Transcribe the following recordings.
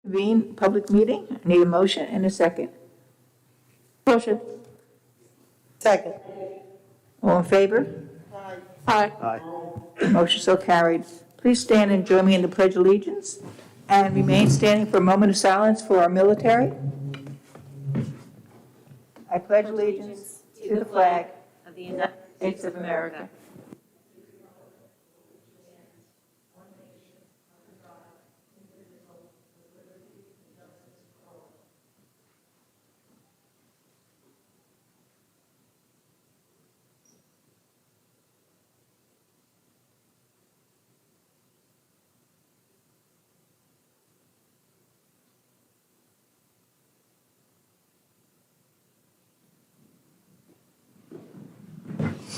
Convene public meeting. I need a motion and a second. Motion. Second. All in favor? Aye. Motion so carried. Please stand and join me in the Pledge of Allegiance and remain standing for a moment of silence for our military. I pledge allegiance to the flag of the United States of America.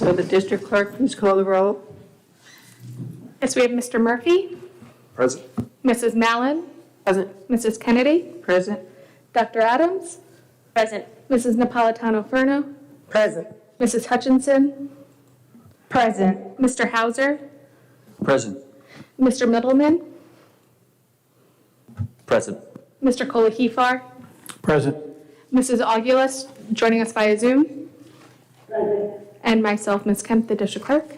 Will the district clerk please call the roll? Yes, we have Mr. Murphy, Present. Mrs. Mallon, Present. Mrs. Kennedy, Present. Dr. Adams, Present. Mrs. Napolitano-Furno, Present. Mrs. Hutchinson, Present. Mr. Hauser, Present. Mr. Middleman, Present. Mr. Kolahifar, Present. Mrs. Augulus, joining us via Zoom, and myself, Ms. Kemp, the district clerk.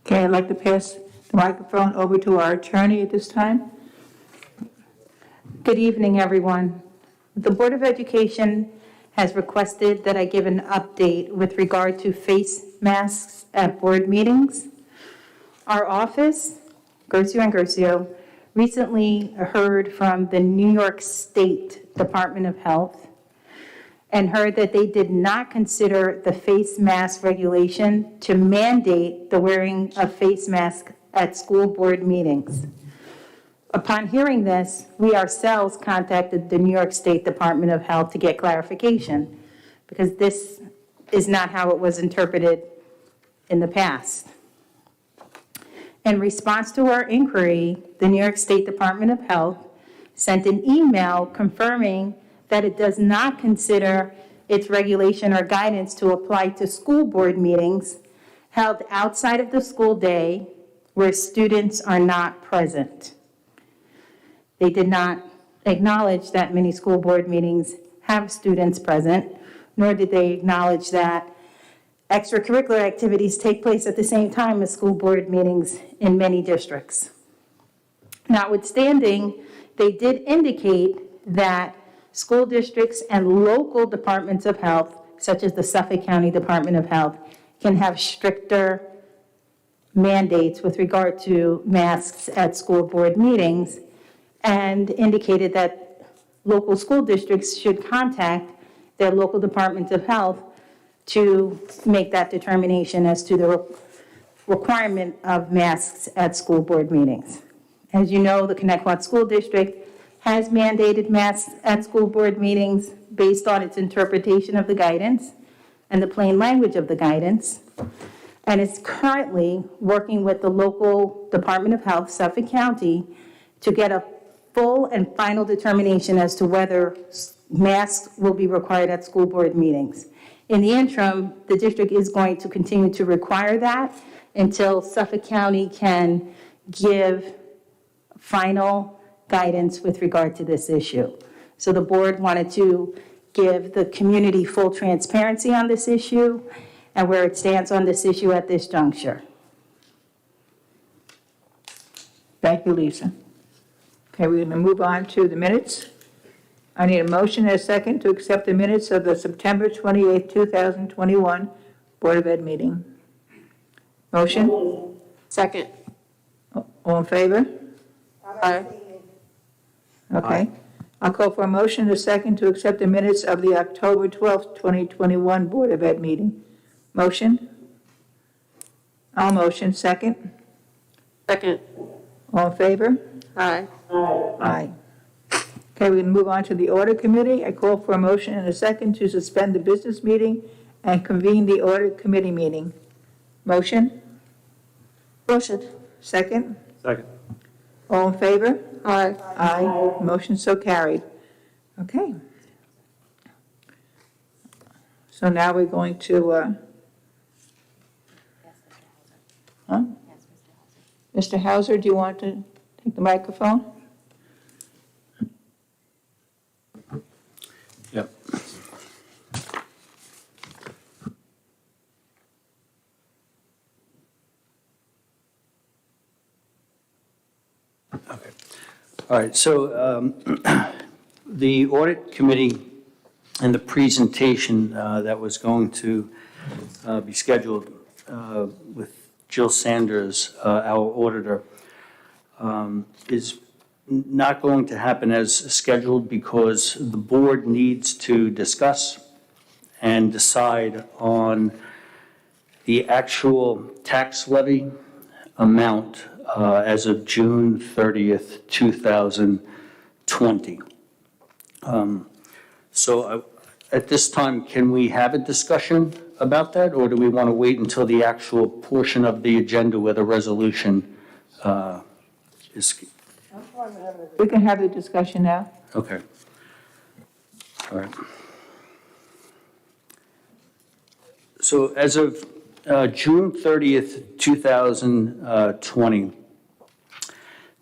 Okay, I'd like to pass the microphone over to our attorney at this time. Good evening, everyone. The Board of Education has requested that I give an update with regard to face masks at board meetings. Our office, Gercio & Gercio, recently heard from the New York State Department of Health and heard that they did not consider the face mask regulation to mandate the wearing of face masks at school board meetings. Upon hearing this, we ourselves contacted the New York State Department of Health to get clarification, because this is not how it was interpreted in the past. In response to our inquiry, the New York State Department of Health sent an email confirming that it does not consider its regulation or guidance to apply to school board meetings held outside of the school day where students are not present. They did not acknowledge that many school board meetings have students present, nor did they acknowledge that extracurricular activities take place at the same time as school board meetings in many districts. Notwithstanding, they did indicate that school districts and local departments of health, such as the Suffolk County Department of Health, can have stricter mandates with regard to masks at school board meetings, and indicated that local school districts should contact their local departments of health to make that determination as to the requirement of masks at school board meetings. As you know, the Connecticut School District has mandated masks at school board meetings based on its interpretation of the guidance and the plain language of the guidance, and is currently working with the local Department of Health, Suffolk County, to get a full and final determination as to whether masks will be required at school board meetings. In the interim, the district is going to continue to require that until Suffolk County can give final guidance with regard to this issue. So the board wanted to give the community full transparency on this issue and where it stands on this issue at this juncture. Thank you, Lisa. Okay, we're going to move on to the minutes. I need a motion and a second to accept the minutes of the September 28, 2021 Board of Ed meeting. Motion? Second. All in favor? Aye. Okay. I'll call for a motion and a second to accept the minutes of the October 12, 2021 Board of Ed meeting. Motion? I'll motion. Second? Second. All in favor? Aye. Aye. Okay, we're going to move on to the Audit Committee. I call for a motion and a second to suspend the business meeting and convene the Audit Committee meeting. Motion? Motion. Second? Second. All in favor? Aye. Aye. Motion so carried. Okay. So now we're going to, Mr. Hauser, do you want to Take the microphone. Yep. Okay. All right, so the audit committee and the presentation that was going to be scheduled with Jill Sanders, our auditor, is not going to happen as scheduled because the board needs to discuss and decide on the actual tax levy amount as of June 30th, 2020. So at this time, can we have a discussion about that, or do we want to wait until the actual portion of the agenda where the resolution is? We can have the discussion now. Okay. All right. So as of June 30th, 2020,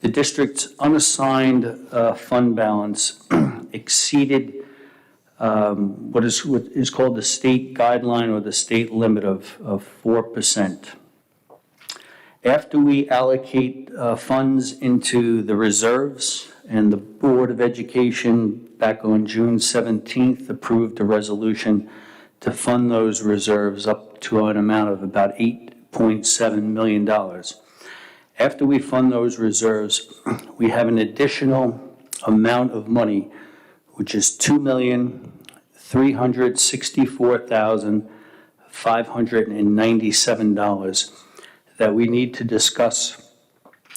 the district's unassigned fund balance exceeded what is called the state guideline or the state limit of 4%. After we allocate funds into the reserves, and the Board of Education back on June 17th approved a resolution to fund those reserves up to an amount of about $8.7 million. After we fund those reserves, we have an additional amount of money, which is $2,364,597 that we need to discuss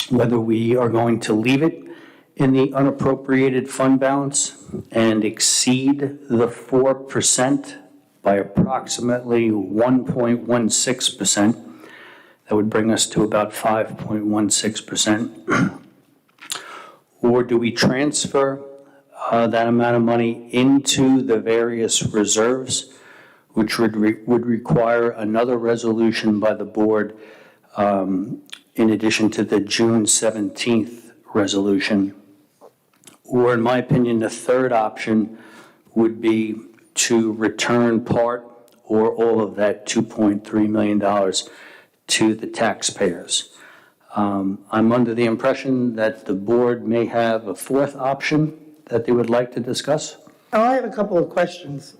whether we are going to leave it in the unappropriated fund balance and exceed the 4% by approximately 1.16%. That would bring us to about 5.16%. Or do we transfer that amount of money into the various reserves, which would require another resolution by the board in addition to the June 17th resolution? Or in my opinion, the third option would be to return part or all of that $2.3 million to the taxpayers. I'm under the impression that the board may have a fourth option that they would like to discuss. Oh, I have a couple of questions.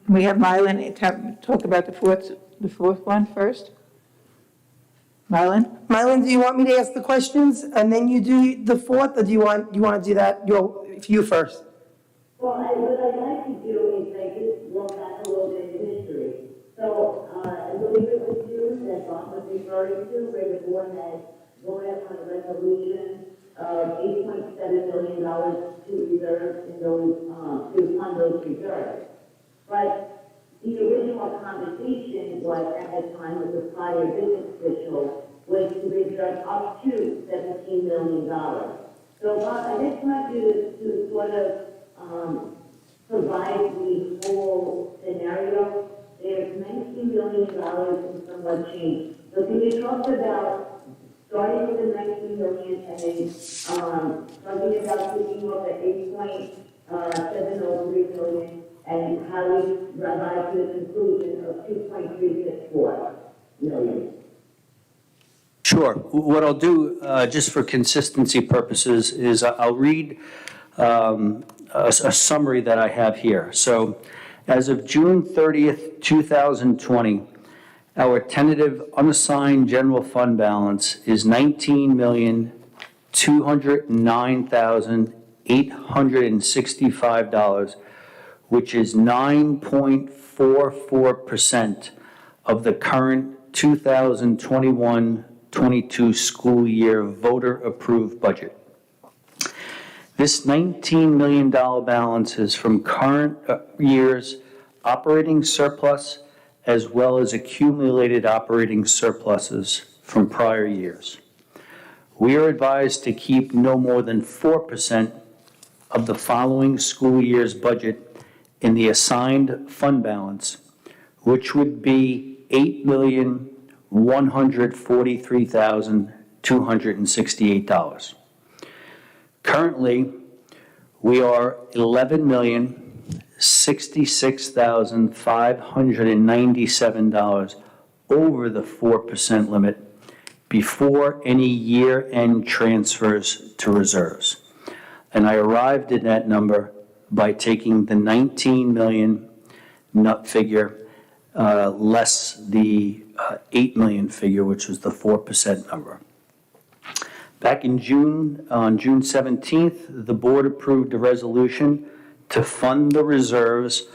We have Mylan talk about the fourth one first. Mylan? Mylan, do you want me to ask the questions and then you do the fourth, or do you want to do that, you first? Well, what I'd like to do is I just look back a little bit in history. So, I believe it was June that Bob was referring to, where the board had voted on a resolution of $8.7 million to reserve in those, to fund those reserves. But the original conversation was, at that time, with the prior business official, was to reserve up to $17 million. So, Bob, I just want you to sort of provide the whole scenario. There's $19 million in somewhat change. So can you talk about starting with the $19 million and then talking about taking off the $8.703 million and how we arrive to the conclusion of $2.364 million? Sure. What I'll do, just for consistency purposes, is I'll read a summary that I have here. So, as of June 30th, 2020, our tentative unassigned general fund balance is $19,209,865, which is 9.44% of the current 2021-22 school year voter-approved budget. This $19 million balance is from current year's operating surplus as well as accumulated operating surpluses from prior years. We are advised to keep no more than 4% of the following school year's budget in the assigned fund balance, which would be $143,268. Currently, we are $11,066,597 over the 4% limit before any year-end transfers to reserves. And I arrived at that number by taking the 19 million nut figure less the 8 million figure, which was the 4% number. Back in June, on June 17th, the board approved a resolution to fund the reserves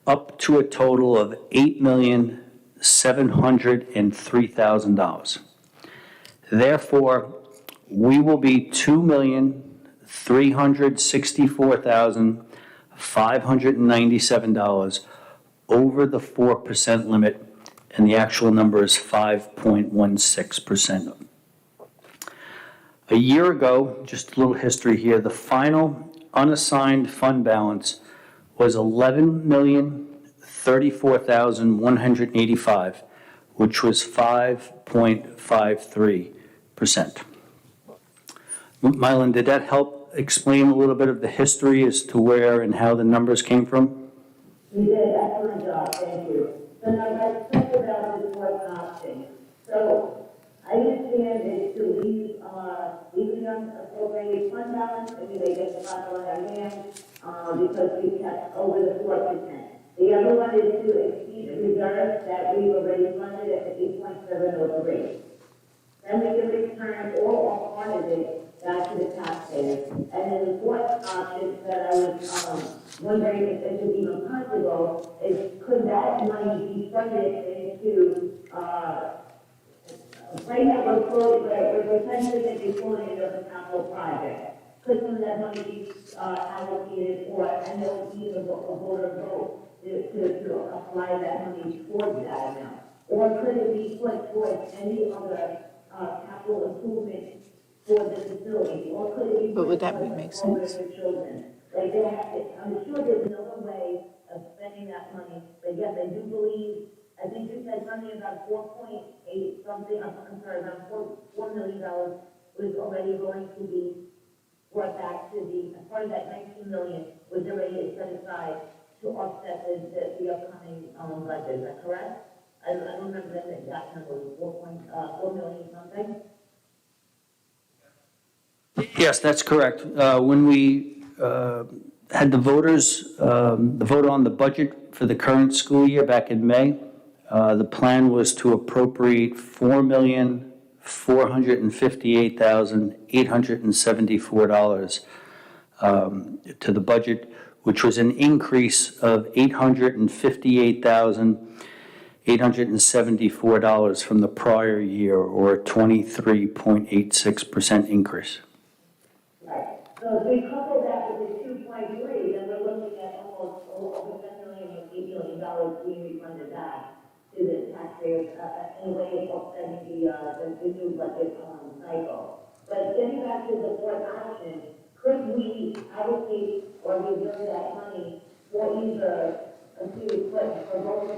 up to a total of $8,703,000. Therefore, we will be $2,364,597 over the 4% limit, and the actual number is 5.16%. A year ago, just a little history here, the final unassigned fund balance was $11,034,185, which was 5.53%. Mylan, did that help explain a little bit of the history as to where and how the numbers came from? You did an excellent job, thank you. So now let's talk about the fourth option. So I understand that to leave the unappropriated fund balance, maybe they get the final on their hand, because we kept over the 4%. The other one is to exceed the reserves that we've already funded at 8.703. Then we can return all or part of it back to the taxpayers. And then the fourth option that I was wondering if it is even possible is could that money be funded into right now we're essentially going to be pulling it as a capital project. Could some of that money be allocated or and there will be a voter vote to apply that money towards that amount? Or could it be put towards any other capital improvement for the facility, or could it be? But would that make sense? For children, like they have to, I'm sure there's another way of spending that money, but yes, I do believe, I think you said something about 4.8 something, I'm sorry, around $4 million was already going to be brought back to the, as part of that 19 million was already set aside to offset the upcoming budget, is that correct? I don't remember that exact number, it was 4 million something? Yes, that's correct. When we had the voters, the vote on the budget for the current school year back in May, the plan was to appropriate $4,458,874 to the budget, which was an increase of $858,874 from the prior year, or a 23.86% increase. Right. So if we couple that with the 2.3, then we're looking at almost over $10 million or $8 million being refunded back to the taxpayers in a way of offsetting the new budget cycle. But getting back to the fourth option, could we allocate or reserve that money for either a few put for both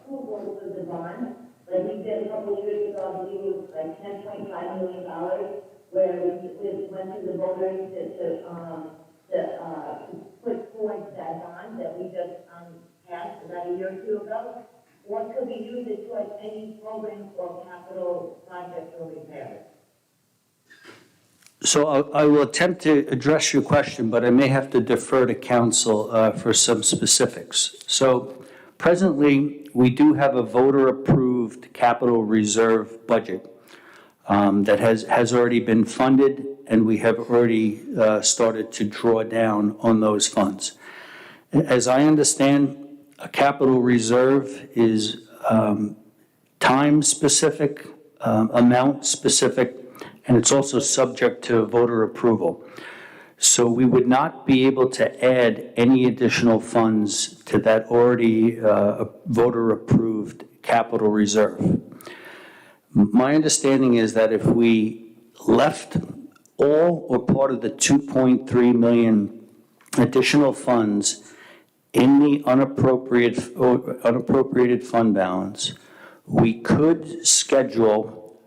approval for the bond, like we did a couple of years ago, I believe it was like $10.5 million, where we went to the voters to put forward that bond that we just passed about a year or two ago. Or could we use it towards any programs or capital projects or repairs? So I will attempt to address your question, but I may have to defer to council for some specifics. So presently, we do have a voter-approved capital reserve budget that has already been funded, and we have already started to draw down on those funds. As I understand, a capital reserve is time-specific, amount-specific, and it's also subject to voter approval. So we would not be able to add any additional funds to that already voter-approved capital reserve. My understanding is that if we left all or part of the 2.3 million additional funds in the unappropriated fund balance, we could schedule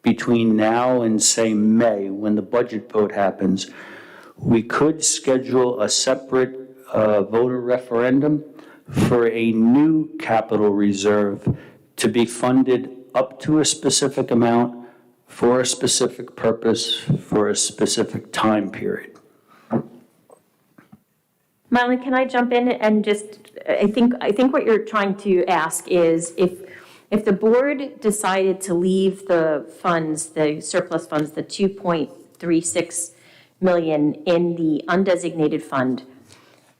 between now and, say, May, when the budget vote happens, we could schedule a separate voter referendum for a new capital reserve to be funded up to a specific amount for a specific purpose for a specific time period. Marlon, can I jump in and just, I think what you're trying to ask is if the board decided to leave the funds, the surplus funds, the 2.36 million in the undesignated fund,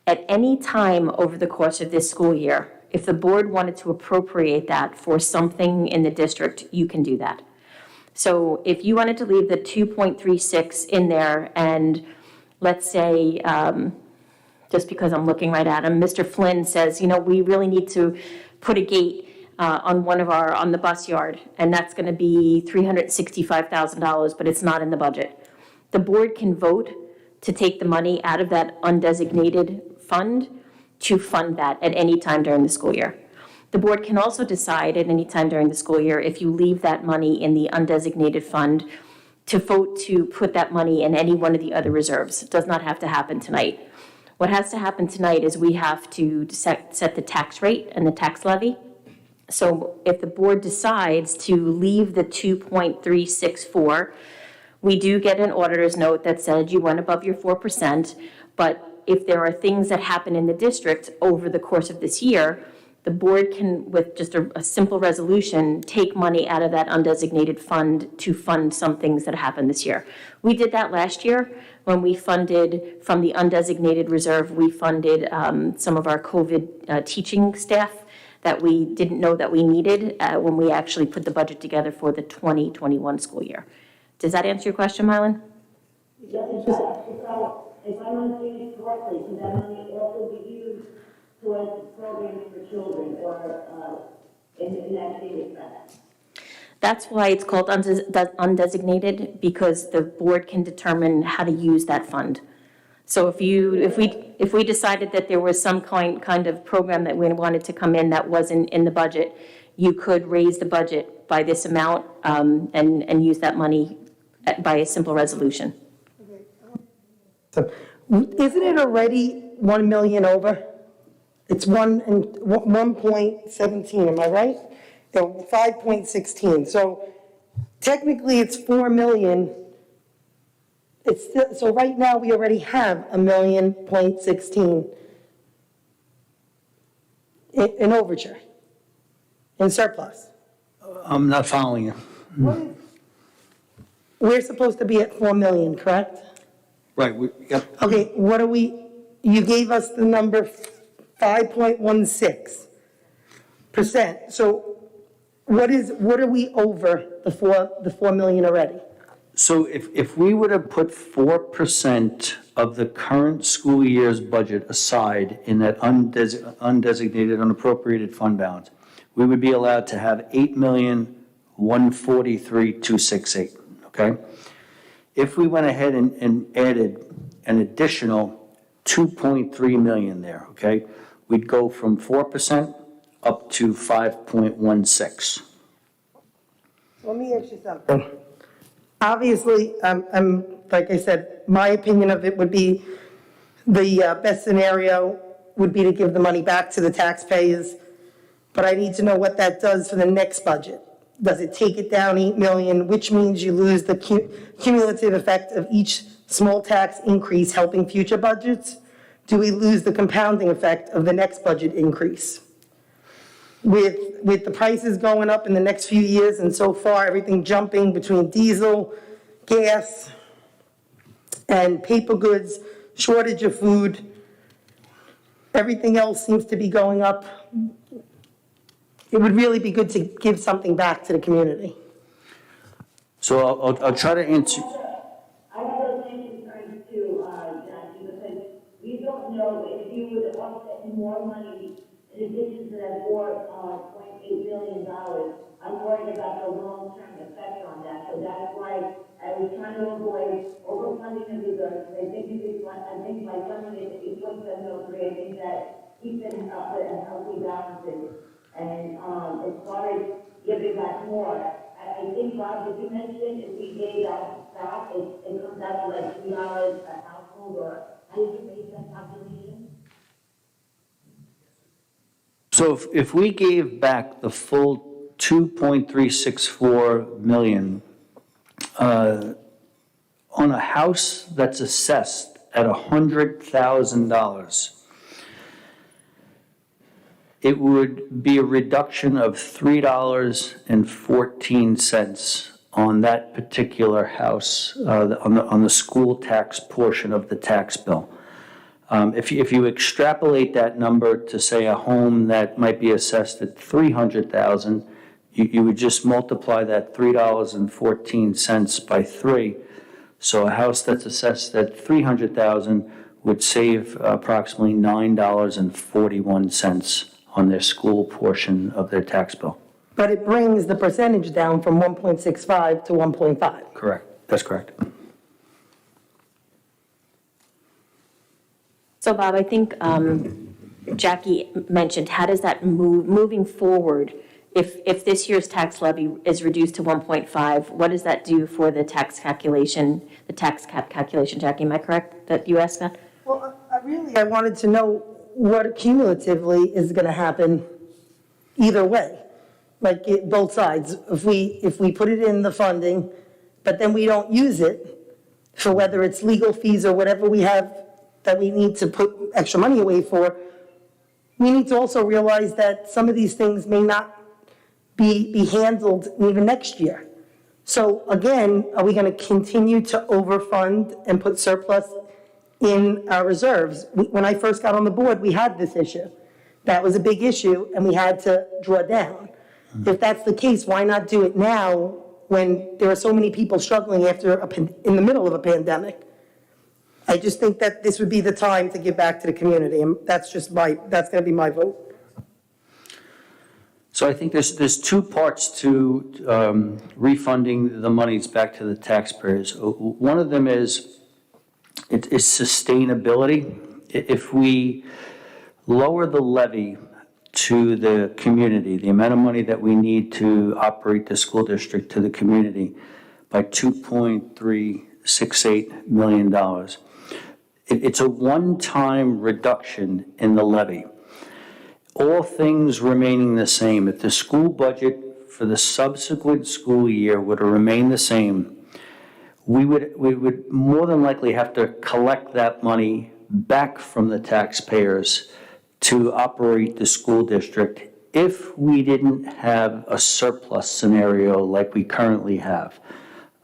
at any time over the course of this school year, if the board wanted to appropriate that for something in the district, you can do that. So if you wanted to leave the 2.36 in there and let's say, just because I'm looking right at him, Mr. Flynn says, we really need to put a gate on the bus yard, and that's going to be $365,000, but it's not in the budget. The board can vote to take the money out of that undesignated fund to fund that at any time during the school year. The board can also decide at any time during the school year, if you leave that money in the undesignated fund, to vote to put that money in any one of the other reserves. It does not have to happen tonight. What has to happen tonight is we have to set the tax rate and the tax levy. So if the board decides to leave the 2.364, we do get an auditor's note that said you went above your 4%, but if there are things that happen in the district over the course of this year, the board can, with just a simple resolution, take money out of that undesignated fund to fund some things that happened this year. We did that last year when we funded from the undesignated reserve, we funded some of our COVID teaching staff that we didn't know that we needed when we actually put the budget together for the 2021 school year. Does that answer your question, Marlon? So, if I'm understanding it correctly, can that money also be used towards programs for children or in that same effect? That's why it's called undesignated, because the board can determine how to use that fund. So if we decided that there was some kind of program that we wanted to come in that wasn't in the budget, you could raise the budget by this amount and use that money by a simple resolution. So, isn't it already 1 million over? It's 1.17, am I right? So 5.16, so technically it's 4 million. It's still, so right now we already have $1.16 in overture, in surplus. I'm not following you. We're supposed to be at 4 million, correct? Right, yep. Okay, you gave us the number 5.16%. So what are we over the 4 million already? So if we would have put 4% of the current school year's budget aside in that undesignated, unappropriated fund balance, we would be allowed to have 8,143,268, okay? If we went ahead and added an additional 2.3 million there, okay, we'd go from 4% up to 5.16. Let me ask you something. Obviously, like I said, my opinion of it would be the best scenario would be to give the money back to the taxpayers, but I need to know what that does for the next budget. Does it take it down 8 million, which means you lose the cumulative effect of each small tax increase helping future budgets? Do we lose the compounding effect of the next budget increase? With the prices going up in the next few years, and so far everything jumping between diesel, gas, and paper goods, shortage of food, everything else seems to be going up. It would really be good to give something back to the community. So I'll try to answer. I have those same concerns too, Jackie, because we don't know if you would offset more money in addition to that $4.8 billion. I'm worried about the long-term effect on that, so that's why I was trying to avoid overfunding the reserves. I think by funding it, you put them over, I think that keep them up and healthy balances. And, as far as giving back more, I think, Bob, did you mention if we gave out stock, it comes out to like $3 a household, or how did you make that calculation? So if we gave back the full 2.364 million on a house that's assessed at $100,000, it would be a reduction of $3.14 on that particular house, on the school tax portion of the tax bill. If you extrapolate that number to, say, a home that might be assessed at $300,000, you would just multiply that $3.14 by 3. So a house that's assessed at $300,000 would save approximately $9.41 on their school portion of their tax bill. But it brings the percentage down from 1.65 to 1.5. Correct. That's correct. So Bob, I think Jackie mentioned, how does that moving forward, if this year's tax levy is reduced to 1.5, what does that do for the tax calculation, the tax cap calculation? Jackie, am I correct that you asked that? Well, I wanted to know what cumulatively is going to happen either way, like both sides. If we put it in the funding, but then we don't use it for whether it's legal fees or whatever we have that we need to put extra money away for, we need to also realize that some of these things may not be handled even next year. So again, are we going to continue to overfund and put surplus in our reserves? When I first got on the board, we had this issue. That was a big issue, and we had to draw down. If that's the case, why not do it now when there are so many people struggling in the middle of a pandemic? I just think that this would be the time to give back to the community, and that's going to be my vote. So I think there's two parts to refunding the monies back to the taxpayers. One of them is sustainability. If we lower the levy to the community, the amount of money that we need to operate the school district to the community by $2.368 million, it's a one-time reduction in the levy. All things remaining the same, if the school budget for the subsequent school year were to remain the same, we would more than likely have to collect that money back from the taxpayers to operate the school district if we didn't have a surplus scenario like we currently have.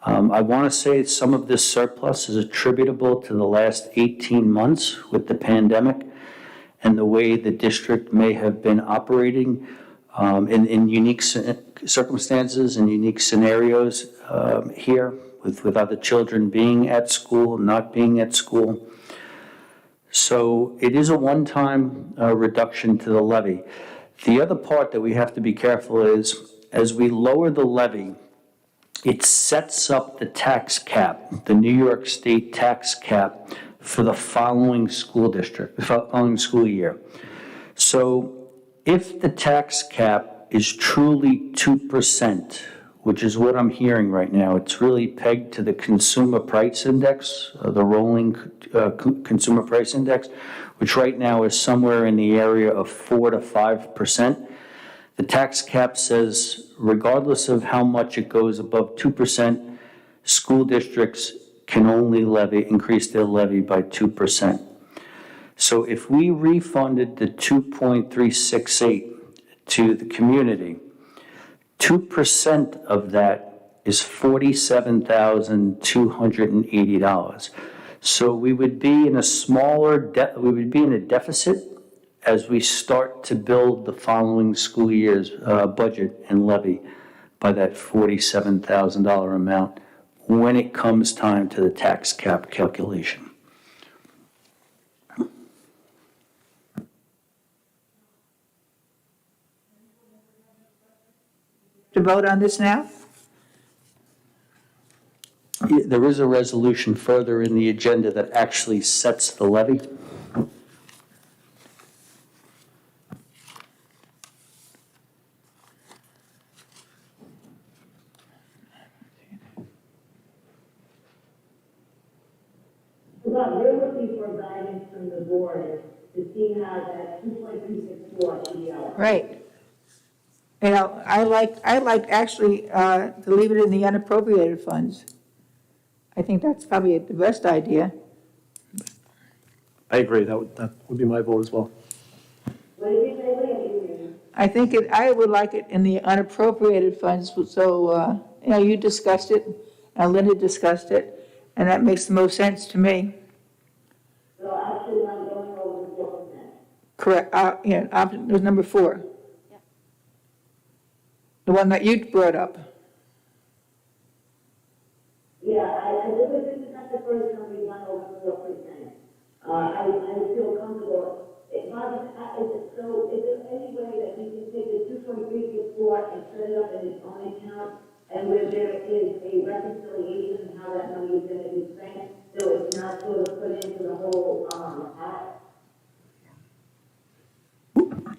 I want to say some of this surplus is attributable to the last 18 months with the pandemic and the way the district may have been operating in unique circumstances and unique scenarios here with other children being at school, not being at school. So it is a one-time reduction to the levy. The other part that we have to be careful is, as we lower the levy, it sets up the tax cap, the New York State tax cap, for the following school district, the following school year. So if the tax cap is truly 2%, which is what I'm hearing right now, it's really pegged to the consumer price index, the rolling consumer price index, which right now is somewhere in the area of 4 to 5%. The tax cap says, regardless of how much it goes above 2%, school districts can only increase their levy by 2%. So if we refunded the 2.368 to the community, 2% of that is $47,280. So we would be in a deficit as we start to build the following school year's budget and levy by that $47,000 amount when it comes time to the tax cap calculation. To vote on this now? There is a resolution further in the agenda that actually sets the levy. Well, we're looking for guidance from the board to see how that 2.264 should be allocated. Right. You know, I like actually to leave it in the unappropriated funds. I think that's probably the best idea. I agree, that would be my vote as well. What do you say, William? I would like it in the unappropriated funds, so, you know, you discussed it, and Linda discussed it, and that makes the most sense to me. So actually, I'm going over the 4%. Correct, yeah, option, it was number 4. The one that you brought up. Yeah, this is not the first time we've gone over 4%. I feel comfortable. Is there any way that we can take the 2.364 and set it up in its own account, and where there is a reconciliation of how that money is going to be spent, so it's not sort of put into the whole, act?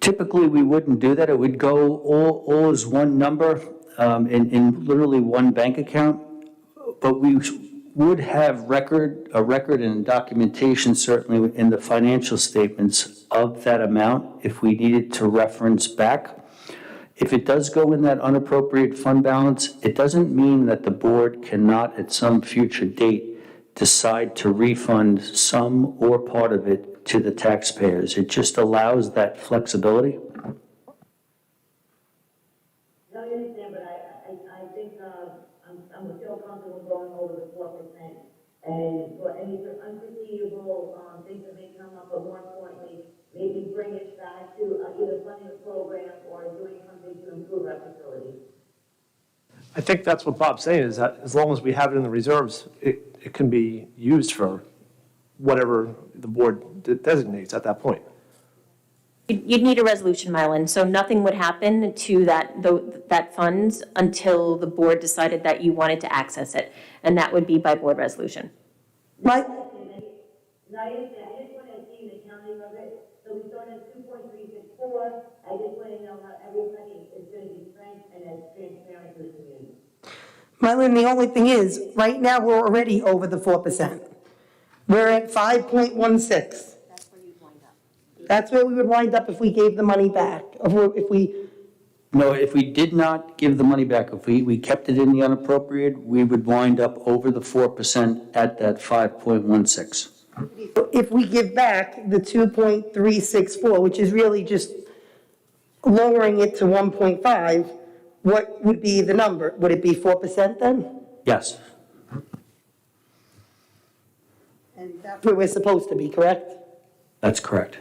Typically, we wouldn't do that. It would go all as one number in literally one bank account. But we would have a record and documentation, certainly in the financial statements of that amount if we needed to reference back. If it does go in that unappropriated fund balance, it doesn't mean that the board cannot at some future date decide to refund some or part of it to the taxpayers. It just allows that flexibility. No, I understand, but I think, I'm still comfortable going over the 4%. And for any unforeseeable, things that may come up, but more importantly, maybe bring it back to either funding a program or doing something to improve our facilities. I think that's what Bob's saying, is that as long as we have it in the reserves, it can be used for whatever the board designates at that point. You'd need a resolution, Mylan, so nothing would happen to that funds until the board decided that you wanted to access it, and that would be by board resolution. My, No, I understand. I just want to see the accounting of it. So we started at 2.364. I just want to know how every penny is going to be spent and as transparent to the community. Mylan, the only thing is, right now, we're already over the 4%. We're at 5.16. That's where we would wind up if we gave the money back, if we, No, if we did not give the money back, if we kept it in the unappropriated, we would wind up over the 4% at that 5.16. if we give back the 2.364, which is really just lowering it to 1.5, what would be the number? Would it be 4% then? Yes. And that's where we're supposed to be, correct? That's correct.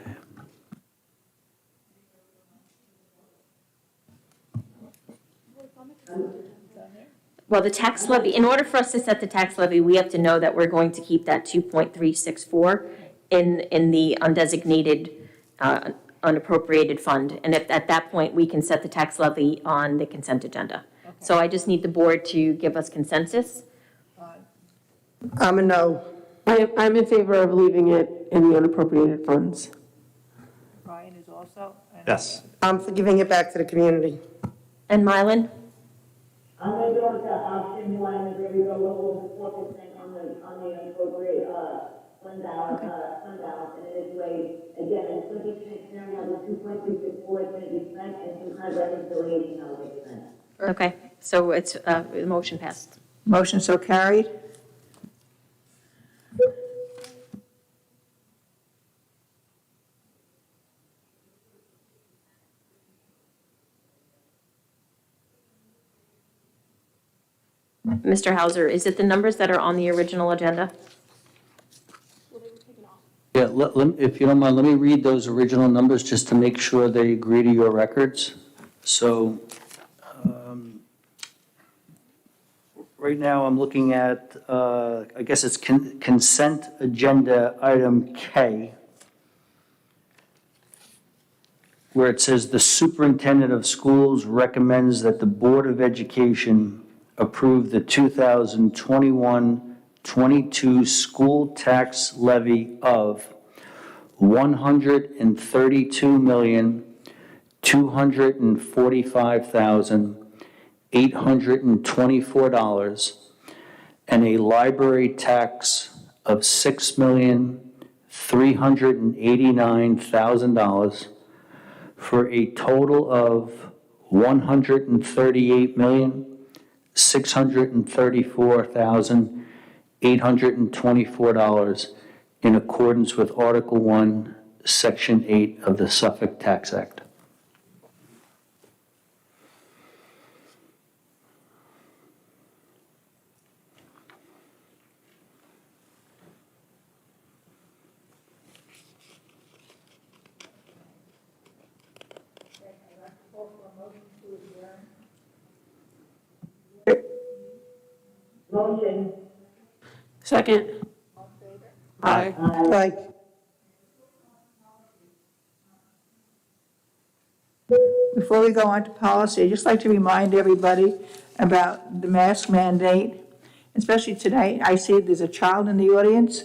Well, the tax levy, in order for us to set the tax levy, we have to know that we're going to keep that 2.364 in the undesignated, unappropriated fund. And at that point, we can set the tax levy on the consent agenda. So I just need the board to give us consensus. I'm a no. I'm in favor of leaving it in the unappropriated funds. Brian is also? Yes. I'm for giving it back to the community. And Mylan? I'm going to go with the option one, where we go over 4% on the appropriate, fund balance, and in this way, again, it's going to be transparent how the 2.364 is going to be spent, and some kind of reconciliation how it gets spent. Okay, so it's, the motion passed. Motion so carried. Mr. Hauser, is it the numbers that are on the original agenda? Yeah, if you don't mind, let me read those original numbers just to make sure they agree to your records. So, right now I'm looking at, I guess it's consent agenda item K, where it says the superintendent of schools recommends that the Board of Education approve the 2021-22 school tax levy of $132,245,824 and a library tax of $6,389,000 for a total of $138,634,824 in accordance with Article 1, Section 8 of the Suffolk Tax Act. Motion. Second. Aye. Aye. Before we go on to policy, I'd just like to remind everybody about the mask mandate, especially tonight. I see there's a child in the audience.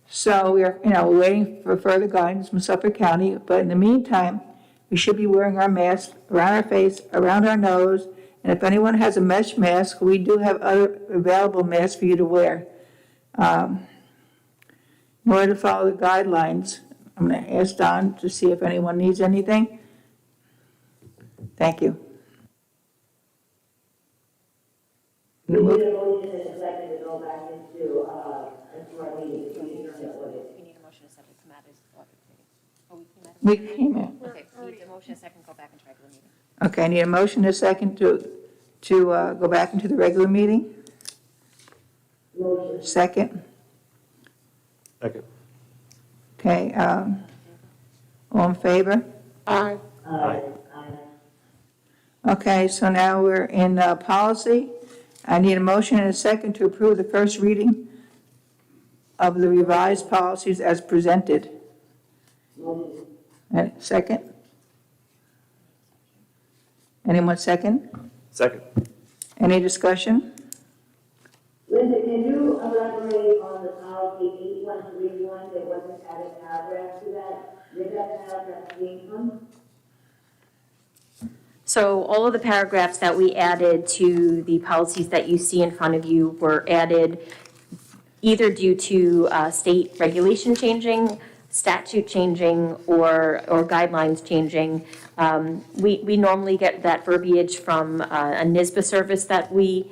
So we're waiting for further guidance from Suffolk County, but in the meantime, we should be wearing our masks around our face, around our nose, and if anyone has a mesh mask, we do have other available masks for you to wear. In order to follow the guidelines, I'm going to ask Don to see if anyone needs anything. Thank you. We need a motion and a second to go back into our meeting. We need a motion and a second to come out as audit committee. Oh, We came in. Okay, we need a motion and a second, go back into regular meeting. Okay, I need a motion and a second to go back into the regular meeting. Motion. Second. Second. Okay, all in favor? Aye. Aye. Okay, so now we're in policy. I need a motion and a second to approve the first reading of the revised policies as presented. Motion. Second? Anyone second? Second. Any discussion? Linda, can you elaborate on the policy 8131? There wasn't added paragraph to that. Where that paragraph came from? So all of the paragraphs that we added to the policies that you see in front of you were added either due to state regulation changing, statute changing, or guidelines changing. We normally get that verbiage from a NISBA service that we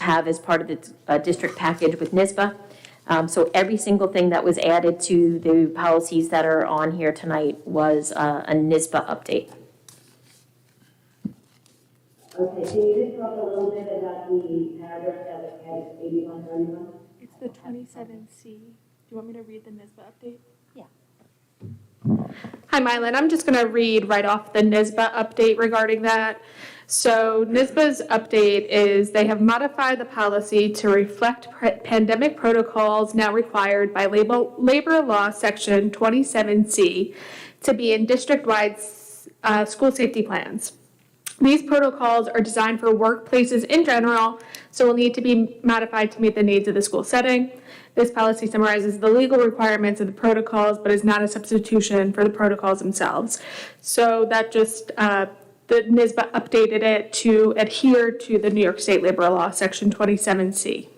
have as part of the district package with NISBA. So every single thing that was added to the policies that are on here tonight was a NISBA update. Okay, can you just talk a little bit about the paragraph that was added 8131? It's the 27C. Do you want me to read the NISBA update? Yeah. Hi, Mylan. I'm just going to read right off the NISBA update regarding that. So NISBA's update is they have modified the policy to reflect pandemic protocols now required by Labor Law Section 27C to be in district-wide school safety plans. These protocols are designed for workplaces in general, so will need to be modified to meet the needs of the school setting. This policy summarizes the legal requirements of the protocols, but is not a substitution for the protocols themselves. So that just, the NISBA updated it to adhere to the New York State Labor Law, Section 27C.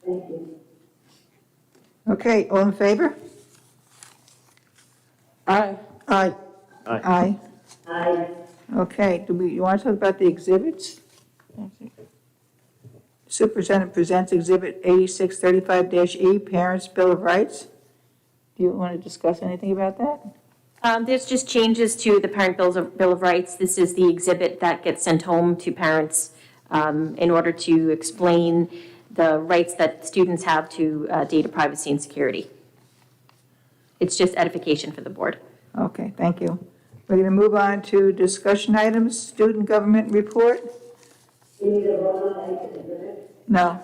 Thank you. Okay, all in favor? Aye. Aye. Aye. Aye. Okay, you want to talk about the exhibits? Superintendent presents Exhibit 8635-E, Parents' Bill of Rights. Do you want to discuss anything about that? There's just changes to the Parent Bill of Rights. This is the exhibit that gets sent home to parents in order to explain the rights that students have to data privacy and security. It's just edification for the board. Okay, thank you. We're going to move on to discussion items, student government report. You need a vote on that exhibit? No,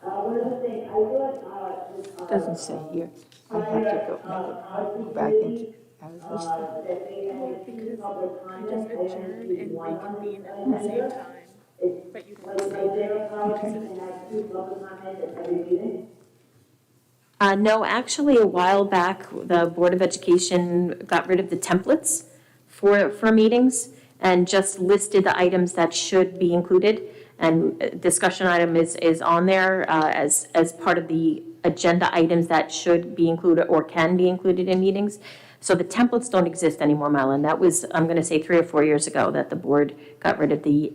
One other thing, I thought, doesn't say here. I have to go back into, that they had two public comments, I only see one on the agenda. But you Like, is there a policy to have two public comments at every meeting? No, actually, a while back, the Board of Education got rid of the templates for meetings. and just listed the items that should be included. And discussion item is on there as part of the agenda items that should be included or can be included in meetings. So the templates don't exist anymore, Mylan. That was, I'm going to say 3 or 4 years ago that the board got rid of the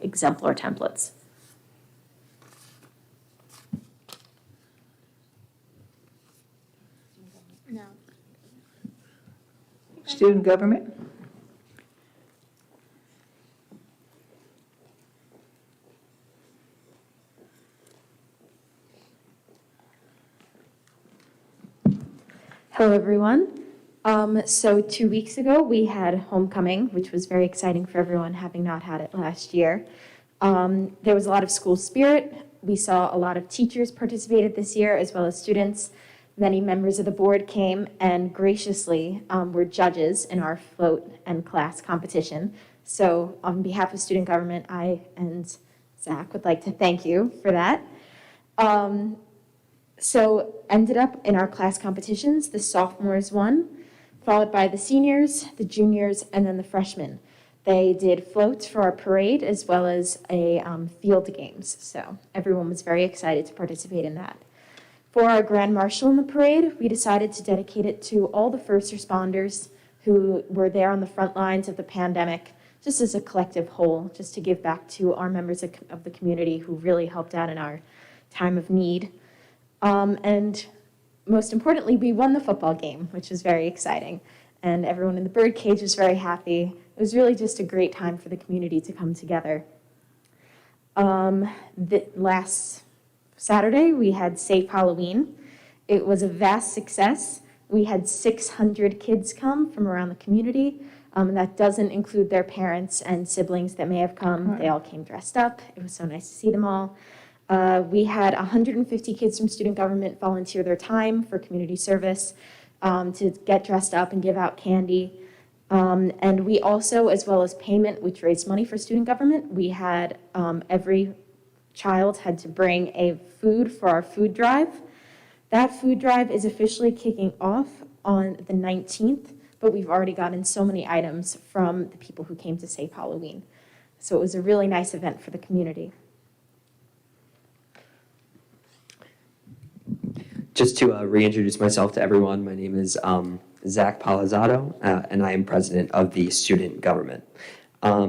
exemplar templates. No. Student government? Hello, everyone. So 2 weeks ago, we had homecoming, which was very exciting for everyone, having not had it last year. There was a lot of school spirit. We saw a lot of teachers participated this year, as well as students. Many members of the board came and graciously were judges in our float and class competition. So on behalf of student government, I and Zach would like to thank you for that. So ended up in our class competitions, the sophomores won, followed by the seniors, the juniors, and then the freshmen. They did floats for our parade as well as a field games. So everyone was very excited to participate in that. For our Grand Marshal in the parade, we decided to dedicate it to all the first responders who were there on the front lines of the pandemic, just as a collective whole, just to give back to our members of the community who really helped out in our time of need. And most importantly, we won the football game, which was very exciting. And everyone in the birdcage was very happy. It was really just a great time for the community to come together. Last Saturday, we had Safe Halloween. It was a vast success. We had 600 kids come from around the community. And that doesn't include their parents and siblings that may have come. They all came dressed up. It was so nice to see them all. We had 150 kids from student government volunteer their time for community service to get dressed up and give out candy. And we also, as well as payment, which raised money for student government, we had every child had to bring a food for our food drive. That food drive is officially kicking off on the 19th, but we've already gotten so many items from the people who came to Safe Halloween. So it was a really nice event for the community. Just to reintroduce myself to everyone, my name is Zach Palazzado, and I am president of the student government.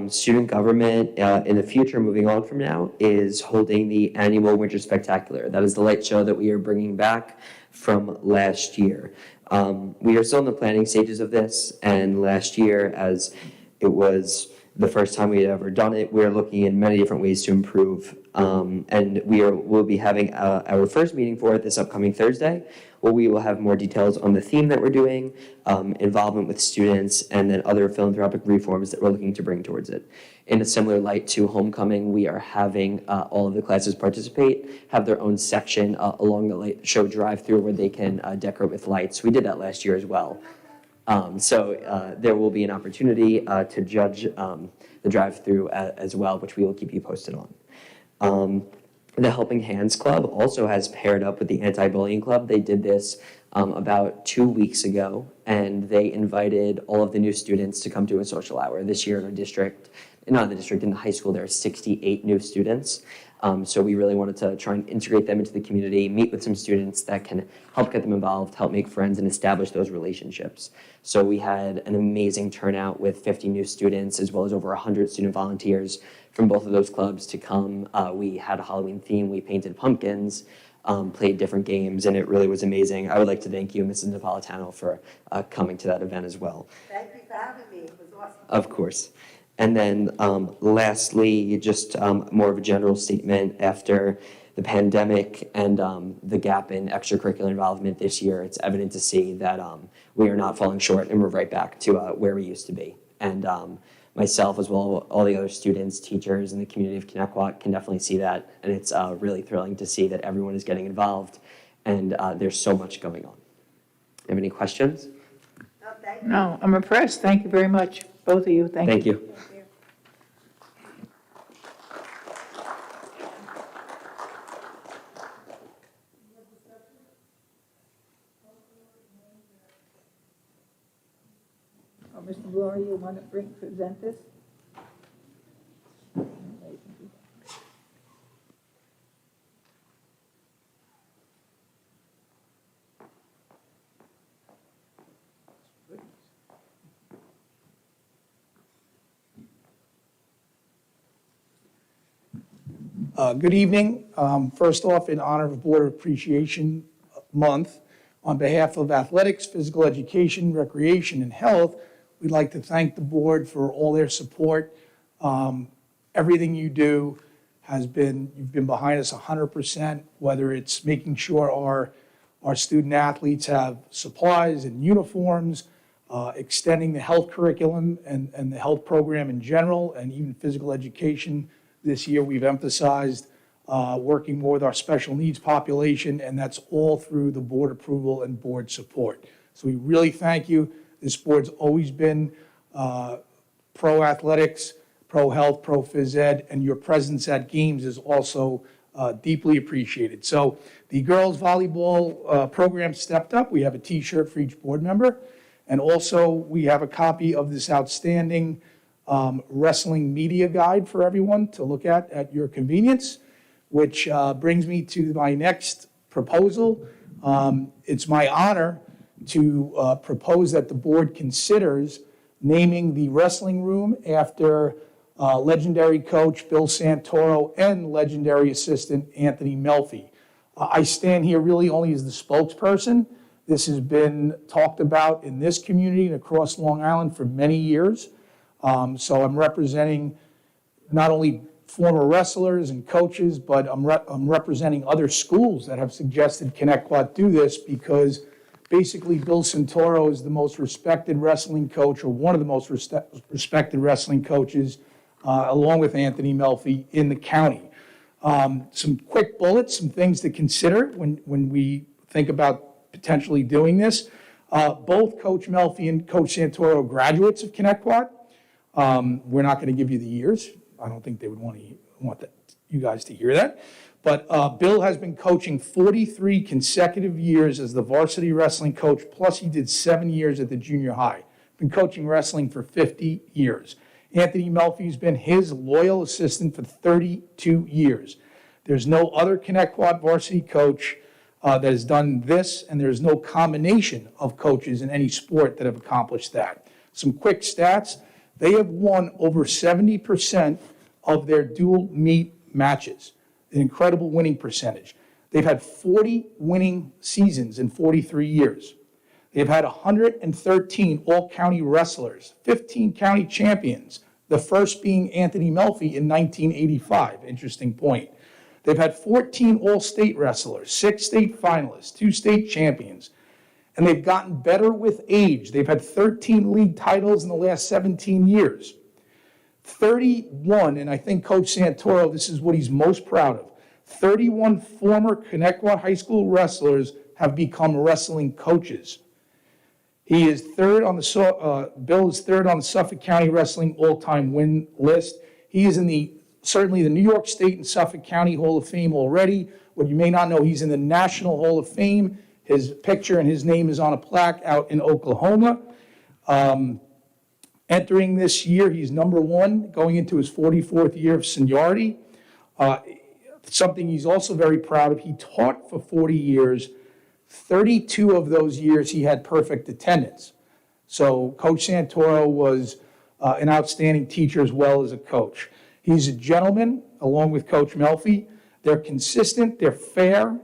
Student government in the future, moving on from now, is holding the annual Winter Spectacular. That is the light show that we are bringing back from last year. We are still in the planning stages of this, and last year, as it was the first time we had ever done it, we're looking in many different ways to improve. And we'll be having our first meeting for it this upcoming Thursday, where we will have more details on the theme that we're doing, involvement with students, and then other philanthropic reforms that we're looking to bring towards it. In a similar light to homecoming, we are having all of the classes participate, have their own section along the light show drive-through where they can decorate with lights. We did that last year as well. So there will be an opportunity to judge the drive-through as well, which we will keep you posted on. The Helping Hands Club also has paired up with the Anti-Bullying Club. They did this about 2 weeks ago, and they invited all of the new students to come to a social hour. This year in our district, not in the district, in the high school, there are 68 new students. So we really wanted to try and integrate them into the community, meet with some students that can help get them involved, help make friends, and establish those relationships. So we had an amazing turnout with 50 new students, as well as over 100 student volunteers from both of those clubs to come. We had a Halloween theme, we painted pumpkins, played different games, and it really was amazing. I would like to thank you, Mrs. Napolitano, for coming to that event as well. Thank you for having me. It was awesome. Of course. And then lastly, just more of a general statement after the pandemic and the gap in extracurricular involvement this year, it's evident to see that we are not falling short and we're right back to where we used to be. And myself, as well as all the other students, teachers, and the community of Connecticut can definitely see that. And it's really thrilling to see that everyone is getting involved and there's so much going on. Have any questions? No, I'm impressed. Thank you very much, both of you. Thank you. Mr. Blower, you want to present this? Good evening. First off, in honor of Board of Appreciation Month, on behalf of athletics, physical education, recreation, and health, we'd like to thank the board for all their support. Everything you do you've been behind us 100%, whether it's making sure our student athletes have supplies and uniforms, extending the health curriculum and the health program in general, and even physical education. This year, we've emphasized working more with our special needs population, and that's all through the board approval and board support. So we really thank you. This board's always been pro-athletics, pro-health, pro-phys ed, and your presence at games is also deeply appreciated. So the girls volleyball program stepped up. We have a T-shirt for each board member, and also we have a copy of this outstanding wrestling media guide for everyone to look at your convenience, which brings me to my next proposal. It's my honor to propose that the board considers naming the wrestling room after legendary coach Bill Santoro and legendary assistant Anthony Melfi. I stand here really only as the spokesperson. This has been talked about in this community and across Long Island for many years. So I'm representing not only former wrestlers and coaches, but I'm representing other schools that have suggested Connecticut do this, because basically Bill Santoro is the most respected wrestling coach, or one of the most respected wrestling coaches, along with Anthony Melfi in the county. Some quick bullets, some things to consider when we think about potentially doing this. Both Coach Melfi and Coach Santoro are graduates of Connecticut. We're not going to give you the years. I don't think they would want you guys to hear that. But Bill has been coaching 43 consecutive years as the varsity wrestling coach, plus he did 7 years at the junior high. Been coaching wrestling for 50 years. Anthony Melfi has been his loyal assistant for 32 years. There's no other Connecticut varsity coach that has done this, and there's no combination of coaches in any sport that have accomplished that. Some quick stats. They have won over 70% of their dual meet matches, an incredible winning percentage. They've had 40 winning seasons in 43 years. They've had 113 all-county wrestlers, 15 county champions, the first being Anthony Melfi in 1985, interesting point. They've had 14 all-state wrestlers, 6 state finalists, 2 state champions. And they've gotten better with age. They've had 13 league titles in the last 17 years. 31, and I think Coach Santoro, this is what he's most proud of, 31 former Connecticut high school wrestlers have become wrestling coaches. He is third on the, Bill is third on the Suffolk County Wrestling all-time win list. He is in certainly the New York State and Suffolk County Hall of Fame already. What you may not know, he's in the National Hall of Fame. His picture and his name is on a plaque out in Oklahoma. Entering this year, he's number 1, going into his 44th year of seniority. Something he's also very proud of, he taught for 40 years. 32 of those years, he had perfect attendance. So Coach Santoro was an outstanding teacher as well as a coach. He's a gentleman, along with Coach Melfi. They're consistent, they're fair,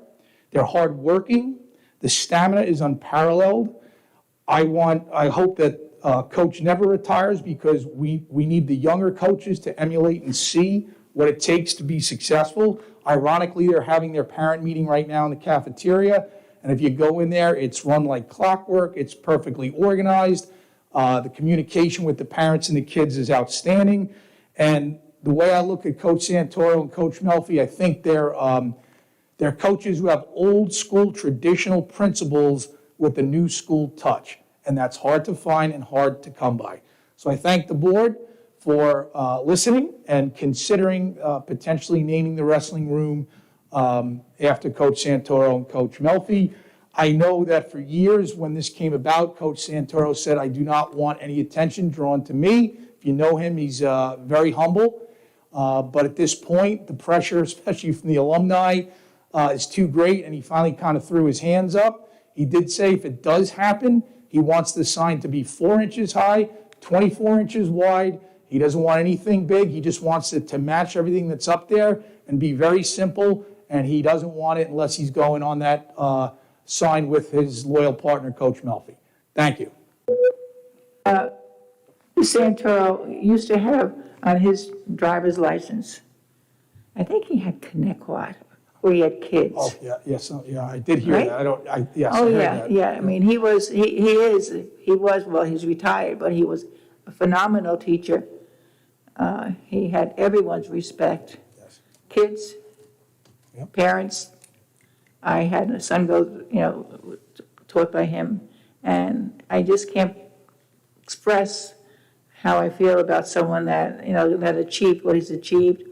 they're hardworking. The stamina is unparalleled. I hope that Coach never retires, because we need the younger coaches to emulate and see what it takes to be successful. Ironically, they're having their parent meeting right now in the cafeteria, and if you go in there, it's run like clockwork. It's perfectly organized. The communication with the parents and the kids is outstanding. And the way I look at Coach Santoro and Coach Melfi, I think they're coaches who have old school traditional principles with a new school touch. And that's hard to find and hard to come by. So I thank the board for listening and considering potentially naming the wrestling room after Coach Santoro and Coach Melfi. I know that for years when this came about, Coach Santoro said, I do not want any attention drawn to me. If you know him, he's very humble. But at this point, the pressure, especially from the alumni, is too great, and he finally kind of threw his hands up. He did say if it does happen, he wants the sign to be 4 inches high, 24 inches wide, He doesn't want anything big. He just wants it to match everything that's up there and be very simple. And he doesn't want it unless he's going on that sign with his loyal partner, Coach Melfi. Thank you. Santoro used to have on his driver's license, I think he had Connecticut, where he had kids. Oh, yeah, yes, I did hear Right? that. Yes, I Oh, heard yeah, that. yeah, I mean, well, he's retired, but he was a phenomenal teacher. He had everyone's respect. Yes. Kids, Yep. parents. I had a son go, taught by him, and I just can't express how I feel about someone that, that achieved what he's achieved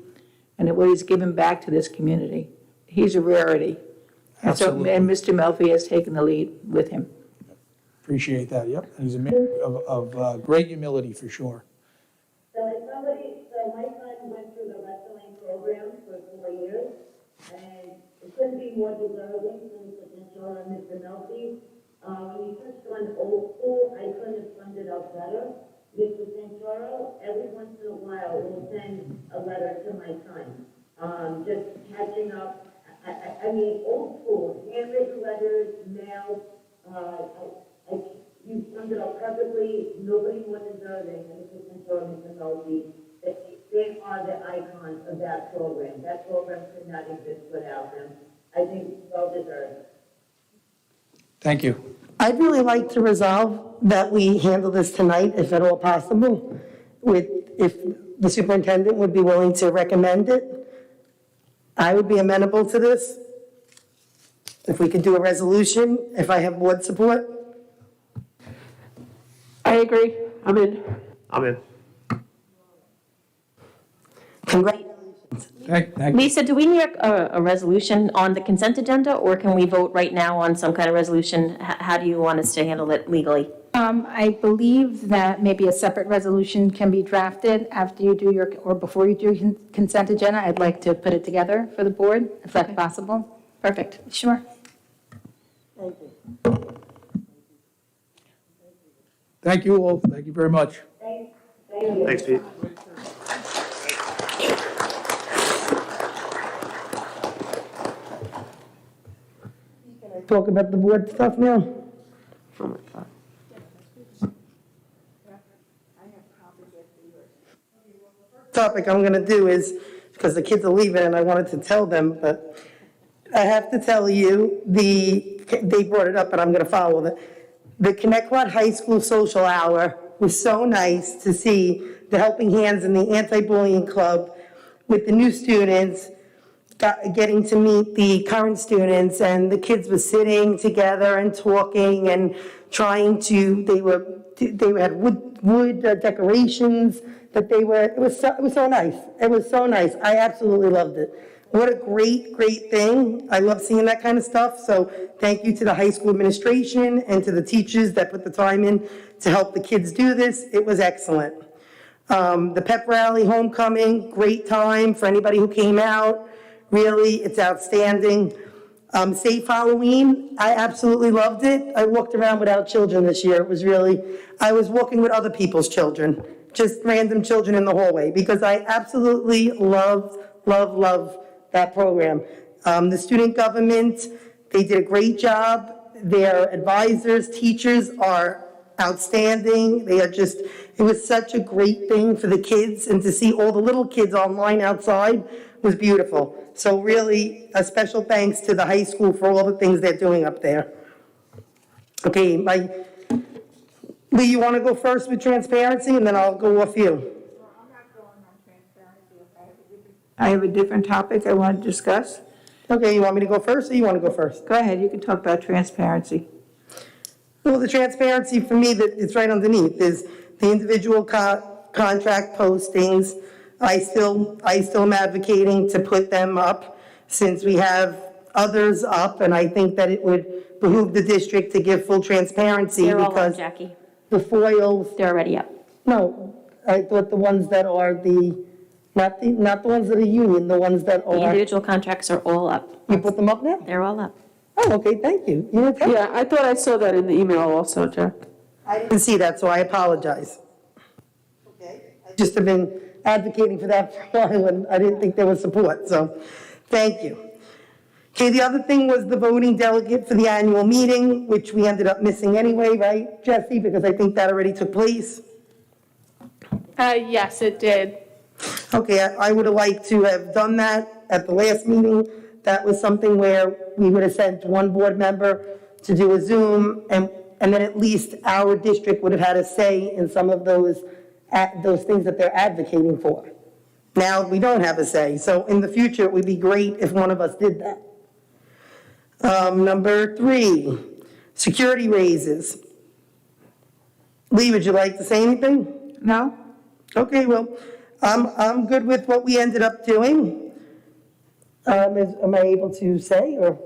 and what he's given back to this community. He's a rarity. And so, Absolutely. and Mr. Melfi has taken the lead with him. Appreciate that, yep. He's a man of great humility, for sure. So my son went through the wrestling program for 4 years, and it couldn't be more deserving than Mr. Ventura and Mr. Melfi. When you touched on old school, I couldn't have summed it up better. Mr. Ventura, every once in a while, will send a letter to my son, just catching up. I mean, old school, handwritten letters, mail, you summed it up perfectly. Nobody more deserving than Mr. Ventura and Mr. Melfi. They are the icons of that program. That program could not exist without them. I think well deserved. Thank you. I'd really like to resolve that we handle this tonight, if at all possible, if the superintendent would be willing to recommend it. I would be amenable to this. If we could do a resolution, if I have board support. I agree. I'm in. I'm in. Congratulations. Thank you. Lisa, do we need a resolution on the consent agenda, or can we vote right now on some kind of resolution? How do you want us to handle it legally? I believe that maybe a separate resolution can be drafted after you do or before you do your consent agenda. I'd like to put it together for the board, if that's possible. Perfect, sure. Thank you. Thank you all. Thank you very much. Thanks, Pete. Talk about the board stuff now. Oh my God. Topic I'm gonna do is, because the kids are leaving and I wanted to tell them, but I have to tell you, they brought it up, but I'm gonna follow it. The Connecticut High School Social Hour was so nice to see the Helping Hands and the Anti-Bullying Club with the new students, getting to meet the current students, and the kids were sitting together and talking and trying to, they had wood decorations that it was so nice. It was so nice. I absolutely loved it. What a great thing. I love seeing that kind of stuff. So thank you to the high school administration and to the teachers that put the time in to help the kids do this. It was excellent. The pep rally, homecoming, great time for anybody who came out. Really, it's outstanding. Safe Halloween, I absolutely loved it. I walked around without children this year. I was walking with other people's children, just random children in the hallway, because I absolutely love that program. The student government, they did a great job. Their advisors, teachers are outstanding. It was such a great thing for the kids, and to see all the little kids online outside was beautiful. So really, a special thanks to the high school for all the things they're doing up there. Okay, Lee, you want to go first with transparency, and then I'll go off you. I have a different topic I want to discuss. Okay, you want me to go first, or you want to go first? Go ahead, you can talk about transparency. Well, the transparency for me, that it's right underneath, is the individual contract postings. I still am advocating to put them up, since we have others up, and I think that it would behoove the district to give full transparency. They're all up, because Jackie. the foils, They're already up. no, I thought the ones that are not the ones that are union, the ones that The are, individual contracts are all up. you put them up now? They're all up. Oh, okay, thank you. You didn't tell me. Yeah, I thought I saw that in the email also, Jack. I didn't see that, so I apologize. Okay, I just have been advocating for that for a while, and I didn't think there was support, so thank you. Okay, the other thing was the voting delegate for the annual meeting, which we ended up missing anyway, right, Jesse? Because I think that already took place. Yes, it did. Okay, I would have liked to have done that at the last meeting. That was something where we would have sent one board member to do a Zoom, and then at least our district would have had a say in some of those things that they're advocating for. Now, we don't have a say, so in the future, it would be great if one of us did that. Number 3, security raises. Lee, would you like to say anything? No? Okay, well, I'm good with what we ended up doing. Am I able to say, or?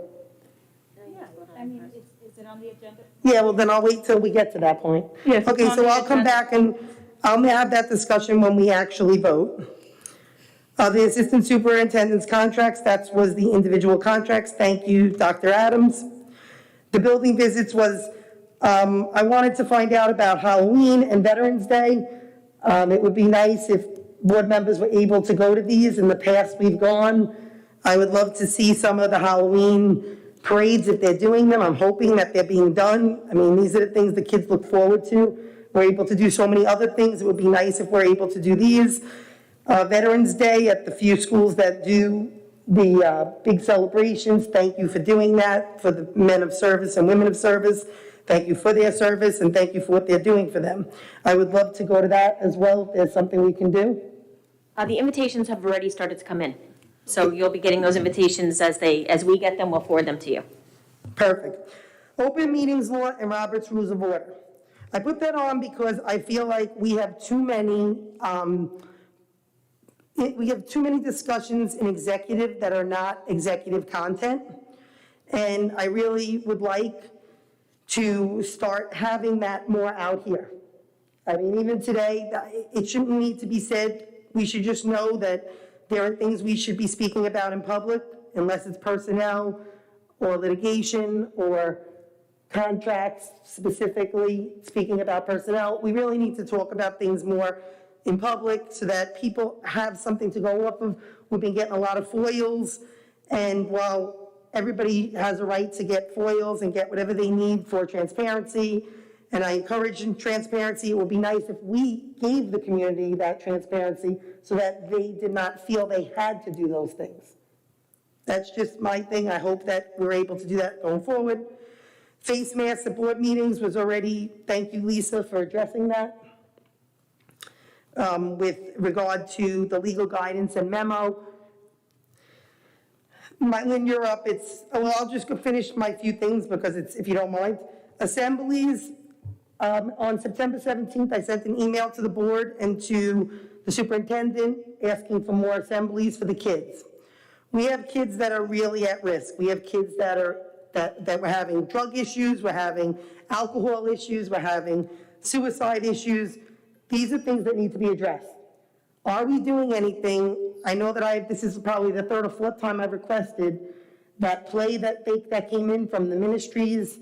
I mean, is it on the agenda? Yeah, well, then I'll wait till we get to that point. Yes, it's Okay, on so the I'll come agenda. back and I'll have that discussion when we actually vote. The assistant superintendent's contracts, that was the individual contracts. Thank you, Dr. Adams. The building visits was, I wanted to find out about Halloween and Veterans Day. It would be nice if board members were able to go to these. In the past, we've gone. I would love to see some of the Halloween parades if they're doing them. I'm hoping that they're being done. I mean, these are the things the kids look forward to. We're able to do so many other things. It would be nice if we're able to do these. Veterans Day at the few schools that do the big celebrations. Thank you for doing that, for the men of service and women of service. Thank you for their service, and thank you for what they're doing for them. I would love to go to that as well, if there's something we can do. The invitations have already started to come in. So you'll be getting those invitations as we get them, we'll forward them to you. Perfect. Open meetings law and Robert's Rules of Order. I put that on because I feel like we have too many discussions in executive that are not executive content. And I really would like to start having that more out here. I mean, even today, it shouldn't need to be said. We should just know that there are things we should be speaking about in public, unless it's personnel or litigation or contracts, specifically speaking about personnel. We really need to talk about things more in public so that people have something to go off of. We've been getting a lot of foils, and while everybody has a right to get foils and get whatever they need for transparency, and I encourage transparency, it would be nice if we gave the community that transparency so that they did not feel they had to do those things. That's just my thing. I hope that we're able to do that going forward. Face masks at board meetings was already, thank you, Lisa, for addressing that. With regard to the legal guidance and memo. Lynn, you're up. I'll just go finish my few things because if you don't mind. Assemblies, on September 17th, I sent an email to the board and to the superintendent asking for more assemblies for the kids. We have kids that are really at risk. We have kids that we're having drug issues, we're having alcohol issues, we're having suicide issues. These are things that need to be addressed. Are we doing anything? I know that this is probably the 3rd or 4th time I've requested that play that came in from the ministries.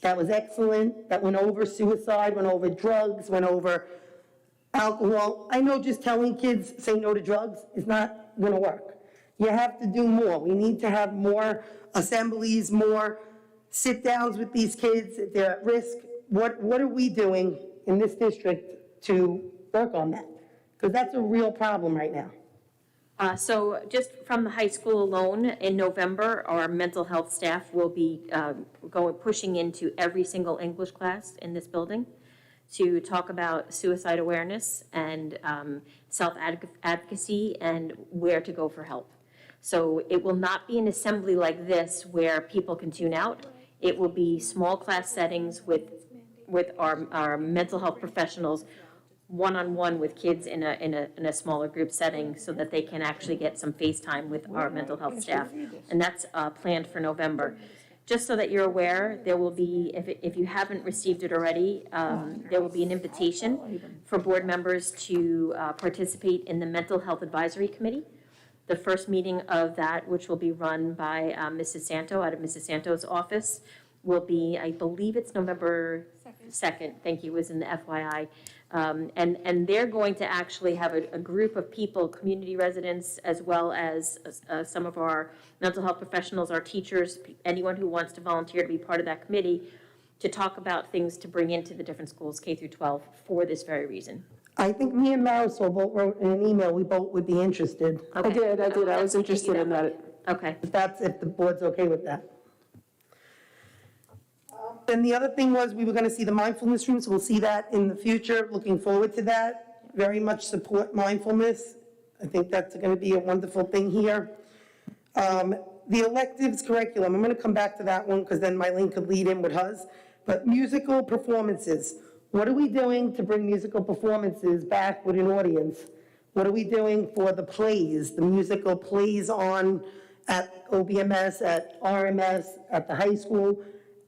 That was excellent. That went over suicide, went over drugs, went over alcohol. I know just telling kids, say no to drugs is not gonna work. You have to do more. We need to have more assemblies, more sit-downs with these kids if they're at risk. What are we doing in this district to work on that? Because that's a real problem right now. So just from the high school alone, in November, our mental health staff will be pushing into every single English class in this building to talk about suicide awareness and self-advocacy and where to go for help. So it will not be an assembly like this where people can tune out. It will be small class settings with our mental health professionals, one-on-one with kids in a smaller group setting so that they can actually get some FaceTime with our mental health staff. And that's planned for November. Just so that you're aware, there will be, if you haven't received it already, there will be an invitation for board members to participate in the Mental Health Advisory Committee. The first meeting of that, which will be run by Mrs. Santo out of Mrs. Santo's office, will be, I believe it's November 2nd, thank you, was in the FYI. And they're going to actually have a group of people, community residents, as well as some of our mental health professionals, our teachers, anyone who wants to volunteer to be part of that committee, to talk about things to bring into the different schools, K through 12, for this very reason. I think me and Marisol both wrote in an email, we both would be interested. I did, I was interested in that. Okay. If the board's okay with that. Then the other thing was, we were going to see the mindfulness room, so we'll see that in the future. Looking forward to that. Very much support mindfulness. I think that's going to be a wonderful thing here. The electives curriculum, I'm going to come back to that one because then Mylene could lead in with hers. But musical performances, what are we doing to bring musical performances back with an audience? What are we doing for the plays, the musical plays on at OBMS, at RMS, at the high school?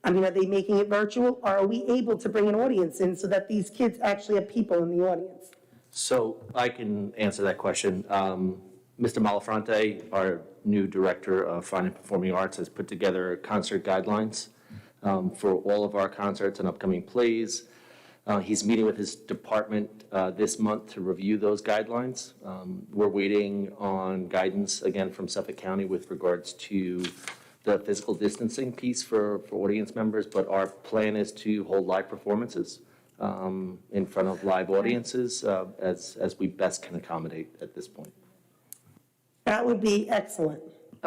I mean, are they making it virtual? Or are we able to bring an audience in so that these kids actually have people in the audience? So I can answer that question. Mr. Malafronte, our new Director of Fine and Performing Arts, has put together concert guidelines for all of our concerts and upcoming plays. He's meeting with his department this month to review those guidelines. We're waiting on guidance, again, from Suffolk County with regards to the physical distancing piece for audience members, but our plan is to hold live performances in front of live audiences as we best can accommodate at this point. That would be excellent.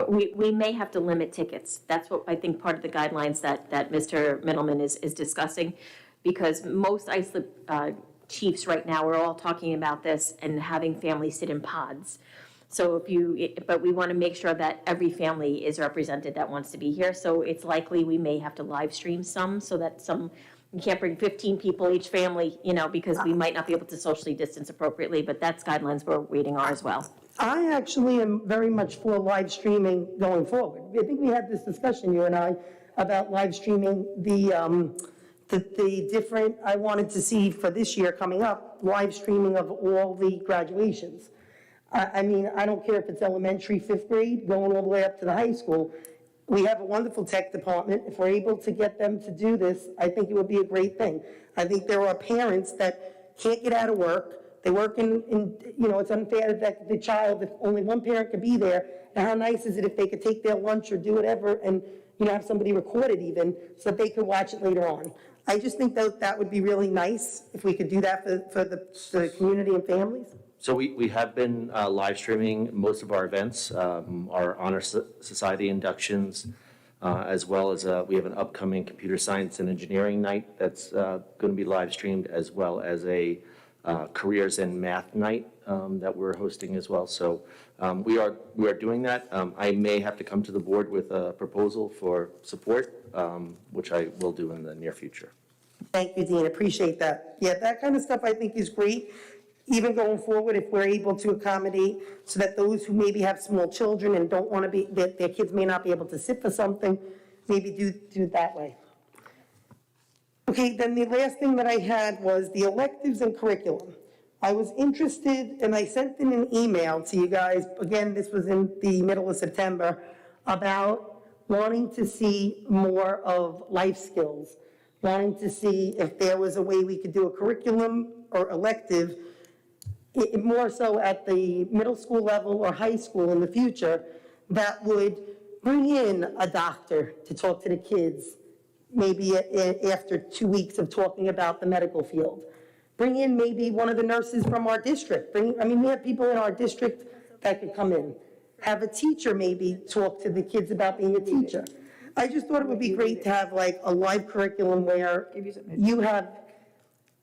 We may have to limit tickets. That's what I think part of the guidelines that Mr. Middleman is discussing, because most ISLIP chiefs right now are all talking about this and having families sit in pods. So but we want to make sure that every family is represented that wants to be here. So it's likely we may have to live stream some, so that you can't bring 15 people each family, because we might not be able to socially distance appropriately, but that's guidelines we're waiting on as well. I actually am very much for live streaming going forward. I think we had this discussion, you and I, about live streaming the different, I wanted to see for this year coming up, live streaming of all the graduations. I mean, I don't care if it's elementary, 5th grade, going all the way up to the high school. We have a wonderful tech department. If we're able to get them to do this, I think it would be a great thing. I think there are parents that can't get out of work. They work it's unfair that the child, if only one parent could be there. And how nice is it if they could take their lunch or do whatever and, have somebody record it even so that they could watch it later on. I just think that would be really nice if we could do that for the community and families. So we have been live streaming most of our events, our Honor Society inductions, as well as we have an upcoming Computer Science and Engineering Night that's going to be live streamed, as well as a Careers in Math Night that we're hosting as well. So we are doing that. I may have to come to the board with a proposal for support, which I will do in the near future. Thank you, Dean. Appreciate that. Yeah, that kind of stuff I think is great. Even going forward, if we're able to accommodate so that those who maybe have small children and don't want to be, their kids may not be able to sit for something, maybe do it that way. Okay, then the last thing that I had was the electives and curriculum. I was interested, and I sent in an email to you guys, again, this was in the middle of September, about wanting to see more of life skills, wanting to see if there was a way we could do a curriculum or elective more so at the middle school level or high school in the future, that would bring in a doctor to talk to the kids, maybe after 2 weeks of talking about the medical field. Bring in maybe one of the nurses from our district. We have people in our district that could come in. Have a teacher maybe talk to the kids about being a teacher. I just thought it would be great to have like a live curriculum where you have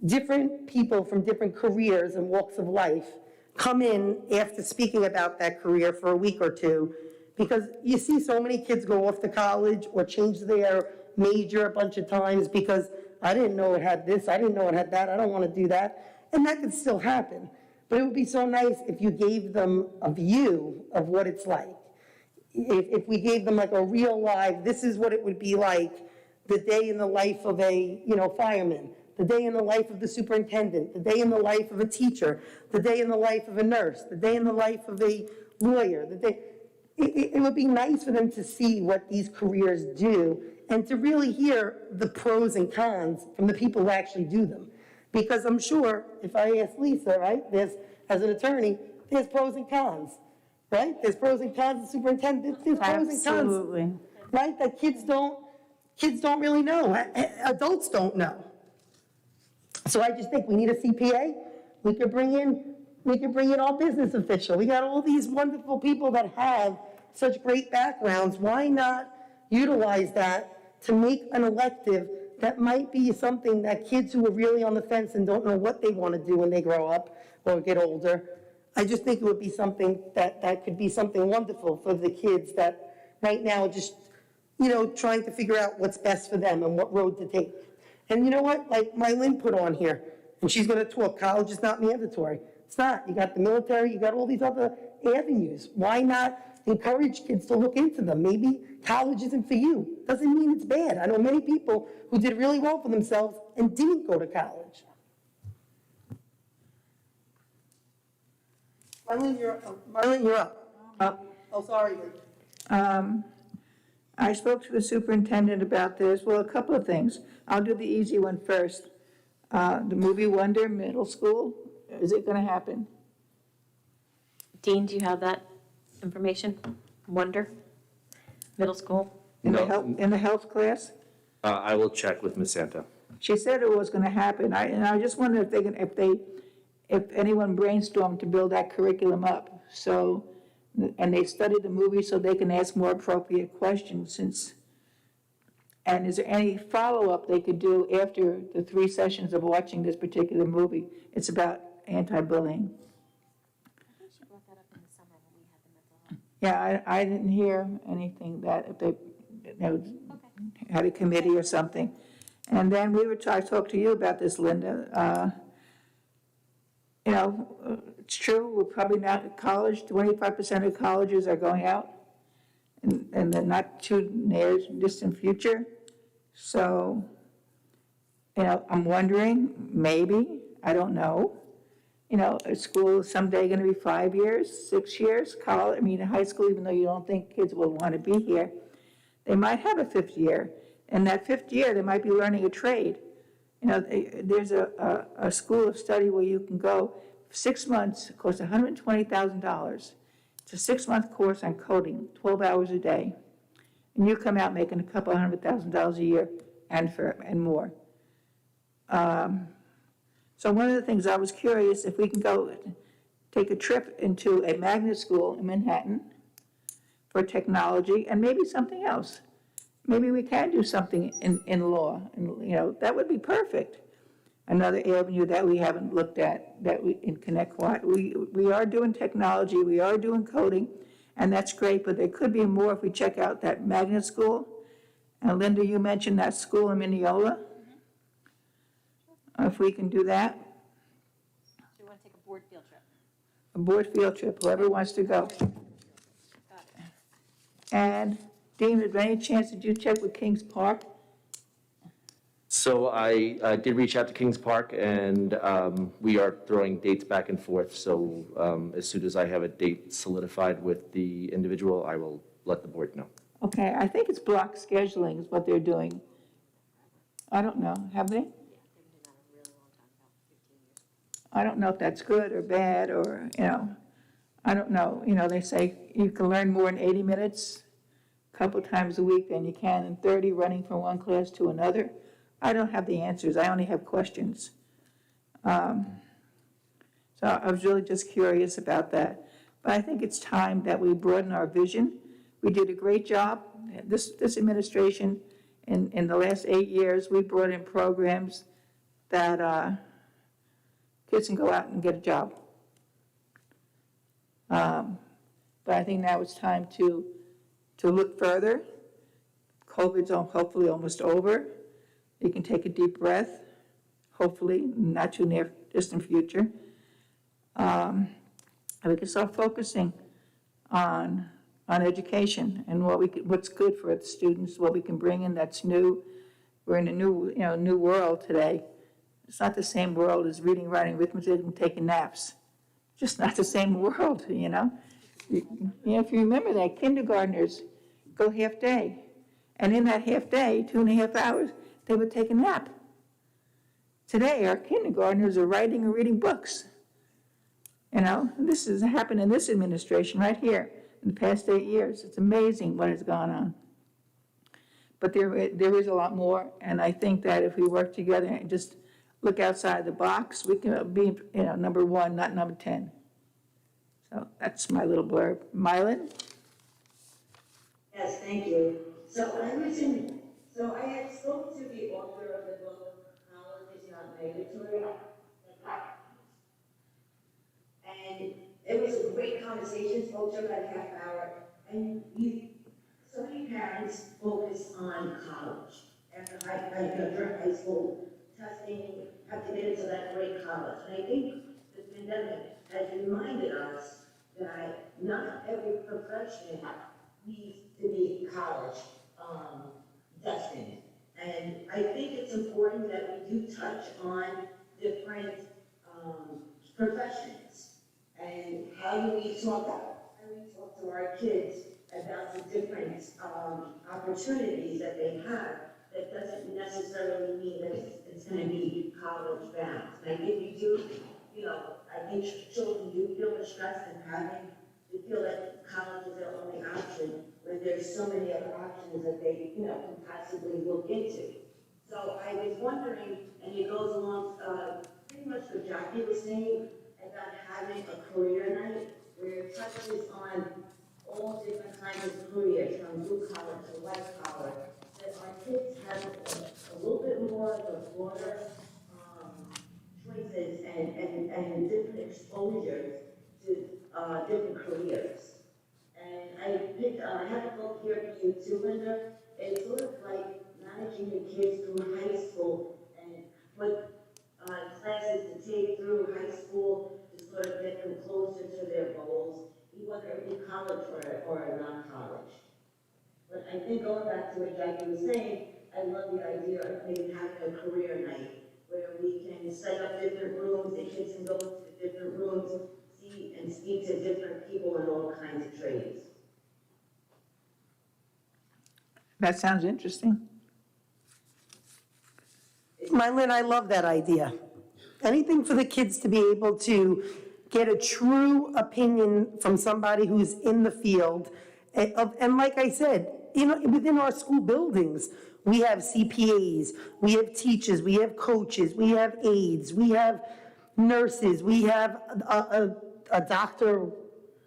different people from different careers and walks of life come in after speaking about that career for a week or two, because you see so many kids go off to college or change their major a bunch of times because I didn't know it had this, I didn't know it had that, I don't want to do that, and that could still happen. But it would be so nice if you gave them a view of what it's like. If we gave them like a real live, this is what it would be like, the day in the life of a fireman, the day in the life of the superintendent, the day in the life of a teacher, the day in the life of a nurse, the day in the life of a lawyer. It would be nice for them to see what these careers do and to really hear the pros and cons from the people who actually do them. Because I'm sure, if I ask Lisa, right, as an attorney, there's pros and cons, right? There's pros and cons, the superintendent, there's pros and cons. Absolutely. Right, that kids don't really know, adults don't know. So I just think we need a CPA, we could bring in our business official, we got all these wonderful people that have such great backgrounds, why not utilize that to make an elective that might be something that kids who are really on the fence and don't know what they want to do when they grow up or get older, I just think it would be something that could be something wonderful for the kids that right now are just, trying to figure out what's best for them and what road to take. And you know what, like Mylene put on here, and she's going to talk, college is not mandatory. It's not. You got the military, you got all these other avenues. Why not encourage kids to look into them? Maybe college isn't for you. Doesn't mean it's bad. I know many people who did really well for themselves and didn't go to college. Marlene, you're up. Oh, sorry. I spoke to the superintendent about this. Well, a couple of things. I'll do the easy one first. The movie Wonder Middle School, is it going to happen? Dean, do you have that information? Wonder, middle school? In the No. health class? I will check with Ms. Santo. She said it was going to happen. And I just wonder if anyone brainstormed to build that curriculum up. So, and they studied the movie so they can ask more appropriate questions and is there any follow-up they could do after the 3 sessions of watching this particular movie? It's about anti-bullying. Yeah, I didn't hear anything that if they, had a committee or something. And then I talked to you about this, Linda. It's true, we're probably not at college, 25% of colleges are going out in the not too near distant future. So, I'm wondering, maybe, I don't know, a school is someday going to be 5 years, 6 years, high school, even though you don't think kids will want to be here, they might have a 5th year. And that 5th year, they might be learning a trade. There's a school of study where you can go 6 months, it costs $120,000. It's a 6-month course on coding, 12 hours a day. And you come out making a couple $100,000 a year and more. So one of the things I was curious if we can go take a trip into a magnet school in Manhattan for technology and maybe something else. Maybe we can do something in law, and that would be perfect. Another avenue that we haven't looked at that we in Connect we are doing technology, we are doing coding, and that's great. But there could be more if we check out that magnet school. And Linda, you mentioned that school in Mineola. If we can do that. So we want to take a board field trip? A board field trip, whoever wants to go. And Dean, is there any chance that you check with Kings Park? So I did reach out to Kings Park, and we are throwing dates back and forth. So as soon as I have a date solidified with the individual, I will let the board know. Okay, I think it's block scheduling is what they're doing. I don't know, have they? I don't know if that's good or bad or, I don't know. They say you can learn more in 80 minutes a couple times a week than you can in 30 running from one class to another. I don't have the answers. I only have questions. So I was really just curious about that. But I think it's time that we broaden our vision. We did a great job. This administration, in the last 8 years, we brought in programs that kids can go out and get a job. But I think now it's time to look further. COVID's hopefully almost over. You can take a deep breath, hopefully, not too near distant future. And we can start focusing on education and what's good for the students, what we can bring in that's new. We're in a new world today. It's not the same world as reading, writing, arithmetic, and taking naps. Just not the same world, If you remember that, kindergartners go half day. And in that half day, 2.5 hours, they would take a nap. Today, our kindergartners are writing and reading books. You know, this has happened in this administration right here in the past 8 years. It's amazing what has gone on. But there is a lot more, and I think that if we work together and just look outside the box, we can be, number one, not number 10. So that's my little blurb. Mylan? Yes, thank you. So I had spoken to the author of the book, College is Not Mandatory. And it was a great conversation, spoke to about a half hour. And so many parents focus on college. After high school, testing, have to get into that great college. And I think the pandemic has reminded us that not every profession needs to be college destined. And I think it's important that we do touch on different professions and how do we talk to our kids about the different opportunities that they have. That doesn't necessarily mean that it's going to be college bound. And I think I think children do feel the stress and having to feel that college is their only option when there's so many other options that they, can possibly look into. So I was wondering, and it goes along pretty much what Jackie was saying about having a career night where it touches on all different kinds of careers, from blue collar to white collar, that our kids have a little bit more of a broader choices and different exposures to different careers. And I have a book here for you too, Linda. It's sort of like managing the kids through high school and what classes to take through high school to sort of get them closer to their goals, whether it be college or non-college. But I think going back to what Jackie was saying, I love the idea of maybe having a career night where we can set up different rooms, the kids can go to different rooms, see and speak to different people in all kinds of trades. That sounds interesting. Mylin, I love that idea. Anything for the kids to be able to get a true opinion from somebody who's in the field. And like I said, within our school buildings, we have CPAs, we have teachers, we have coaches, we have aides, we have nurses, we have a doctor,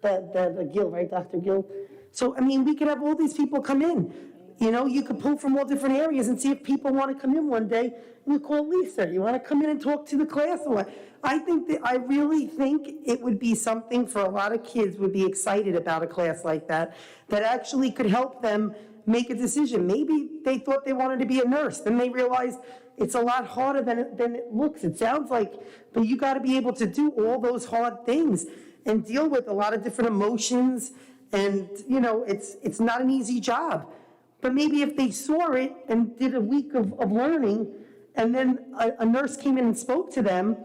Gill, right, Dr. Gill? So, we could have all these people come in. You could pull from all different areas and see if people want to come in one day. You call Lisa, you want to come in and talk to the class or what? I really think it would be something for a lot of kids would be excited about a class like that actually could help them make a decision. Maybe they thought they wanted to be a nurse, then they realized it's a lot harder than it looks. It sounds like, but you got to be able to do all those hard things and deal with a lot of different emotions, and it's not an easy job. But maybe if they saw it and did a week of learning, and then a nurse came in and spoke to them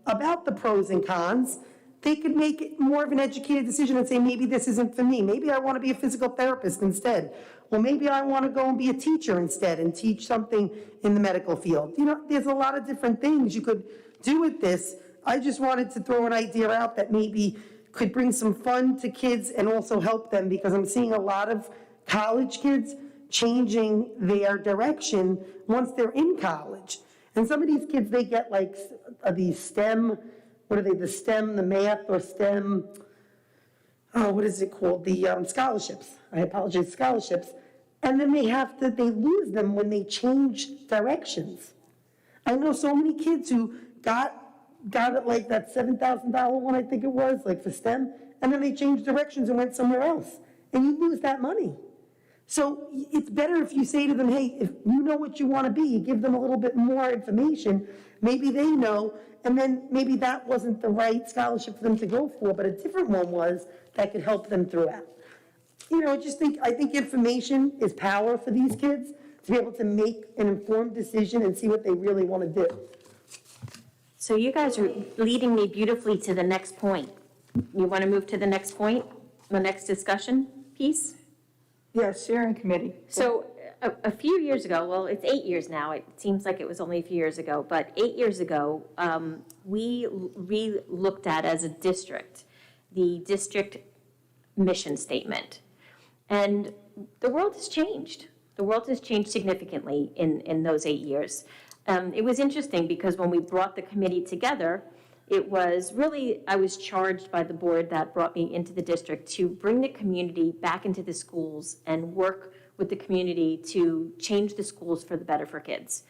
about the pros and cons, they could make more of an educated decision and say, maybe this isn't for me. Maybe I want to be a physical therapist instead. Or maybe I want to go and be a teacher instead and teach something in the medical field. There's a lot of different things you could do with this. I just wanted to throw an idea out that maybe could bring some fun to kids and also help them, because I'm seeing a lot of college kids changing their direction once they're in college. And some of these kids, they get like these STEM, the STEM, the math or STEM, what is it called? The scholarships. I apologize, scholarships. And then they lose them when they change directions. I know so many kids who got it like that $7,000 one, I think it was, like for STEM, and then they changed directions and went somewhere else. And you lose that money. So it's better if you say to them, hey, if you know what you want to be, you give them a little bit more information, maybe they know, and then maybe that wasn't the right scholarship for them to go for, but a different one was that could help them throughout. I think information is power for these kids to be able to make an informed decision and see what they really want to do. So you guys are leading me beautifully to the next point. You want to move to the next point, the next discussion piece? Yes, steering committee. So a few years ago, well, it's 8 years now, it seems like it was only a few years ago, but 8 years ago, we re-looked at as a district, the district mission statement. And the world has changed. The world has changed significantly in those 8 years. It was interesting because when we brought the committee together, it was really, I was charged by the board that brought me into the district to bring the community back into the schools and work with the community to change the schools for the better for kids.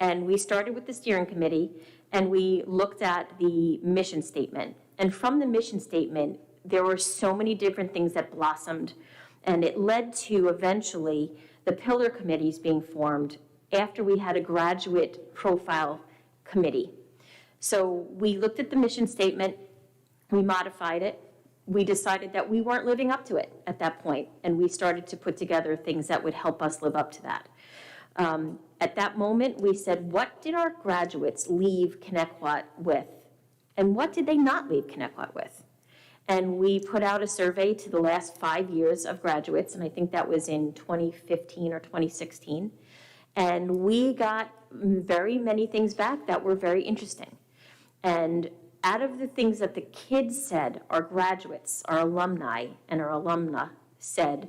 And we started with the steering committee and we looked at the mission statement. And from the mission statement, there were so many different things that blossomed, and it led to eventually the pillar committees being formed after we had a graduate profile committee. So we looked at the mission statement, we modified it, we decided that we weren't living up to it at that point, and we started to put together things that would help us live up to that. At that moment, we said, what did our graduates leave Connecticut with? And what did they not leave Connecticut with? And we put out a survey to the last 5 years of graduates, and I think that was in 2015 or 2016. And we got very many things back that were very interesting. And out of the things that the kids said, our graduates, our alumni, and our alumna said,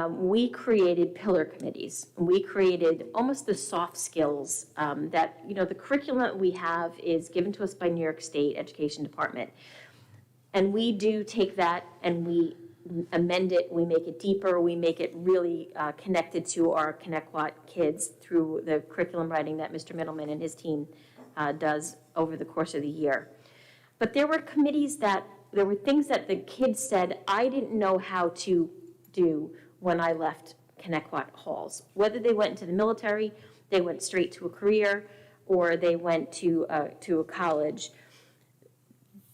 we created pillar committees. We created almost the soft skills that, the curriculum that we have is given to us by New York State Education Department. And we do take that and we amend it, we make it deeper, we make it really connected to our Connecticut kids through the curriculum writing that Mr. Middleman and his team does over the course of the year. But there were things that the kids said, I didn't know how to do when I left Connecticut halls. Whether they went into the military, they went straight to a career, or they went to a college,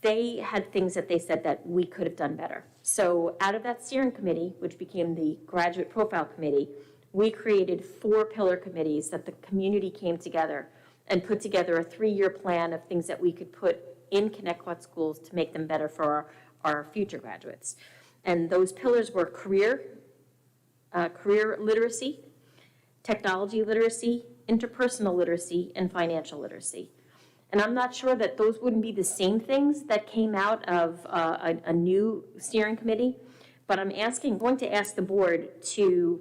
they had things that they said that we could have done better. So out of that steering committee, which became the graduate profile committee, we created 4 pillar committees that the community came together and put together a 3-year plan of things that we could put in Connecticut schools to make them better for our future graduates. And those pillars were career literacy, technology literacy, interpersonal literacy, and financial literacy. And I'm not sure that those wouldn't be the same things that came out of a new steering committee, but I'm going to ask the board to,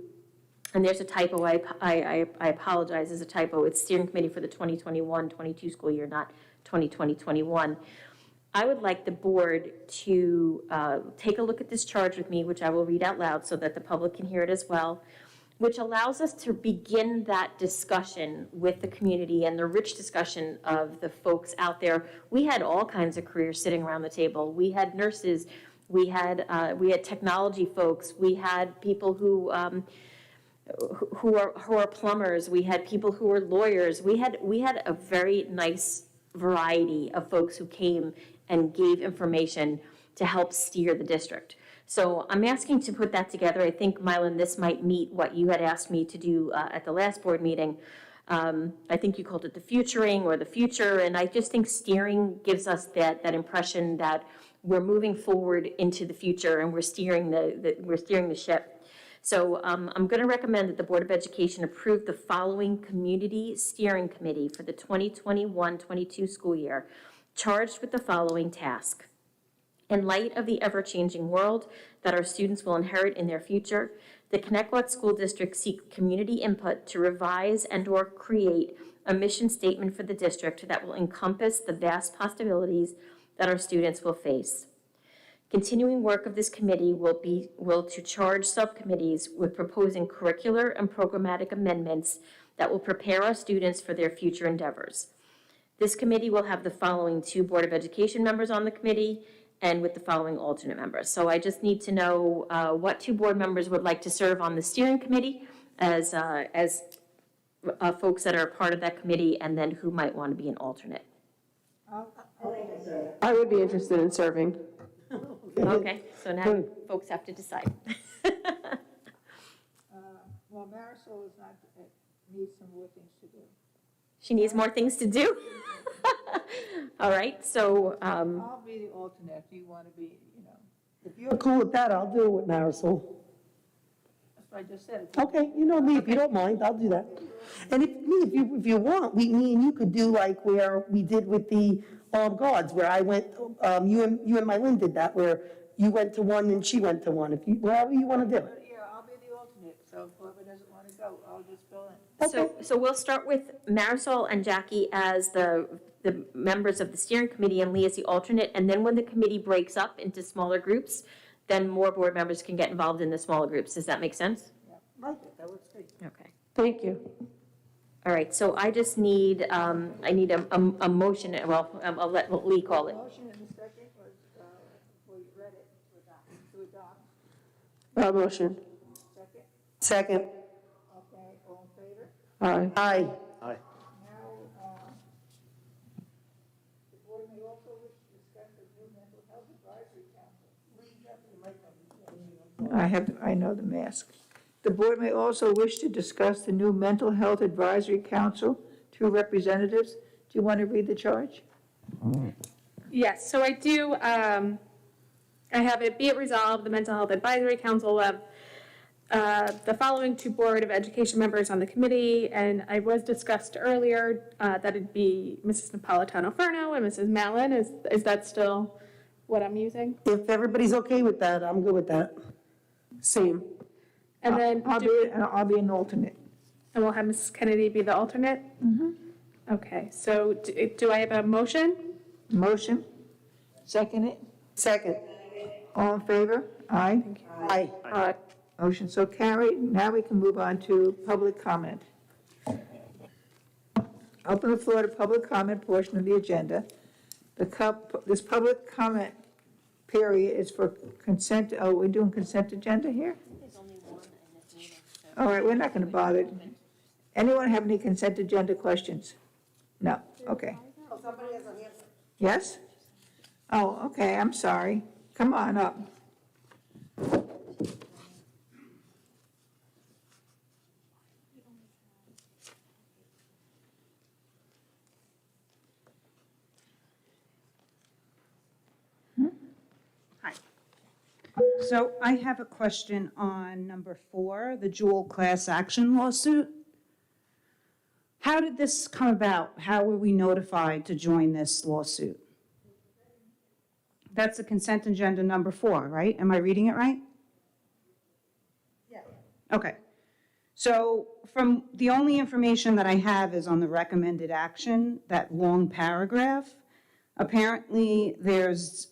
and there's a typo, I apologize, there's a typo, it's steering committee for the 2021-22 school year, not 2020-21. I would like the board to take a look at this charge with me, which I will read out loud so that the public can hear it as well, which allows us to begin that discussion with the community and the rich discussion of the folks out there. We had all kinds of careers sitting around the table. We had nurses, we had technology folks, we had people who are plumbers, we had people who are lawyers. We had a very nice variety of folks who came and gave information to help steer the district. So I'm asking to put that together. I think, Mylan, this might meet what you had asked me to do at the last board meeting. I think you called it the futuring or the future, and I just think steering gives us that impression that we're moving forward into the future and we're steering the ship. So I'm going to recommend that the Board of Education approve the following community steering committee for the 2021-22 school year, charged with the following task. In light of the ever-changing world that our students will inherit in their future, the Connecticut School District seek community input to revise and/or create a mission statement for the district that will encompass the vast possibilities that our students will face. Continuing work of this committee will to charge subcommittees with proposing curricular and programmatic amendments that will prepare our students for their future endeavors. This committee will have the following 2 Board of Education members on the committee and with the following alternate members. So I just need to know what 2 board members would like to serve on the steering committee as folks that are part of that committee, and then who might want to be an alternate. I would be interested in serving. Okay, so now folks have to decide. Well, Marisol is not, needs some more things to do. She needs more things to do? All right, so. I'll be the alternate if you want to be, If you're cool with that, I'll do it with Marisol. what I just said. Okay, you know me, if you don't mind, I'll do that. And if you want, me and you could do like where we did with the armed guards, where I went, you and Mylene did that, where you went to one and she went to one, wherever you want to do it. Yeah, I'll be the alternate, so whoever doesn't want to go, I'll just fill in. So we'll start with Marisol and Jackie as the members of the steering committee and Lee as the alternate, and then when the committee breaks up into smaller groups, then more board members can get involved in the smaller groups. Does that make sense? Like it, that looks good. Okay. Thank you. All right, so I just need, I need a motion, well, I'll let Lee call it. Motion and the second was, before you read it, to adopt. Motion. Second, Second. okay, all in favor? Aye. Aye. Aye. Now, the board may also wish to discuss the new mental health advisory council. I know the mask. The board may also wish to discuss the new mental health advisory council, 2 representatives. Do you want to read the charge? Yes, so I do, I have it, be it resolved, the Mental Health Advisory Council will have the following 2 Board of Education members on the committee, and I was discussed earlier that it'd be Mrs. Napolitano-Ferno and Mrs. Mallon. Is that still what I'm using? If everybody's okay with that, I'm good with that. Same. And then, I'll be an alternate. and we'll have Mrs. Kennedy be the alternate? Mm-hmm. Okay, so do I have a motion? Motion? Second it? Second. All in favor? Aye. Aye. Motion so carried. Now we can move on to public comment. Open the floor to public comment portion of the agenda. This public comment period is for consent, we're doing consent agenda here? There's only one in this meeting. All right, we're not going to bother. Anyone have any consent agenda questions? No, okay. Yes? Oh, okay, I'm sorry. Come on up. So I have a question on number 4, the Jewel class action lawsuit. How did this come about? How were we notified to join this lawsuit? That's the consent agenda number 4, right? Am I reading it right? Yeah. Okay. So from the only information that I have is on the recommended action, that long paragraph. Apparently, there's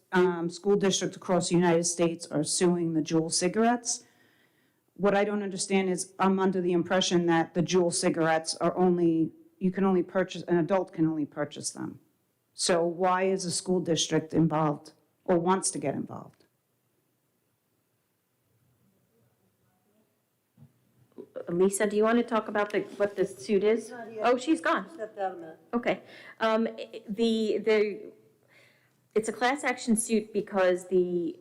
school districts across the United States are suing the Juul cigarettes. What I don't understand is I'm under the impression that the Juul cigarettes are only, you can only purchase, an adult can only purchase them. So why is a school district involved or wants to get involved? Lisa, do you want to talk about what the suit is? Oh, she's gone. Stepped out a minute. Okay. It's a class action suit because they're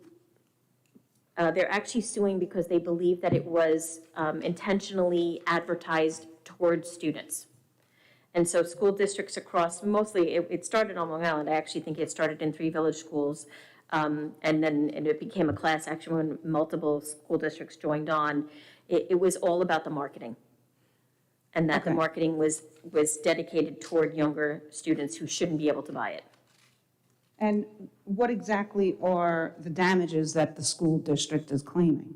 actually suing because they believe that it was intentionally advertised towards students. And so school districts across, mostly, it started on Long Island. I actually think it started in 3 village schools. And it became a class action when multiple school districts joined on. It was all about the marketing. And that the marketing was dedicated toward younger students who shouldn't be able to buy it. And what exactly are the damages that the school district is claiming?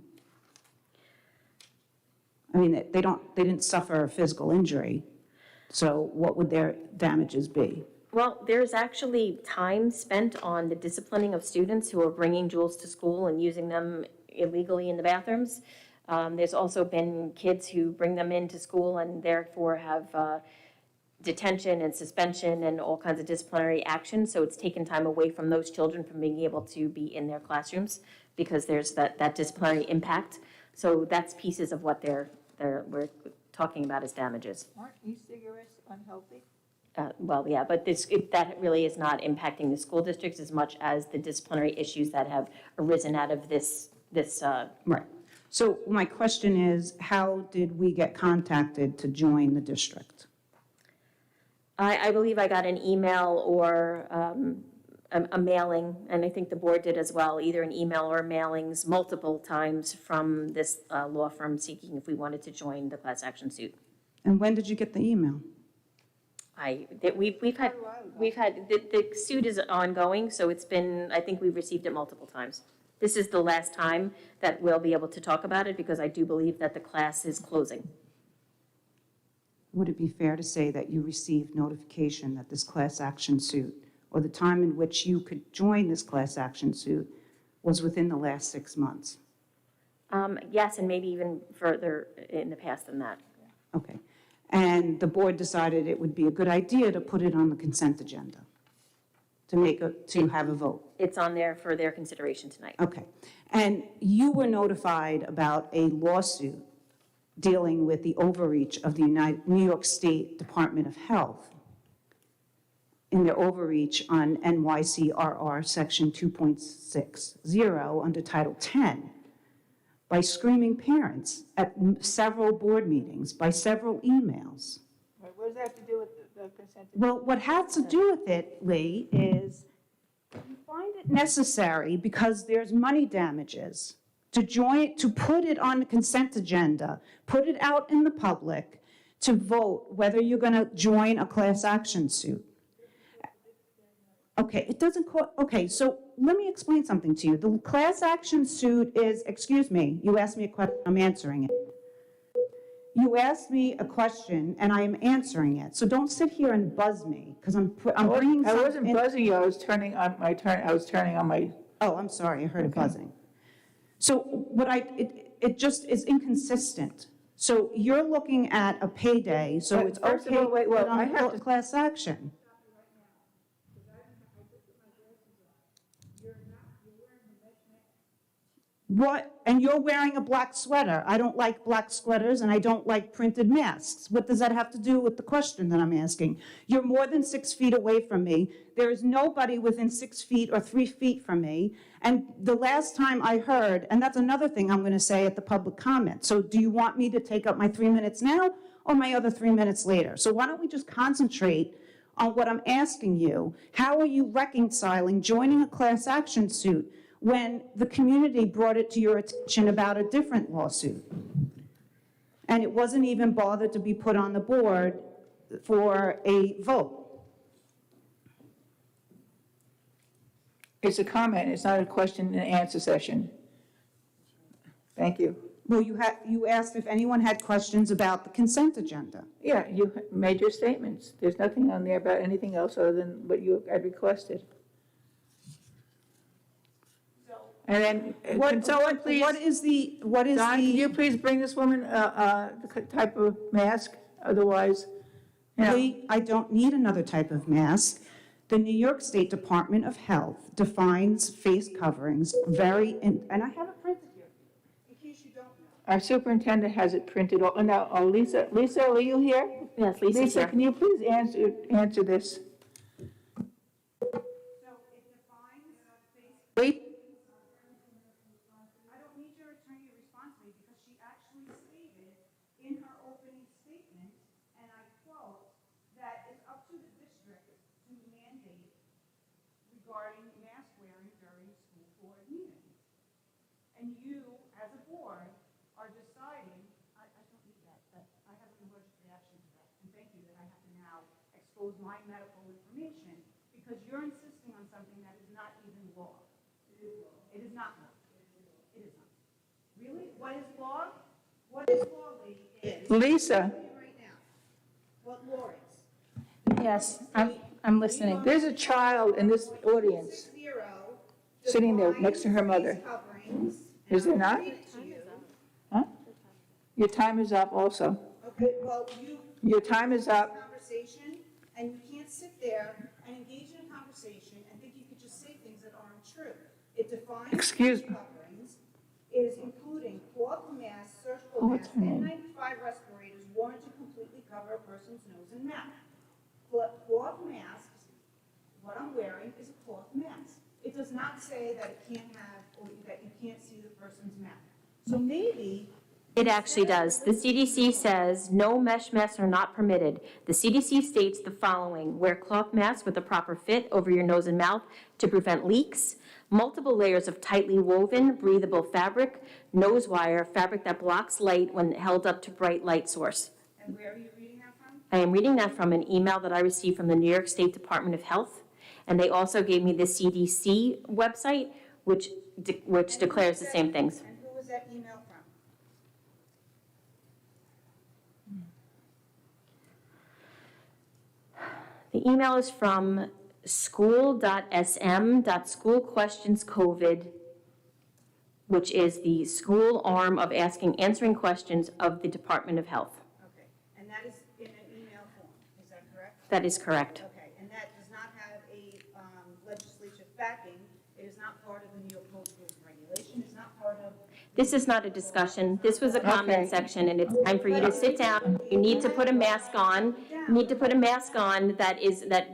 I mean, they didn't suffer a physical injury, so what would their damages be? Well, there's actually time spent on the disciplining of students who are bringing Juuls to school and using them illegally in the bathrooms. There's also been kids who bring them into school and therefore have detention and suspension and all kinds of disciplinary action. So it's taken time away from those children from being able to be in their classrooms because there's that disciplinary impact. So that's pieces of what we're talking about as damages. Aren't e-cigarettes unhealthy? Well, yeah, but that really is not impacting the school districts as much as the disciplinary issues that have arisen out of this. Right. So my question is, how did we get contacted to join the district? I believe I got an email or a mailing, and I think the board did as well, either an email or mailings multiple times from this law firm seeking if we wanted to join the class action suit. And when did you get the email? We've had, the suit is ongoing, so it's been, I think we've received it multiple times. This is the last time that we'll be able to talk about it, because I do believe that the class is closing. Would it be fair to say that you received notification that this class action suit, or the time in which you could join this class action suit, was within the last 6 months? Yes, and maybe even further in the past than that. Okay. And the board decided it would be a good idea to put it on the consent agenda, to have a vote? It's on there for their consideration tonight. Okay. And you were notified about a lawsuit dealing with the overreach of the New York State Department of Health in their overreach on NYCRR Section 2.60 under Title 10 by screaming parents at several board meetings, by several emails. What does that have to do with the consent? Well, what has to do with it, Lee, is you find it necessary because there's money damages to put it on the consent agenda, put it out in the public to vote whether you're going to join a class action suit. Okay, it doesn't, okay, so let me explain something to you. The class action suit is, excuse me, you asked me a question, I'm answering it. You asked me a question, and I am answering it. So don't sit here and buzz me, because I'm bringing something. I wasn't buzzing you, I was turning on my. Oh, I'm sorry, I heard it buzzing. So it just is inconsistent. So you're looking at a payday, so But it's first of okay all, wait, to well, put on I have to- class action. What, and you're wearing a black sweater. I don't like black sweaters and I don't like printed masks. What does that have to do with the question that I'm asking? You're more than 6 feet away from me. There is nobody within 6 feet or 3 feet from me. And the last time I heard, and that's another thing I'm going to say at the public comment. So do you want me to take up my 3 minutes now or my other 3 minutes later? So why don't we just concentrate on what I'm asking you? How are you reconciling joining a class action suit when the community brought it to your attention about a different lawsuit? And it wasn't even bothered to be put on the board for a vote. It's a comment, it's not a question and answer session. Thank you. Well, you asked if anyone had questions about the consent agenda. Yeah, you made your statements. There's nothing on there about anything else other than what you had requested. And then, can someone please? What is Don, can you please bring this woman the type of mask? Otherwise, you know. Lee, I don't need another type of mask. The New York State Department of Health defines face coverings and I have it printed here, in case you don't know. Our superintendent has it printed. Now, Lisa, are you here? Yes, Lisa's here. Lisa, can you please answer this? Wait. I don't need your attorney to respond to me because she actually stated in her opening statement, and I quote, that it's up to the district to mandate regarding mask wearing during school board meetings. And you, as a board, are deciding, I don't need that, but I have an allergic reaction to that. And thank you that I have to now expose my medical information because you're insisting on something that is not even law. It is not law. It is not. Really? What is law? What is law, Lee? Is Lisa, right now. What law is? Yes, I'm listening. there's a child in this audience sitting there next to her mother. Is there not? Huh? Your time is up also. Okay, well, Your time is up. conversation, and you can't sit there and engage in a conversation and think you could just say things that aren't true. It defines Excuse me. coverings, is including cloth masks, surgical Oh, what's masks, her name? N95 respirators worn to completely cover a person's nose and mouth. Cloth masks, what I'm wearing is a cloth mask. It does not say that it can't have, or that you can't see the person's mouth. So maybe It actually does. The CDC says no mesh masks are not permitted. The CDC states the following: wear cloth masks with a proper fit over your nose and mouth to prevent leaks, multiple layers of tightly woven, breathable fabric, nose wire, fabric that blocks light when held up to bright light source. And where are you reading that from? I am reading that from an email that I received from the New York State Department of Health, and they also gave me the CDC website, which declares the same things. And who was that email from? The email is from school.sm.schoolquestionscovid, which is the school arm of answering questions of the Department of Health. Okay, and that is in an email form, is that correct? That is correct. Okay, and that does not have a legislative backing. It is not part of the New York Code of Rules and Regulation. It's not part of. This is not a discussion. This was a comment section, and it's time for you to sit down. You need to put a mask on. You need to put a mask on that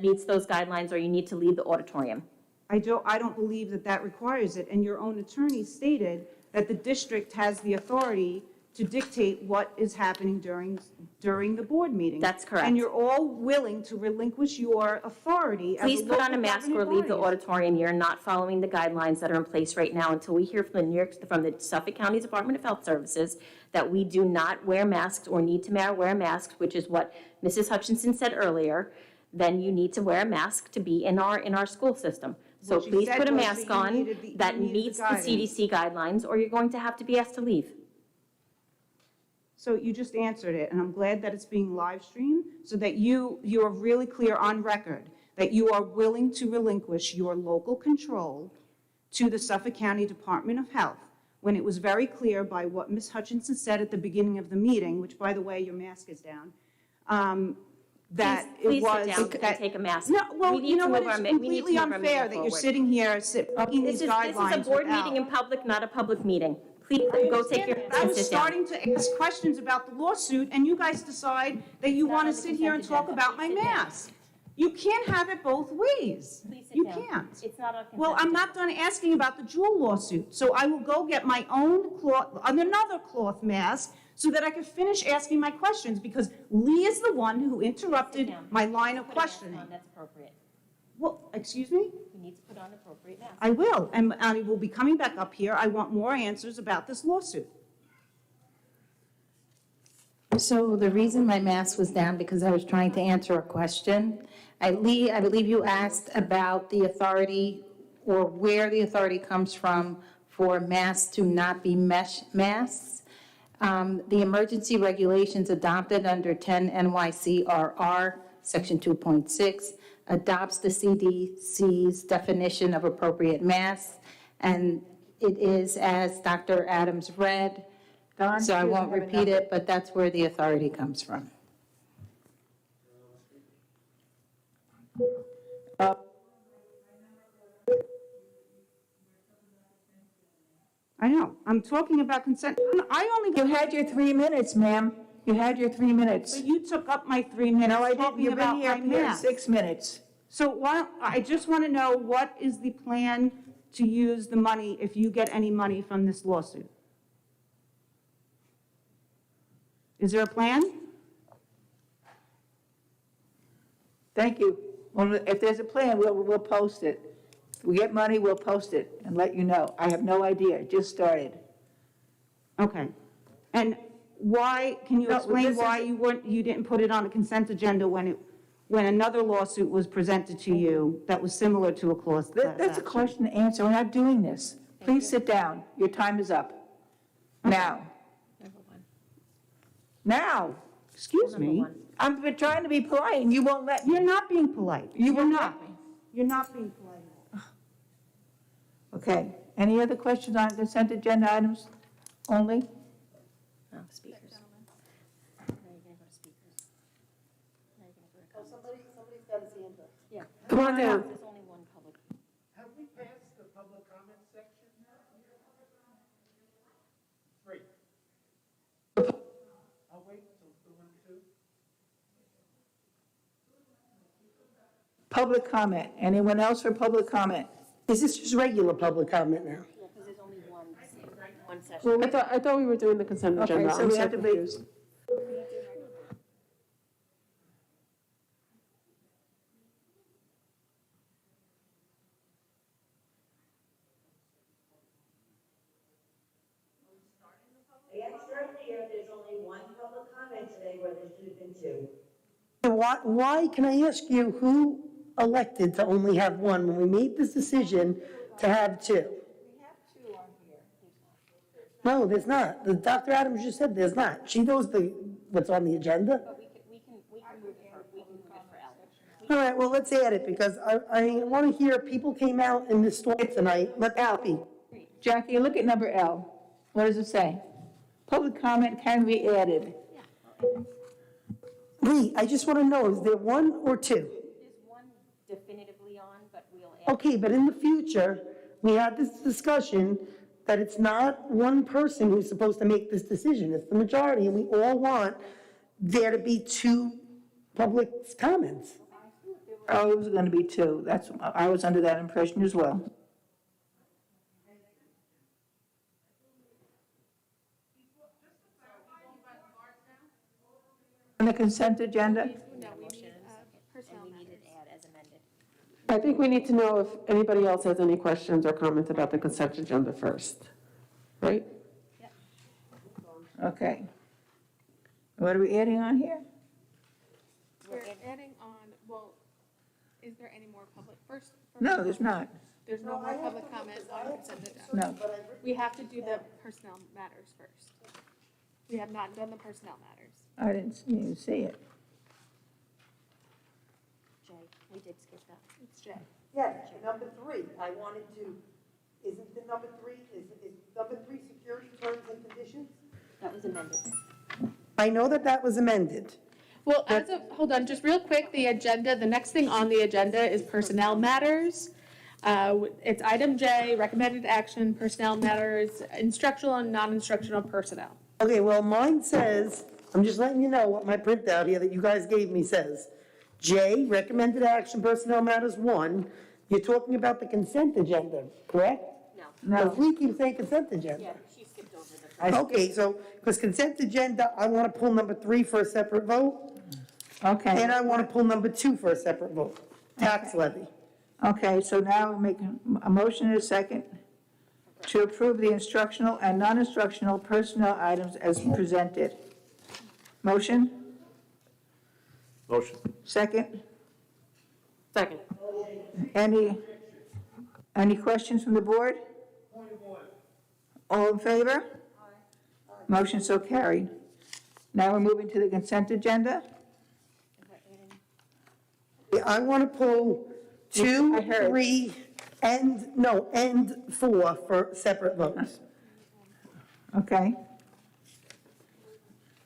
meets those guidelines, or you need to leave the auditorium. I don't believe that requires it, and your own attorney stated that the district has the authority to dictate what is happening during the board meeting. That's correct. And you're all willing to relinquish your authority as a Please put on a local mask or governing leave the body. auditorium. You're not following the guidelines that are in place right now until we hear from the Suffolk County Department of Health Services that we do not wear masks or need to wear masks, which is what Mrs. Hutchinson said earlier. Then you need to wear a mask to be in our school system. So What you please said put a was mask that you on needed the- that you needed the meets the guidance. CDC guidelines, or you're going to have to be asked to leave. So you just answered it, and I'm glad that it's being live streamed, so that you are really clear on record that you are willing to relinquish your local control to the Suffolk County Department of Health, when it was very clear by what Ms. Hutchinson said at the beginning of the meeting, which, by the way, your mask is down, that Please it was. sit down that- and take a mask. No, well, We need you know to what, move it's our we need to completely move our unfair meeting that you're forward. sitting here, making This these is guidelines a board without- meeting in public, not a public meeting. Please go take your, I and was sit down. starting to ask questions about the lawsuit, and you guys decide that you want to sit here and talk about my mask. You can't have it both ways. You can't. It's not on consent. Well, I'm not done asking about the Jewel lawsuit, so I will go get my own another cloth mask, so that I can finish asking my questions, because Lee is the one who interrupted my line of questioning. That's appropriate. Well, excuse me? You need to put on appropriate masks. I will, and I will be coming back up here. I want more answers about this lawsuit. So the reason my mask was down, because I was trying to answer a question. Lee, I believe you asked about the authority, or where the authority comes from for masks to not be mesh masks. The emergency regulations adopted under 10 NYCRR, Section 2.6, adopts the CDC's definition of appropriate masks, and it is, as Dr. Adams read, Don, so I she doesn't won't have repeat enough. it, but that's where the authority comes from. I know, I'm talking about consent. I only. You had your 3 minutes, ma'am. You had your 3 minutes. But you took up my 3 minutes No, I didn't. talking You've been about here my for mask. 6 minutes. So I just want to know, what is the plan to use the money if you get any money from this lawsuit? Is there a plan? Thank you. Well, if there's a plan, we'll post it. If we get money, we'll post it and let you know. I have no idea. It just started. Okay. And why, can you No, explain this why is- you didn't put it on a consent agenda when another lawsuit was presented to you that was similar to a class That's a action? question and answer. We're not doing this. Please sit down. Your time is up. Now. Now. Excuse me? I've been trying to be polite and you won't let me. You're not being polite. You will You're not. You're not being polite at all. Okay. Any other questions on consent agenda items only? No, speakers. Somebody's got his hand up. Yeah. Come on down. There's only one public. Have we passed the public comment section? Three. I'll wait until 2 and 2. Public comment. Anyone else for public comment? Is this just regular public comment now? Because there's only one. one session. I thought we were doing the consent Okay, agenda. so I'm we so have to be- confused. I am certainly here, there's only one public comment today where there should have been two. Why, can I ask you, who elected to only have one when we made this decision to have two? We have two on here. No, there's not. Dr. Adams just said there's not. She knows what's on the agenda. We can move it for L. All right, well, let's add it, because I want to hear, people came out in this storm tonight, let that be. Jackie, look at number L. What does it say? Public comment can be added. Lee, I just want to know, is there one or two? There's one definitively on, but we'll add. Okay, but in the future, we had this discussion that it's not one person who's supposed to make this decision, it's the majority, and we all want there to be two public comments. Oh, it was going to be two. I was under that impression as well. On the consent agenda? No, we need personnel And we matters. needed to add as amended. I think we need to know if anybody else has any questions or comments about the consent agenda first, right? Okay. What are we adding on here? We're adding on, well, is there any more public, first? No, there's not. There's no more public comment on consent agenda. No. We have to do the personnel matters first. We have not done the personnel matters. I didn't even see it. Jay, we did skip that. It's J. Yeah, number three, I wanted to, isn't the number three, is number three security terms and conditions? That was amended. I know that was amended. Well, hold on, just real quick, the agenda, the next thing on the agenda is personnel matters. It's item J, recommended action, personnel matters, instructional and non-instructional personnel. Okay, well, mine says, I'm just letting you know what my printout here that you guys gave me says. J, recommended action, personnel matters, 1. You're talking about the consent agenda, correct? No. Because we keep saying consent agenda. Yeah, she skipped over the. Okay, so, because consent agenda, I want to pull number 3 for a separate vote, Okay. and I want to pull number 2 for a separate vote. Tax levy. Okay, so now we make a motion and a second to approve the instructional and non-instructional personnel items as presented. Motion? Motion. Second? Second. Any questions from the board? All in favor? Motion so carried. Now we're moving to the consent agenda. I want to pull 2, I heard. 3, and 4 for separate votes. Okay.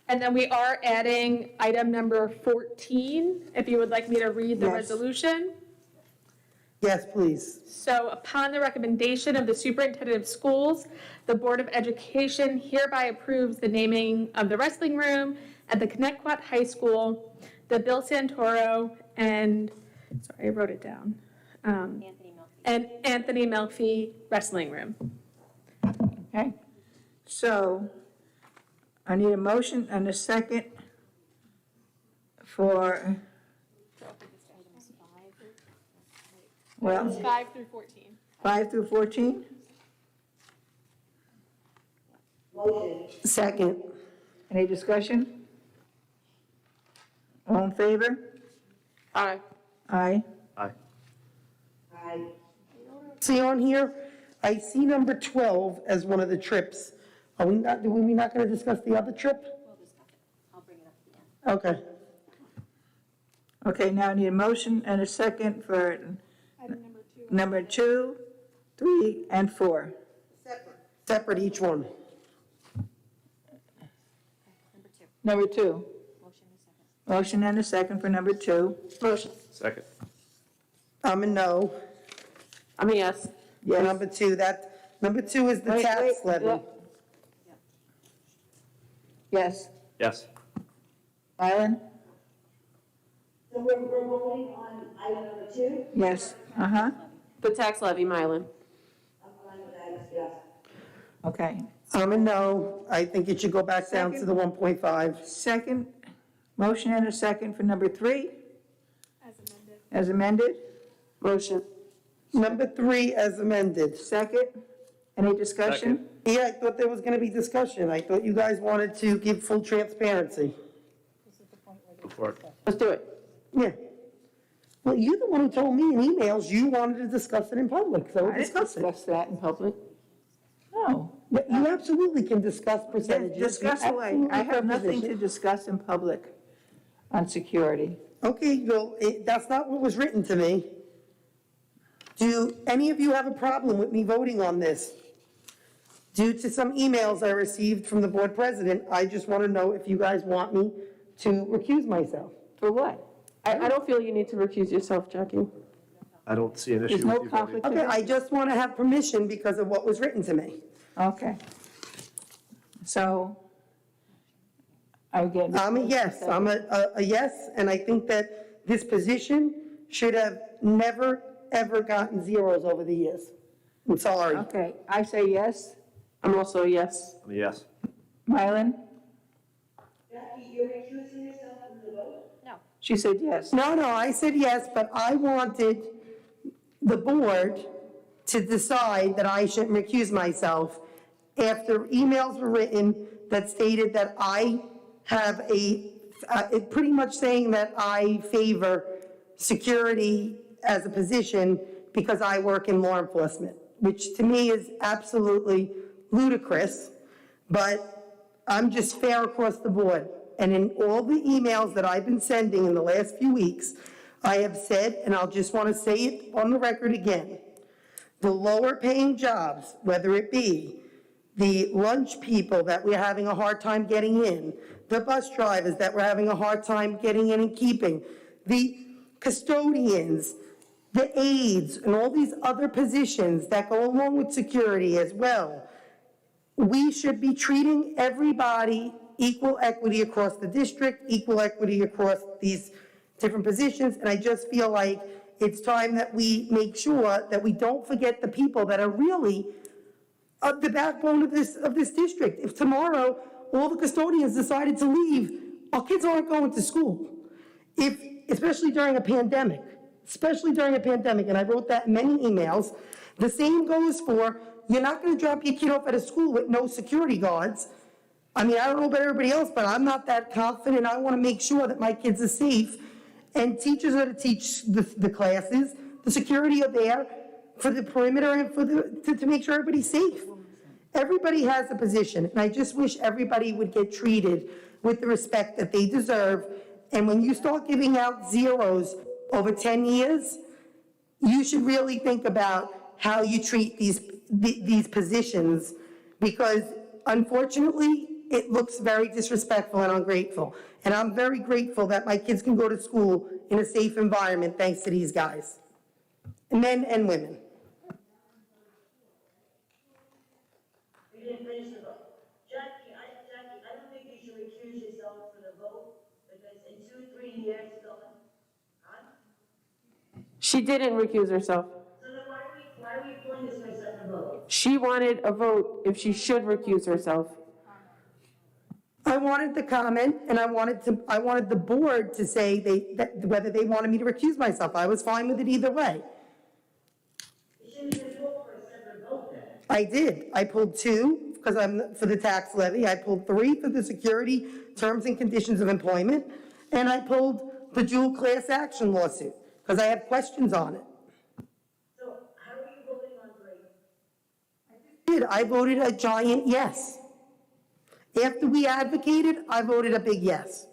And then we are adding item number 14, if you would like me to read the Yes. resolution. Yes, please. So upon the recommendation of the superintendent of schools, the Board of Education hereby approves the naming of the wrestling room at the Connecticut High School, the Bill Santoro and, sorry, I wrote it down. Anthony Melfi. And Anthony Melfi Wrestling Room. Okay. So I need a motion and a second for, well, It's 5 through 14. 5 through 14? Motion. Second. Any discussion? All in favor? Aye. Aye. Aye. Aye. See on here, I see number 12 as one of the trips. Are we not going to discuss the other trip? We'll discuss it. I'll bring it up at the end. Okay. Okay, now I need a motion and a second for number 2, 3, and 4. Separate each one. Number 2, Number 2. motion and second. Motion and a second for number 2. Motion. Second. I'm a no. I'm a yes. Yes. Number two is the Wait, tax wait, levy. yeah. Yes. Yes. Mylan? So we're voting on item number 2? Yes. Uh-huh. The tax levy, Mylan. I'm fine with that, yes. Okay. I'm a no. I think it should go back down to the 1.5. Second, motion and a second for number 3? As amended? Motion. Number 3 as amended. Second, any discussion? Yeah, I thought there was going to be discussion. I thought you guys wanted to give full transparency. Let's do it. Yeah. Well, you're the one who told me in emails you wanted to discuss it in public, so I didn't discuss it. discuss that in public. No. But you absolutely can discuss percentages. Discuss You away. absolutely I have can nothing to position. discuss in public on security. Okay, well, that's not what was written to me. Do any of you have a problem with me voting on this? Due to some emails I received from the board president, I just want to know if you guys want me to recuse myself. For what? I don't feel you need to recuse yourself, Jackie. I don't see an issue There's with no you voting. conflict of Okay, I interest? just want to have permission because of what was written to me. Okay. So, again. I'm a yes, I'm a yes, and I think that this position should have never, ever gotten zeros over the years. I'm sorry. Okay, I say yes. I'm also a yes. Yes. Mylan? Jackie, you're recusing yourself from the vote? She said yes. No, I said yes, but I wanted the board to decide that I shouldn't recuse myself after emails were written that stated that I have it pretty much saying that I favor security as a position because I work in law enforcement, which to me is absolutely ludicrous, but I'm just fair across the board. And in all the emails that I've been sending in the last few weeks, I have said, and I'll just want to say it on the record again, the lower paying jobs, whether it be the lunch people that we're having a hard time getting in, the bus drivers that we're having a hard time getting in and keeping, the custodians, the aides, and all these other positions that go along with security as well. We should be treating everybody equal equity across the district, equal equity across these different positions, and I just feel like it's time that we make sure that we don't forget the people that are really the backbone of this district. If tomorrow all the custodians decided to leave, our kids aren't going to school. Especially during a pandemic, and I wrote that in many emails, the same goes for, you're not gonna drop your kid off at a school with no security guards. I mean, I don't know about everybody else, but I'm not that confident. I want to make sure that my kids are safe. And teachers are to teach the classes. The security are there for the perimeter and to make sure everybody's safe. Everybody has a position, and I just wish everybody would get treated with the respect that they deserve. And when you start giving out zeros over 10 years, you should really think about how you treat these positions, because unfortunately, it looks very disrespectful and ungrateful. And I'm very grateful that my kids can go to school in a safe environment thanks to these guys, men and women. You didn't finish the vote. Jackie, I don't think you should recuse yourself for the vote, because in 2-3 years, huh? She didn't recuse herself. So then why are we pulling this for a second vote? She wanted a vote if she should recuse herself. I wanted the comment, and I wanted the board to say whether they wanted me to recuse myself. I was fine with it either way. You shouldn't have pulled for a separate vote then. I did. I pulled 2 because I'm for the tax levy. I pulled 3 for the security terms and conditions of employment, and I pulled the dual class action lawsuit because I have questions on it. So how are you voting on 3? I voted a giant yes. After we advocated, I voted a big yes.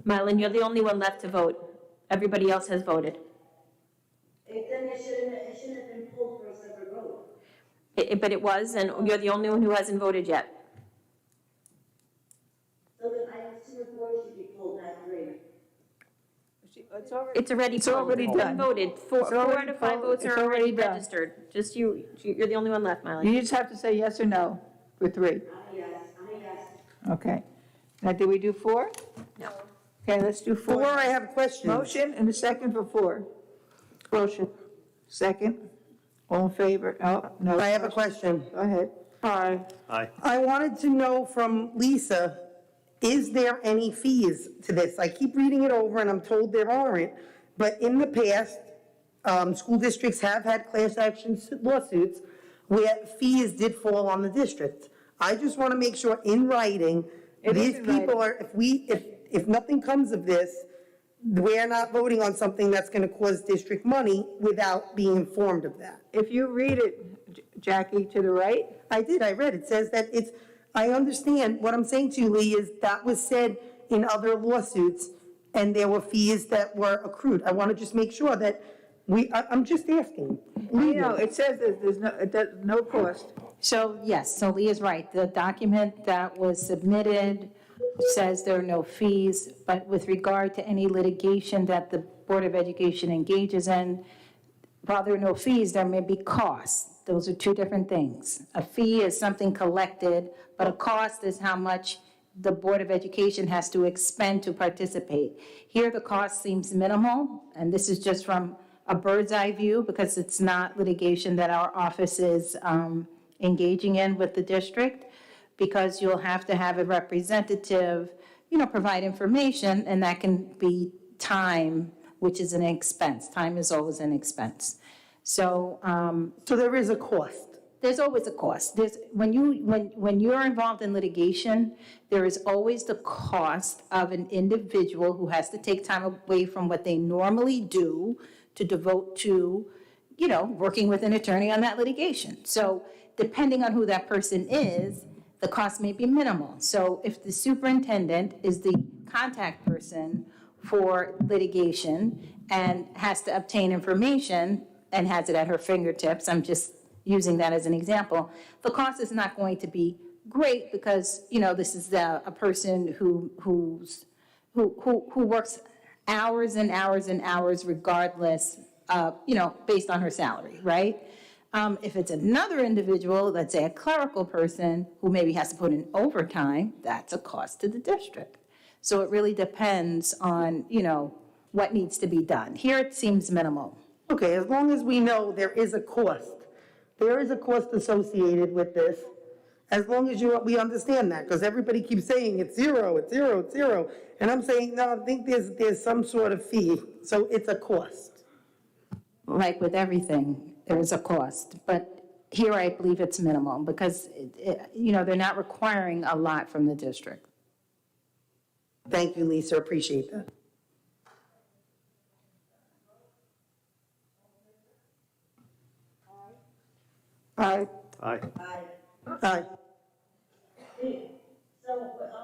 Mylan, you're the only one left to vote. Everybody else has voted. Then it shouldn't have been pulled for a separate vote. But it was, and you're the only one who hasn't voted yet. So then items 2 and 4 should be pulled, not 3. It's already. It's already It's pulled. already It's been done. voted. Four It's already out of 5 pulled. votes It's are already already done. registered. Just you're the only one left, Mylan. You just have to say yes or no for 3. I'm a yes. Okay. Now, did we do 4? No. Okay, let's do 4. 4, I have questions. Motion and a second for 4. Motion. Second. All in favor? Oh, no. I have a question. Go ahead. Aye. Aye. I wanted to know from Lisa, is there any fees to this? I keep reading it over and I'm told there aren't, but in the past, school districts have had class action lawsuits where fees did fall on the district. I just want to make sure in writing, It is these in people writing. are, if nothing comes of this, we're not voting on something that's going to cause district money without being informed of that. If you read it, Jackie, to the right, I did, I read, it says that it's, I understand, what I'm saying to you, Lee, is that was said in other lawsuits, and there were fees that were accrued. I want to just make sure that I'm just asking. you know, it says that there's no cost. So, yes, so Leah's right. The document that was submitted says there are no fees, but with regard to any litigation that the Board of Education engages in, while there are no fees, there may be costs. Those are two different things. A fee is something collected, but a cost is how much the Board of Education has to expend to participate. Here, the cost seems minimal, and this is just from a bird's eye view because it's not litigation that our office is engaging in with the district, because you'll have to have a representative, provide information, and that can be time, which is an expense. Time is always an expense. So, So there is a cost. there's always a cost. When you're involved in litigation, there is always the cost of an individual who has to take time away from what they normally do to devote to, working with an attorney on that litigation. So depending on who that person is, the cost may be minimal. So if the superintendent is the contact person for litigation and has to obtain information and has it at her fingertips, I'm just using that as an example, the cost is not going to be great because, this is a person who works hours and hours and hours regardless, based on her salary, right? If it's another individual, let's say a clerical person who maybe has to put in overtime, that's a cost to the district. So it really depends on, what needs to be done. Here it seems minimal. Okay, as long as we know there is a cost. There is a cost associated with this, as long as we understand that, because everybody keeps saying it's zero, it's zero, it's zero. And I'm saying, no, I think there's some sort of fee, so it's a cost. Like with everything, there is a cost. But here I believe it's minimal because, they're not requiring a lot from the district. Thank you, Lisa, appreciate that. Aye. Aye. Aye. So,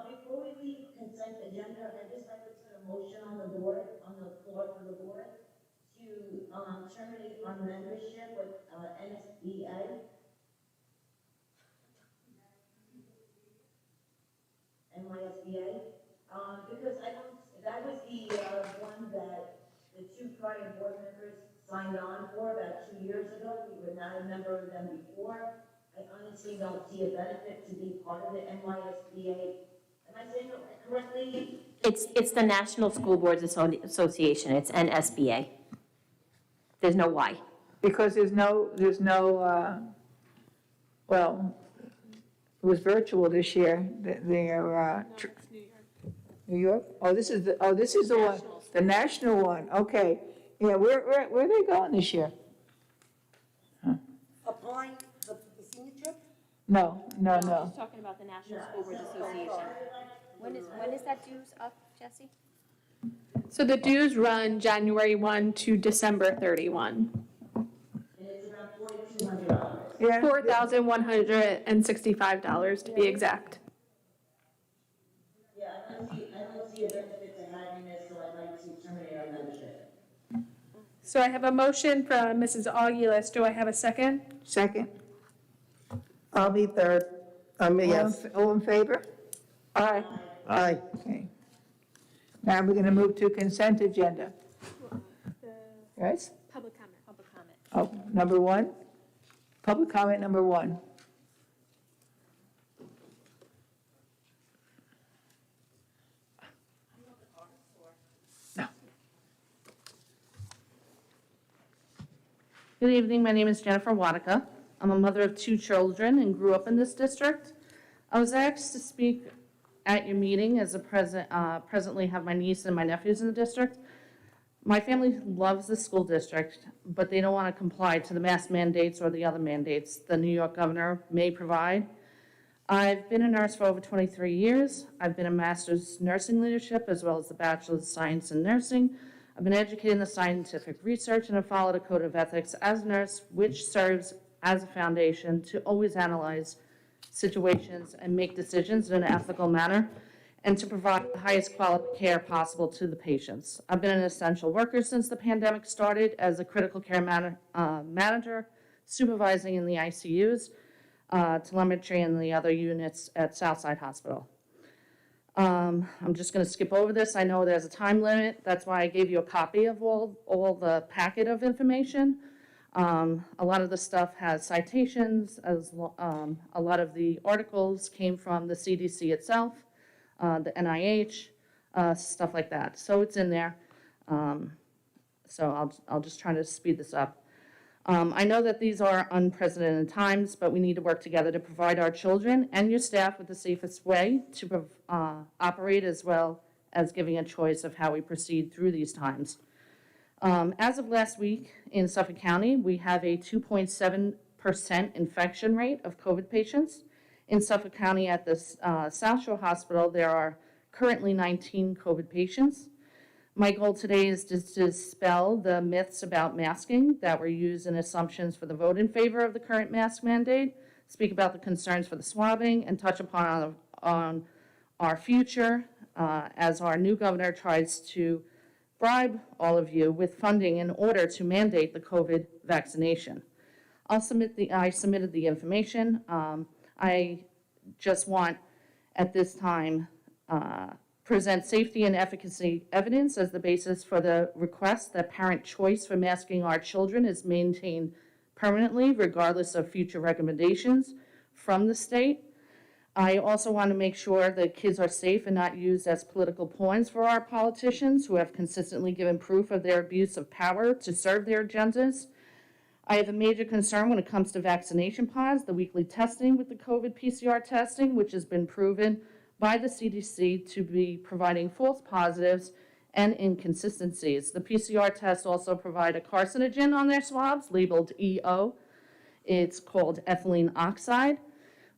before we leave consent agenda, I'd just like to put a motion on the floor for the board, to, terminate our membership with, NYSBA, because that was the, one that the two prior board members signed on for about 2 years ago. We were not a member of them before. I honestly don't see a benefit to be part of the NYSBA. Am I saying it correctly? It's the National School Boards Association, it's NSBA. There's no Y. Because there's no, well, it was virtual this year, New York? Oh, this is the one, the national one, okay. Yeah, where are they going this year? Applying the senior trip? No. Talking about the National School Boards Association. When is that dues up, Jesse? So the dues run January 1 to December 31. And it's around $4,200. Yeah. $4,165 to be exact. Yeah, I don't see a benefit to having this, so I'd like to terminate our membership. So I have a motion from Mrs. Aguilas. Do I have a second? Second. I'll be third. Yes. All in favor? Aye. Aye. Okay. Now we're going to move to consent agenda. Yes? Public comment. Oh, number one? Public comment number one. Good evening, my name is Jennifer Wadika. I'm a mother of 2 children and grew up in this district. I was asked to speak at your meeting as presently have my niece and my nephews in the district. My family loves the school district, but they don't want to comply to the mask mandates or the other mandates the New York governor may provide. I've been a nurse for over 23 years. I've been a master's nursing leadership as well as the bachelor's of science in nursing. I've been educated in the scientific research and have followed a code of ethics as a nurse, which serves as a foundation to always analyze situations and make decisions in an ethical manner and to provide the highest quality care possible to the patients. I've been an essential worker since the pandemic started as a critical care manager, supervising in the ICUs, telemetry and the other units at Southside Hospital. I'm just going to skip over this. I know there's a time limit. That's why I gave you a copy of all the packet of information. A lot of the stuff has citations, a lot of the articles came from the CDC itself, the NIH, stuff like that. So it's in there. So I'll just try to speed this up. I know that these are unprecedented times, but we need to work together to provide our children and your staff with the safest way to operate, as well as giving a choice of how we proceed through these times. As of last week in Suffolk County, we have a 2.7% infection rate of COVID patients. In Suffolk County at the South Shore Hospital, there are currently 19 COVID patients. My goal today is to dispel the myths about masking that were used in assumptions for the vote in favor of the current mask mandate, speak about the concerns for the swabbing, and touch upon on our future as our new governor tries to bribe all of you with funding in order to mandate the COVID vaccination. I submitted the information. I just want, at this time, present safety and efficacy evidence as the basis for the request that parent choice for masking our children is maintained permanently, regardless of future recommendations from the state. I also want to make sure that kids are safe and not used as political pawns for our politicians who have consistently given proof of their abuse of power to serve their agendas. I have a major concern when it comes to vaccination pods, the weekly testing with the COVID PCR testing, which has been proven by the CDC to be providing false positives and inconsistencies. The PCR tests also provide a carcinogen on their swabs labeled EO. It's called ethylene oxide,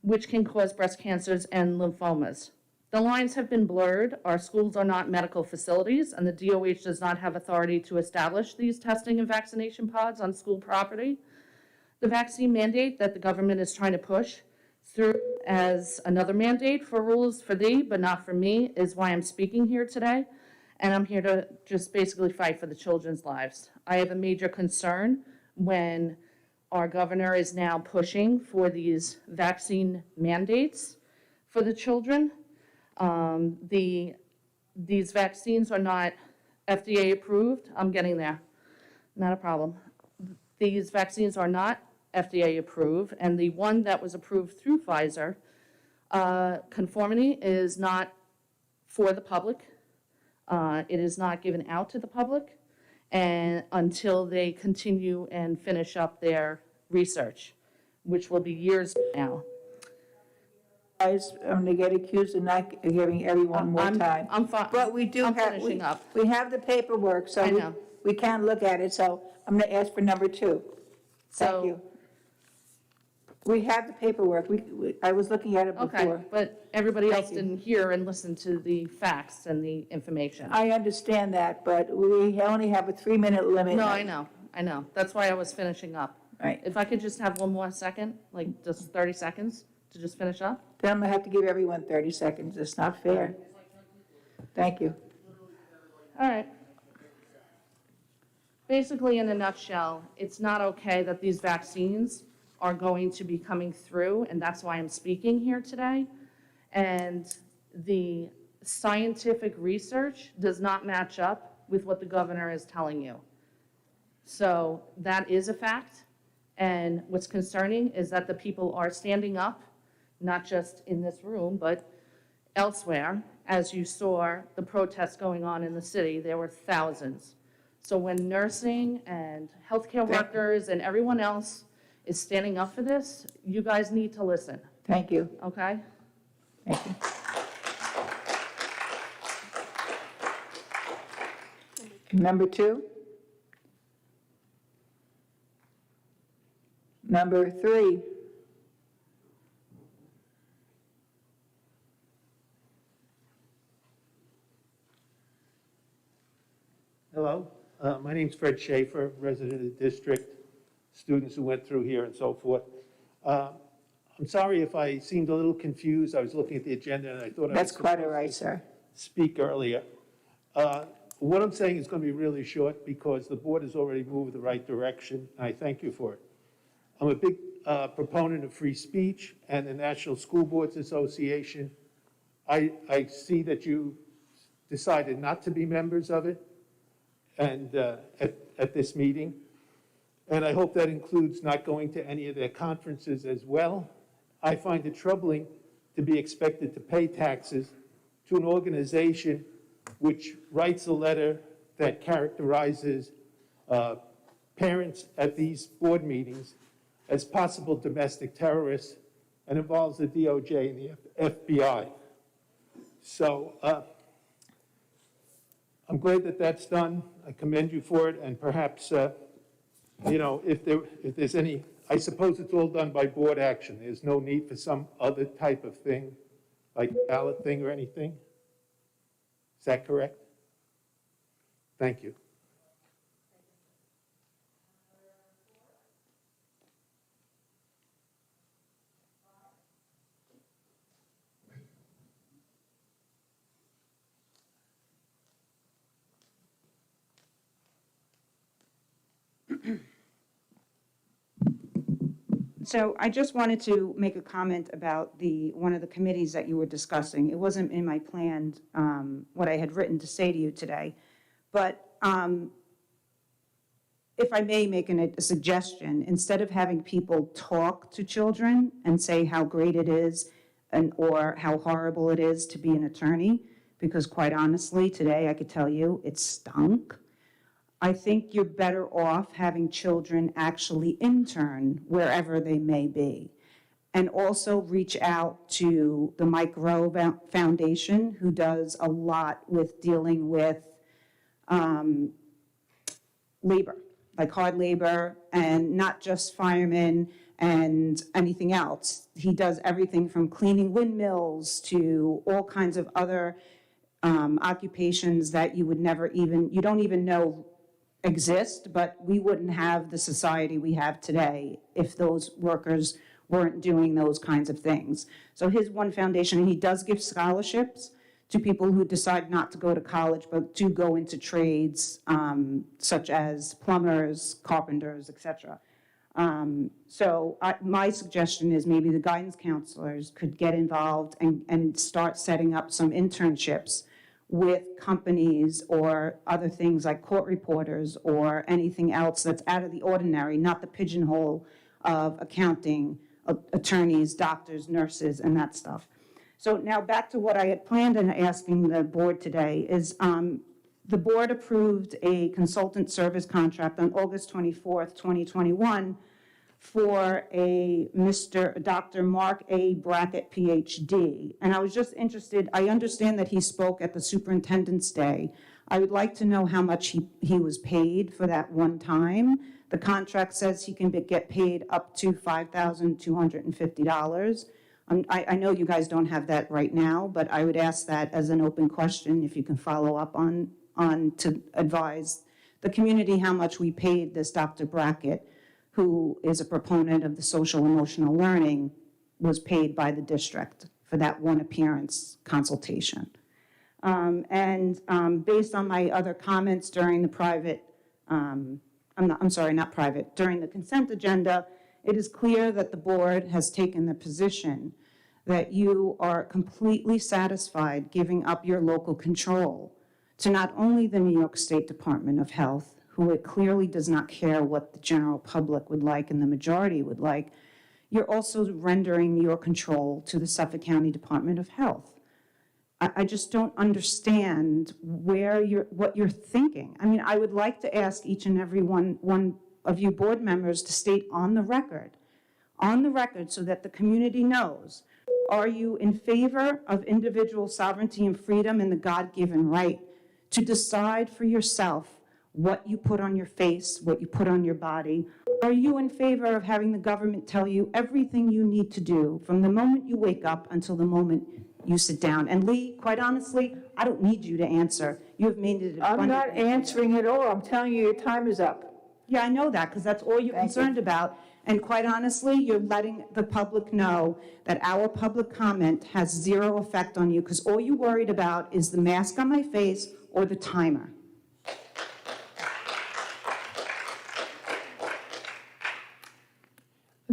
which can cause breast cancers and lymphomas. The lines have been blurred. Our schools are not medical facilities, and the DOH does not have authority to establish these testing and vaccination pods on school property. The vaccine mandate that the government is trying to push through as another mandate for rules for thee, but not for me, is why I'm speaking here today. And I'm here to just basically fight for the children's lives. I have a major concern when our governor is now pushing for these vaccine mandates for the children. These vaccines are not FDA approved. I'm getting there. Not a problem. These vaccines are not FDA approved, and the one that was approved through Pfizer, conformity is not for the public. It is not given out to the public and until they continue and finish up their research, which will be years from now. Guys, I'm going to get accused of not giving everyone more time. I'm fine. But we do I'm have, finishing up. we have the paperwork, so I know. we can look at it, so I'm going to ask for number 2. Thank So- you. We have the paperwork. I was looking at it before. Okay, but everybody Thank else you. didn't hear and listen to the facts and the information. I understand that, but we only have a 3-minute limit. No, I know. That's why I was finishing up. Right. If I could just have one more second, like just 30 seconds to just finish up? Then I'm going to have to give everyone 30 seconds. It's not fair. Thank you. All right. Basically, in a nutshell, it's not okay that these vaccines are going to be coming through, and that's why I'm speaking here today. And the scientific research does not match up with what the governor is telling you. So that is a fact. And what's concerning is that the people are standing up, not just in this room, but elsewhere. As you saw the protests going on in the city, there were thousands. So when nursing and healthcare workers and everyone else is standing up for this, you guys need to listen, Thank you. okay? Thank you. Number 2? Number 3? Hello, my name's Fred Schaefer, resident of the district, students who went through here and so forth. I'm sorry if I seemed a little confused. I was looking at the agenda and I thought I was That's quite all supposed right, to sir. speak earlier. What I'm saying is going to be really short because the board has already moved the right direction, and I thank you for it. I'm a big proponent of free speech and the National School Boards Association. I see that you decided not to be members of it and at this meeting. And I hope that includes not going to any of their conferences as well. I find it troubling to be expected to pay taxes to an organization which writes a letter that characterizes parents at these board meetings as possible domestic terrorists and involves the DOJ and the FBI. So I'm glad that that's done. I commend you for it, and perhaps, if there's any, I suppose it's all done by board action. There's no need for some other type of thing, like ballot thing or anything. Is that correct? Thank you. So I just wanted to make a comment about one of the committees that you were discussing. It wasn't in my planned, what I had written to say to you today. But if I may make a suggestion, instead of having people talk to children and say how great it is or how horrible it is to be an attorney, because quite honestly, today I could tell you it stunk. I think you're better off having children actually intern wherever they may be. And also reach out to the Mike Rowe Foundation, who does a lot with dealing with labor, like hard labor, and not just firemen and anything else. He does everything from cleaning windmills to all kinds of other occupations that you don't even know exist, but we wouldn't have the society we have today if those workers weren't doing those kinds of things. So his one foundation, he does give scholarships to people who decide not to go to college, but to go into trades such as plumbers, carpenters, etc. So my suggestion is maybe the guidance counselors could get involved and start setting up some internships with companies or other things like court reporters or anything else that's out of the ordinary, not the pigeonhole of accounting, attorneys, doctors, nurses, and that stuff. So now back to what I had planned and asking the board today is the board approved a consultant service contract on August 24th, 2021 for Dr. Mark A. Brackett, PhD. And I was just interested, I understand that he spoke at the Superintendent's Day. I would like to know how much he was paid for that one time. The contract says he can get paid up to $5,250. I know you guys don't have that right now, but I would ask that as an open question, if you can follow up on to advise the community how much we paid this Dr. Brackett, who is a proponent of the social emotional learning, was paid by the district for that one appearance consultation. Based on my other comments during the during the consent agenda, it is clear that the board has taken the position that you are completely satisfied giving up your local control to not only the New York State Department of Health, who it clearly does not care what the general public would like and the majority would like, you're also rendering your control to the Suffolk County Department of Health. I just don't understand what you're thinking. I mean, I would like to ask each and every one of you board members to state on the record on the record so that the community knows, are you in favor of individual sovereignty and freedom and the God-given right to decide for yourself what you put on your face, what you put on your body? Are you in favor of having the government tell you everything you need to do from the moment you wake up until the moment you sit down? And Lee, quite honestly, I don't need you to answer. You have made it I'm not abundantly answering at all. I'm telling you, your time is up. Yeah, I know that, because that's all you're Thank you. concerned about. And quite honestly, you're letting the public know that our public comment has zero effect on you, because all you worried about is the mask on my face or the timer.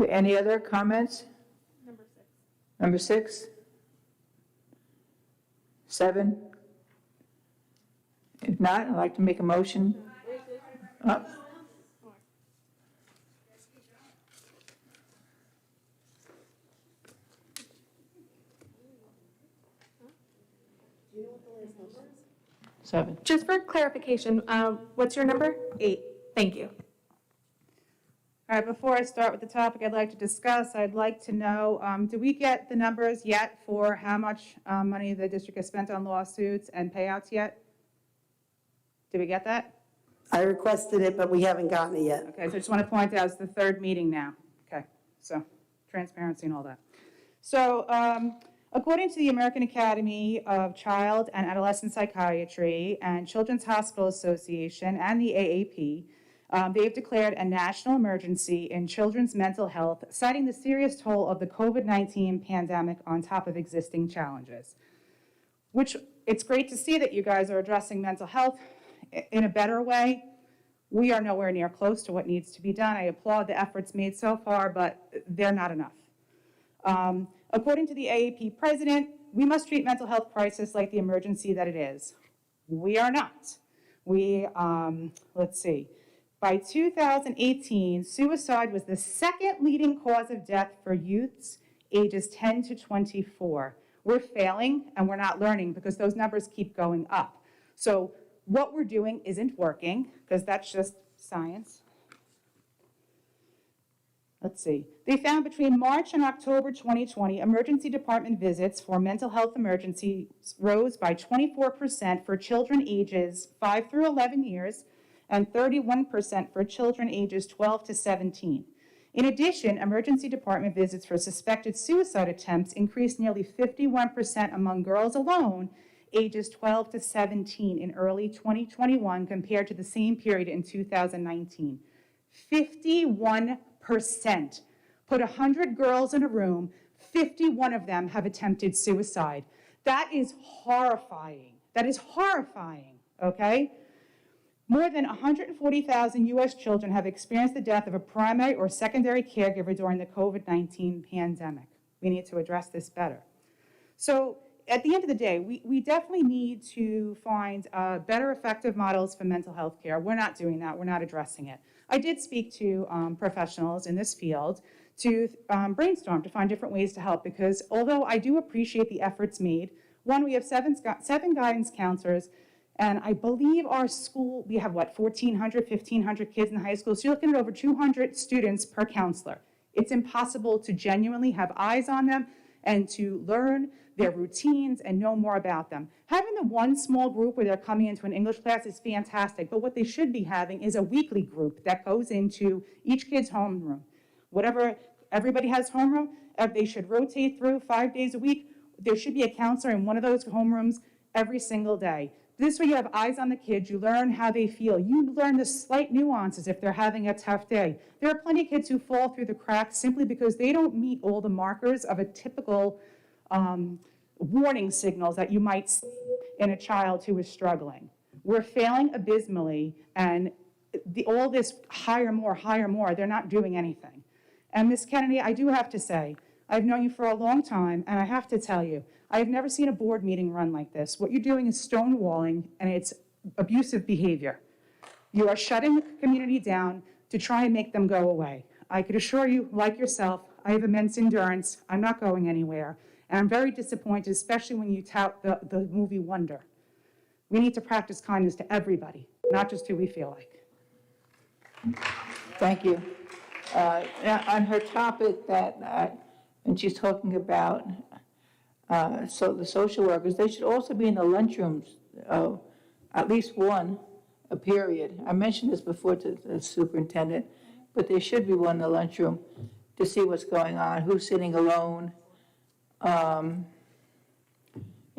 Any other comments? Number 6? 7? If not, I'd like to make a motion. Oh. Seven. Just for clarification, what's your number? 8. Thank you. All right, before I start with the topic I'd like to discuss, I'd like to know, do we get the numbers yet for how much money the district has spent on lawsuits and payouts yet? Did we get that? I requested it, but we haven't gotten it yet. Okay, so I just want to point out, it's the 3rd meeting now. Okay, so transparency and all that. So according to the American Academy of Child and Adolescent Psychiatry and Children's Hospital Association and the AAP, they've declared a national emergency in children's mental health, citing the serious toll of the COVID-19 pandemic on top of existing challenges. Which, it's great to see that you guys are addressing mental health in a better way. We are nowhere near close to what needs to be done. I applaud the efforts made so far, but they're not enough. According to the AAP president, we must treat mental health crisis like the emergency that it is. We are not. Let's see. By 2018, suicide was the 2nd leading cause of death for youths ages 10 to 24. We're failing and we're not learning because those numbers keep going up. So what we're doing isn't working, because that's just science. Let's see. They found between March and October 2020, emergency department visits for mental health emergencies rose by 24% for children ages 5 through 11 years and 31% for children ages 12 to 17. In addition, emergency department visits for suspected suicide attempts increased nearly 51% among girls alone, ages 12 to 17 in early 2021 compared to the same period in 2019. 51%. Put 100 girls in a room, 51 of them have attempted suicide. That is horrifying. That is horrifying, okay? More than 140,000 U.S. children have experienced the death of a primary or secondary caregiver during the COVID-19 pandemic. We need to address this better. So at the end of the day, we definitely need to find better effective models for mental health care. We're not doing that. We're not addressing it. I did speak to professionals in this field to brainstorm to find different ways to help, because although I do appreciate the efforts made, one, we have seven guidance counselors, and I believe our school, we have, 1,400, 1,500 kids in high school, so you're looking at over 200 students per counselor. It's impossible to genuinely have eyes on them and to learn their routines and know more about them. Having the one small group where they're coming into an English class is fantastic, but what they should be having is a weekly group that goes into each kid's homeroom. Whatever, everybody has homeroom, they should rotate through 5 days a week. There should be a counselor in one of those homerooms every single day. This way you have eyes on the kids, you learn how they feel. You learn the slight nuances if they're having a tough day. There are plenty of kids who fall through the cracks simply because they don't meet all the markers of a typical warning signals that you might see in a child who is struggling. We're failing abysmally, and all this hire more, they're not doing anything. And Ms. Kennedy, I do have to say, I've known you for a long time, and I have to tell you, I have never seen a board meeting run like this. What you're doing is stonewalling, and it's abusive behavior. You are shutting the community down to try and make them go away. I could assure you, like yourself, I have immense endurance. I'm not going anywhere. And I'm very disappointed, especially when you tout the movie Wonder. We need to practice kindness to everybody, not just who we feel like. Thank you. on her topic that, when she's talking about, so the social workers, they should also be in the lunchrooms, at least one, a period. I mentioned this before to the superintendent, but there should be one in the lunchroom to see what's going on, who's sitting alone. You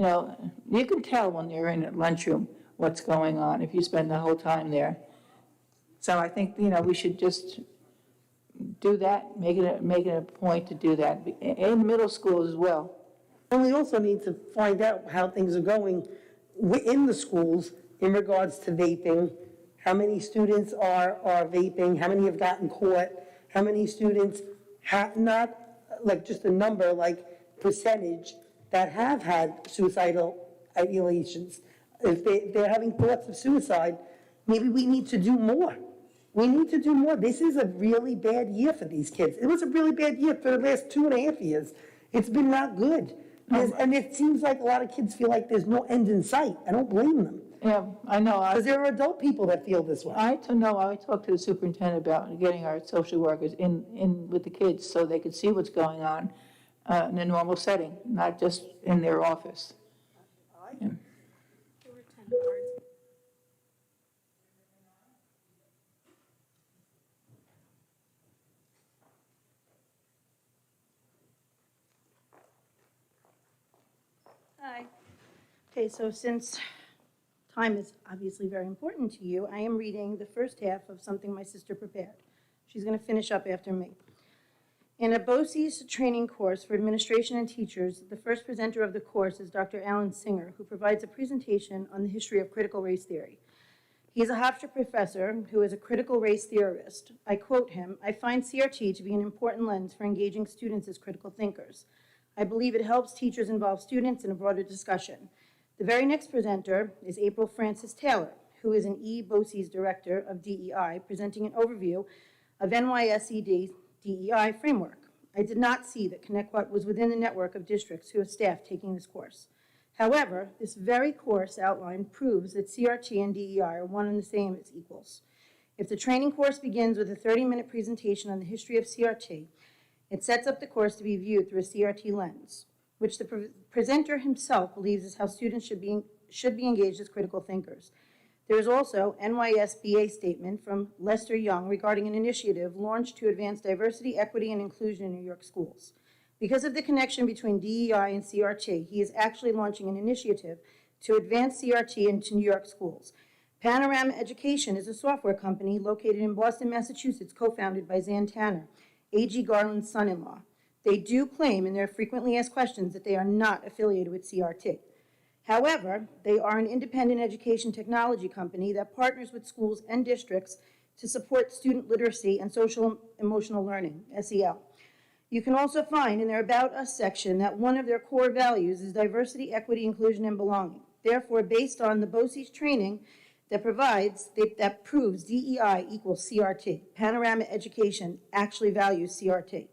know, you can tell when you're in a lunchroom what's going on if you spend the whole time there. So I think, you know, we should just do that, make it a point to do that, in middle school as well. And we also need to find out how things are going in the schools in regards to vaping. How many students are vaping? How many have gotten caught? How many students have not, like just a number, like percentage, that have had suicidal ideations? If they're having thoughts of suicide, maybe we need to do more. We need to do more. This is a really bad year for these kids. It was a really bad year for the last 2.5 years. It's been not good. And it seems like a lot of kids feel like there's no end in sight. I don't blame them. Yeah, I know. Because there are adult people that feel this way. I talked to the superintendent about getting our social workers in with the kids so they could see what's going on in a normal setting, not just in their office. Yeah. Hi. Okay, so since time is obviously very important to you, I am reading the first half of something my sister prepared. She's going to finish up after me. In a BOCES training course for administration and teachers, the first presenter of the course is Dr. Alan Singer, who provides a presentation on the history of critical race theory. He is a Hofstra professor who is a critical race theorist. I quote him, "I find CRT to be an important lens for engaging students as critical thinkers. I believe it helps teachers involve students in a broader discussion." The very next presenter is April Francis Taylor, who is an BOCES director of DEI, presenting an overview of NYSED DEI framework. I did not see that Connecticut was within the network of districts who have staff taking this course. However, this very course outline proves that CRT and DEI are one and the same as equals. If the training course begins with a 30-minute presentation on the history of CRT, it sets up the course to be viewed through a CRT lens, which the presenter himself believes is how students should be engaged as critical thinkers. There is also NYSBA statement from Lester Young regarding an initiative launched to advance diversity, equity, and inclusion in New York schools. Because of the connection between DEI and CRT, he is actually launching an initiative to advance CRT into New York schools. Panorama Education is a software company located in Boston, Massachusetts, co-founded by Zan Tanner, A.G. Garland's son-in-law. They do claim in their frequently asked questions that they are not affiliated with CRT. However, they are an independent education technology company that partners with schools and districts to support student literacy and social emotional learning, SEL. You can also find in their About Us section that one of their core values is diversity, equity, inclusion, and belonging. Therefore, based on the BOCES training that proves DEI equals CRT, Panorama Education actually values CRT.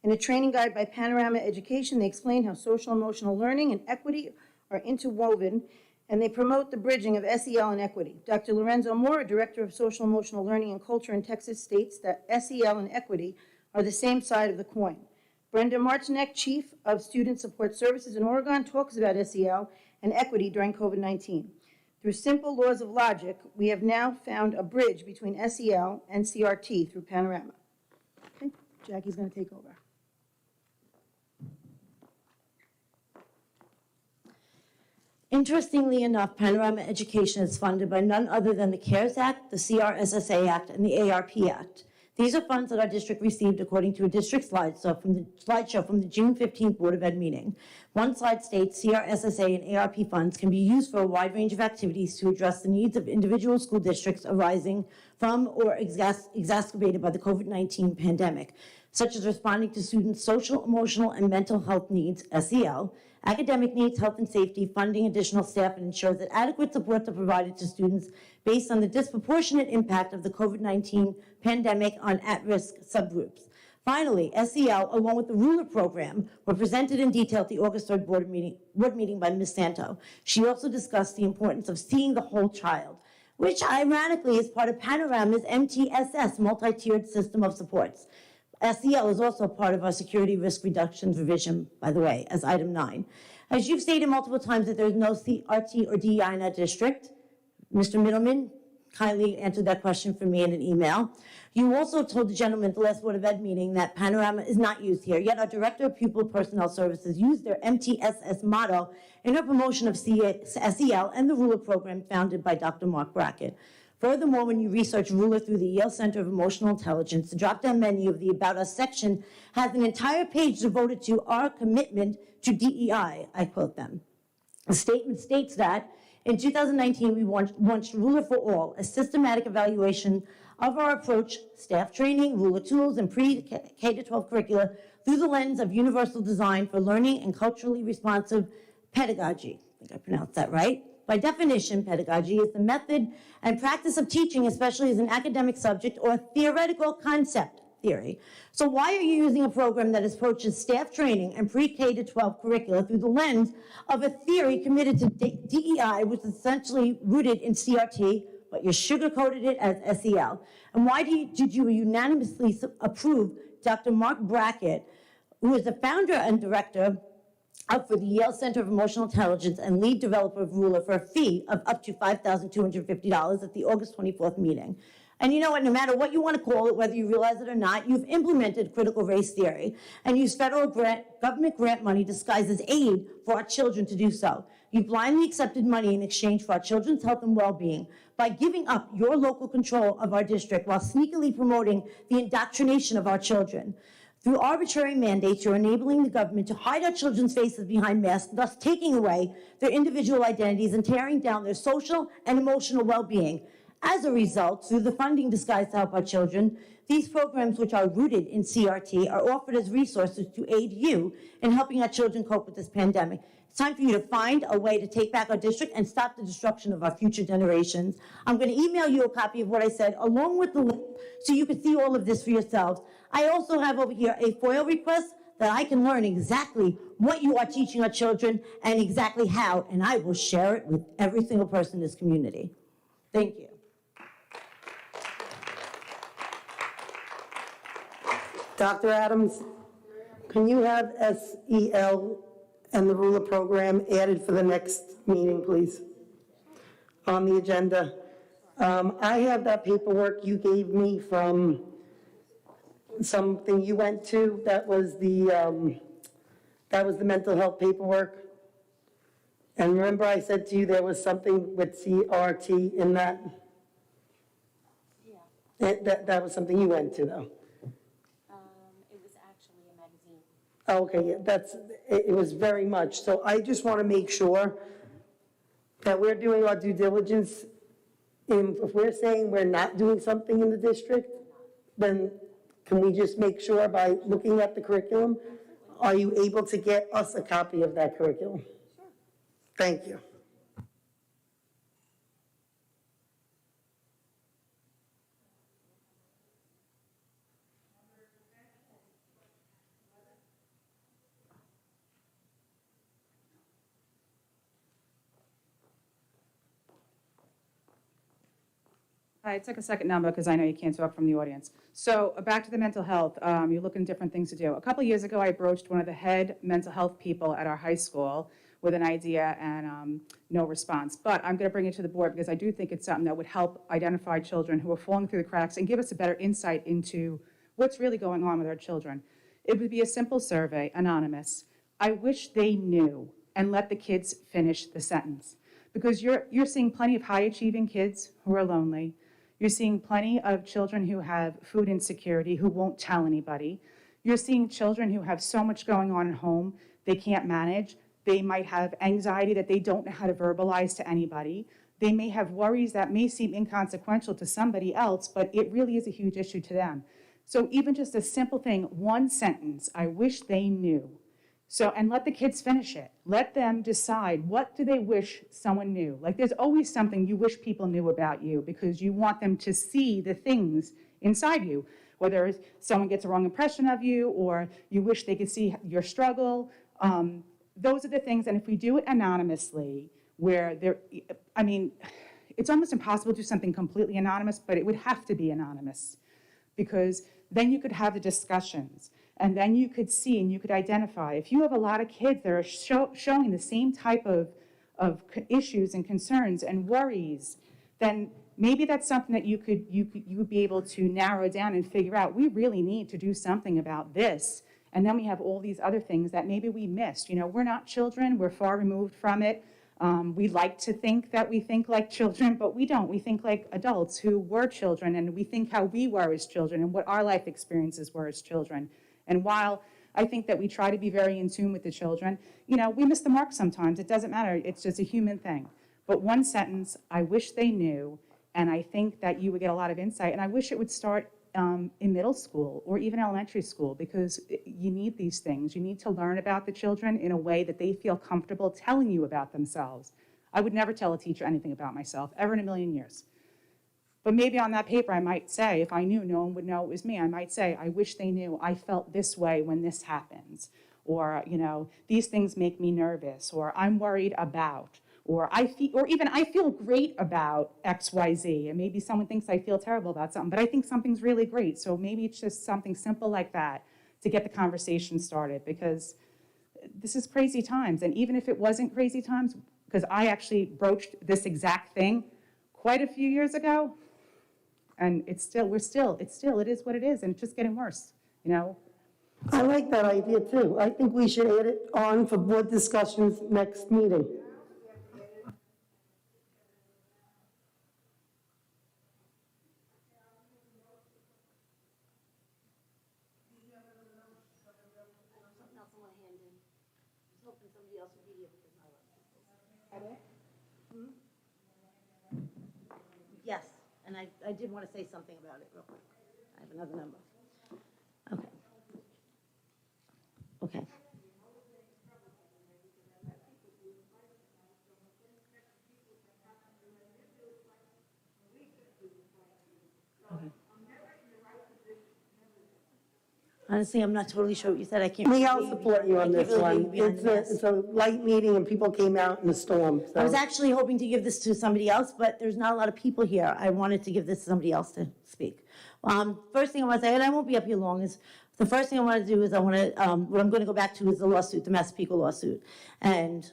In a training guide by Panorama Education, they explain how social emotional learning and equity are interwoven, and they promote the bridging of SEL and equity. Dr. Lorenzo Mora, Director of Social Emotional Learning and Culture in Texas, states that SEL and equity are the same side of the coin. Brenda Martinek, Chief of Student Support Services in Oregon, talks about SEL and equity during COVID-19. Through simple laws of logic, we have now found a bridge between SEL and CRT through Panorama. Okay, Jackie's going to take over. Interestingly enough, Panorama Education is funded by none other than the CARES Act, the CRSSA Act, and the ARP Act. These are funds that our district received according to a district slideshow from the June 15th Board of Ed meeting. One slide states CRSSA and ARP funds can be used for a wide range of activities to address the needs of individual school districts arising from or exacerbated by the COVID-19 pandemic, such as responding to students' social, emotional, and mental health needs, SEL, academic needs, health and safety, funding additional staff, and ensure that adequate supports are provided to students based on the disproportionate impact of the COVID-19 pandemic on at-risk subgroups. Finally, SEL, along with the Ruler Program, were presented in detail at the August 3rd board meeting by Ms. Santo. She also discussed the importance of seeing the whole child. which ironically is part of Panorama's MTSS, multi-tiered system of supports. SEL is also part of our security risk reduction revision, by the way, as item 9. As you've stated multiple times that there's no CRT or DEI in our district, Mr. Middleman kindly answered that question for me in an email. You also told the gentleman at the last Board of Ed meeting that Panorama is not used here, yet our Director of Pupil Personnel Services used their MTSS motto in her promotion of SEL and the Ruler program founded by Dr. Mark Brackett. Furthermore, when you research Ruler through the Yale Center of Emotional Intelligence, the drop-down menu of the About Us section has an entire page devoted to our commitment to DEI, I quote them. The statement states that in 2019, we launched Ruler for All, a systematic evaluation of our approach, staff training, Ruler tools, and pre-K-12 curricula through the lens of universal design for learning and culturally responsive pedagogy. I think I pronounced that right. By definition, pedagogy is the method and practice of teaching, especially as an academic subject or theoretical concept theory. So why are you using a program that approaches staff training and pre-K-12 curricula through the lens of a theory committed to DEI, which is essentially rooted in CRT, but you sugarcoated it as SEL? And why did you unanimously approve Dr. Mark Brackett, who is the founder and director for the Yale Center of Emotional Intelligence and lead developer of Ruler, for a fee of up to $5,250 at the August 24th meeting? And you know what, no matter what you want to call it, whether you realize it or not, you've implemented critical race theory and used federal government grant money disguised as aid for our children to do so. You blindly accepted money in exchange for our children's health and well-being by giving up your local control of our district while sneakily promoting the indoctrination of our children. Through arbitrary mandates, you're enabling the government to hide our children's faces behind masks, thus taking away their individual identities and tearing down their social and emotional well-being. As a result, through the funding disguised to help our children, these programs, which are rooted in CRT, are offered as resources to aid you in helping our children cope with this pandemic. It's time for you to find a way to take back our district and stop the destruction of our future generations. I'm going to email you a copy of what I said, along with the link, so you can see all of this for yourselves. I also have over here a FOIL request that I can learn exactly what you are teaching our children and exactly how, and I will share it with every single person in this community. Thank you. Dr. Adams, can you have SEL and the Ruler program added for the next meeting, please, on the agenda? I have that paperwork you gave me from something you went to. That was the mental health paperwork. And remember I said to you there was something with CRT in that? Yeah. That was something you went to, though. It was actually a magazine. Okay, yeah, it was very much. So I just want to make sure that we're doing our due diligence. And if we're saying we're not doing something in the district, then can we just make sure by looking at the curriculum, are you able to get us a copy of that curriculum? Sure. Thank you. I took a second number because I know you can't talk from the audience. So back to the mental health, you're looking at different things to do. A couple years ago, I broached one of the head mental health people at our high school with an idea and no response. But I'm going to bring it to the board because I do think it's something that would help identify children who are falling through the cracks and give us a better insight into what's really going on with our children. It would be a simple survey, anonymous. I wish they knew, and let the kids finish the sentence. Because you're seeing plenty of high-achieving kids who are lonely. You're seeing plenty of children who have food insecurity, who won't tell anybody. You're seeing children who have so much going on at home, they can't manage. They might have anxiety that they don't know how to verbalize to anybody. They may have worries that may seem inconsequential to somebody else, but it really is a huge issue to them. So even just a simple thing, one sentence, I wish they knew. So, and let the kids finish it. Let them decide, what do they wish someone knew? Like, there's always something you wish people knew about you because you want them to see the things inside you, whether someone gets a wrong impression of you or you wish they could see your struggle. Those are the things, and if we do it anonymously, where there, I mean, it's almost impossible to do something completely anonymous, but it would have to be anonymous, because then you could have the discussions, and then you could see and you could identify. If you have a lot of kids that are showing the same type of issues and concerns and worries, then maybe that's something that you would be able to narrow down and figure out, we really need to do something about this. And then we have all these other things that maybe we missed. You know, we're not children, we're far removed from it. We like to think that we think like children, but we don't. We think like adults who were children, and we think how we were as children and what our life experiences were as children. And while I think that we try to be very in tune with the children, you know, we miss the mark sometimes. It doesn't matter. It's just a human thing. But one sentence, I wish they knew, and I think that you would get a lot of insight. And I wish it would start in middle school or even elementary school, because you need these things. You need to learn about the children in a way that they feel comfortable telling you about themselves. I would never tell a teacher anything about myself, ever in a million years. But maybe on that paper I might say, if I knew, no one would know it was me. I might say, I wish they knew I felt this way when this happens. Or, you know, these things make me nervous, or I'm worried about, or I feel great about XYZ. And maybe someone thinks I feel terrible about something, but I think something's really great. So maybe it's just something simple like that to get the conversation started, because this is crazy times. And even if it wasn't crazy times, because I actually broached this exact thing quite a few years ago, and it is what it is, and it's just getting worse, you know? I like that idea too. I think we should add it on for board discussions next meeting. Yes, and I did want to say something about it real quick. I have another number. Okay. Okay. Honestly, I'm not totally sure what you said. I can't. Me, I'll support you on this one. It's It's a light meeting and people came out in a storm, so. I was actually hoping to give this to somebody else, but there's not a lot of people here. I wanted to give this to somebody else to speak. First thing I want to say, and I won't be up here long, is the first thing I want to do is what I'm going to go back to is the lawsuit, the Massapequa lawsuit. And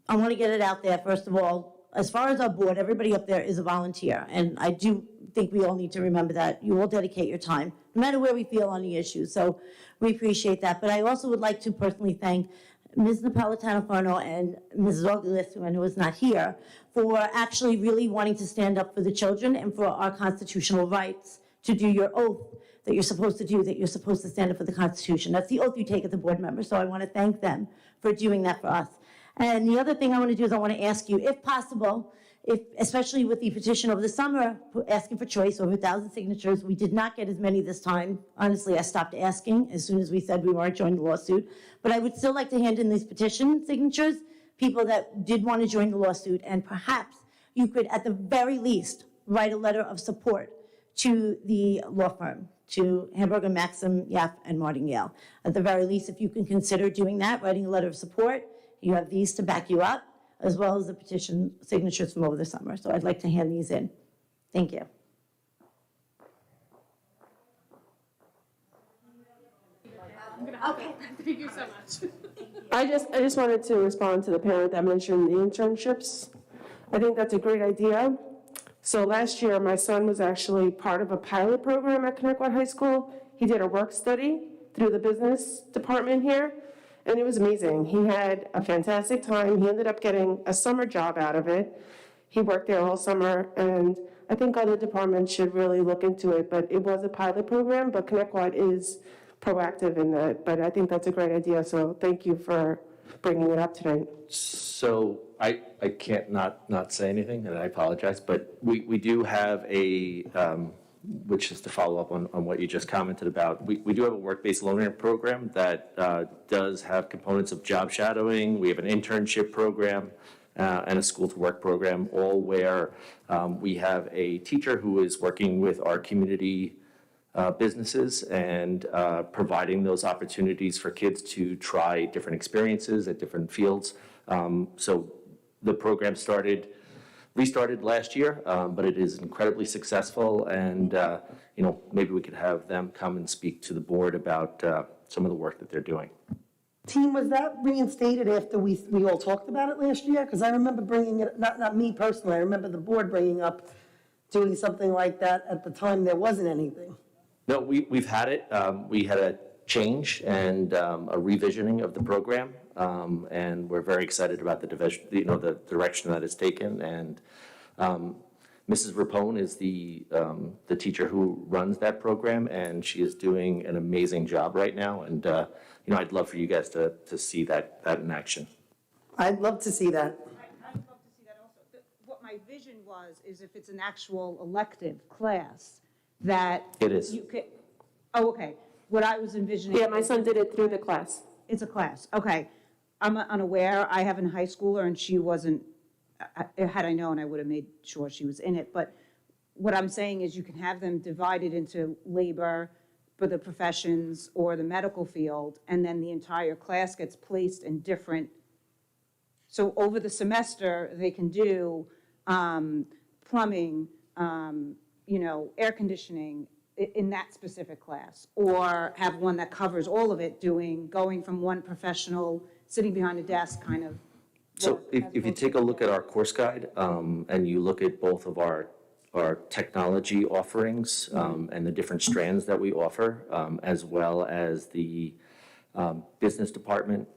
I want to get it out there, first of all, as far as our board, everybody up there is a volunteer. And I do think we all need to remember that. You all dedicate your time, no matter where we feel on the issue. So we appreciate that. But I also would like to personally thank Ms. Napolitano-Farno and Mrs. August, who I know is not here, for actually really wanting to stand up for the children and for our constitutional rights to do your oath that you're supposed to do, that you're supposed to stand up for the Constitution. That's the oath you take as a board member. So I want to thank them for doing that for us. And the other thing I want to do is I want to ask you, if possible, especially with the petition over the summer, asking for choice, over 1,000 signatures, we did not get as many this time. Honestly, I stopped asking as soon as we said we weren't joining the lawsuit. But I would still like to hand in these petition signatures, people that did want to join the lawsuit, and perhaps you could, at the very least, write a letter of support to the law firm, to Hamburger, Maxim, Yaffe, and Martingale. At the very least, if you can consider doing that, writing a letter of support, you have these to back you up, as well as the petition signatures from over the summer. So I'd like to hand these in. Thank you. Okay, thank you so much. I just wanted to respond to the parent that mentioned the internships. I think that's a great idea. So last year, my son was actually part of a pilot program at Connecticut High School. He did a work study through the business department here, and it was amazing. He had a fantastic time. He ended up getting a summer job out of it. He worked there all summer, and I think other departments should really look into it, but it was a pilot program, but Connecticut is proactive in that, but I think that's a great idea, so thank you for bringing it up tonight. So I can't not say anything, and I apologize, but we do have a, which is to follow up on what you just commented about, we do have a work-based learning program that does have components of job shadowing. We have an internship program and a school-to-work program, all where we have a teacher who is working with our community businesses and providing those opportunities for kids to try different experiences at different fields. So the program started restarted last year, but it is incredibly successful, and, maybe we could have them come and speak to the board about some of the work that they're doing. Team, was that reinstated after we all talked about it last year? Because I remember bringing it, not me personally, I remember the board bringing up doing something like that at the time there wasn't anything. No, we've had it. We had a change and a revisioning of the program, and we're very excited about the direction that it's taken. And Mrs. Rapone is the teacher who runs that program, and she is doing an amazing job right now. And I'd love for you guys to see that in action. I'd love to see that. I'd love to see that also. What my vision is if it's an actual elective class, that. It is. You could, oh, okay. What I was envisioning. Yeah, my son did it through the class. It's a class, okay. I'm unaware, I have a high schooler and she wasn't, had I known, I would have made sure she was in it. But what I'm saying is you can have them divided into labor for the professions or the medical field, and then the entire class gets placed in different. So over the semester, they can do plumbing, air conditioning in that specific class, or have one that covers all of it, going from one professional, sitting behind a desk kind of. So if you take a look at our course guide, and you look at both of our technology offerings, and the different strands that we offer, as well as the business department,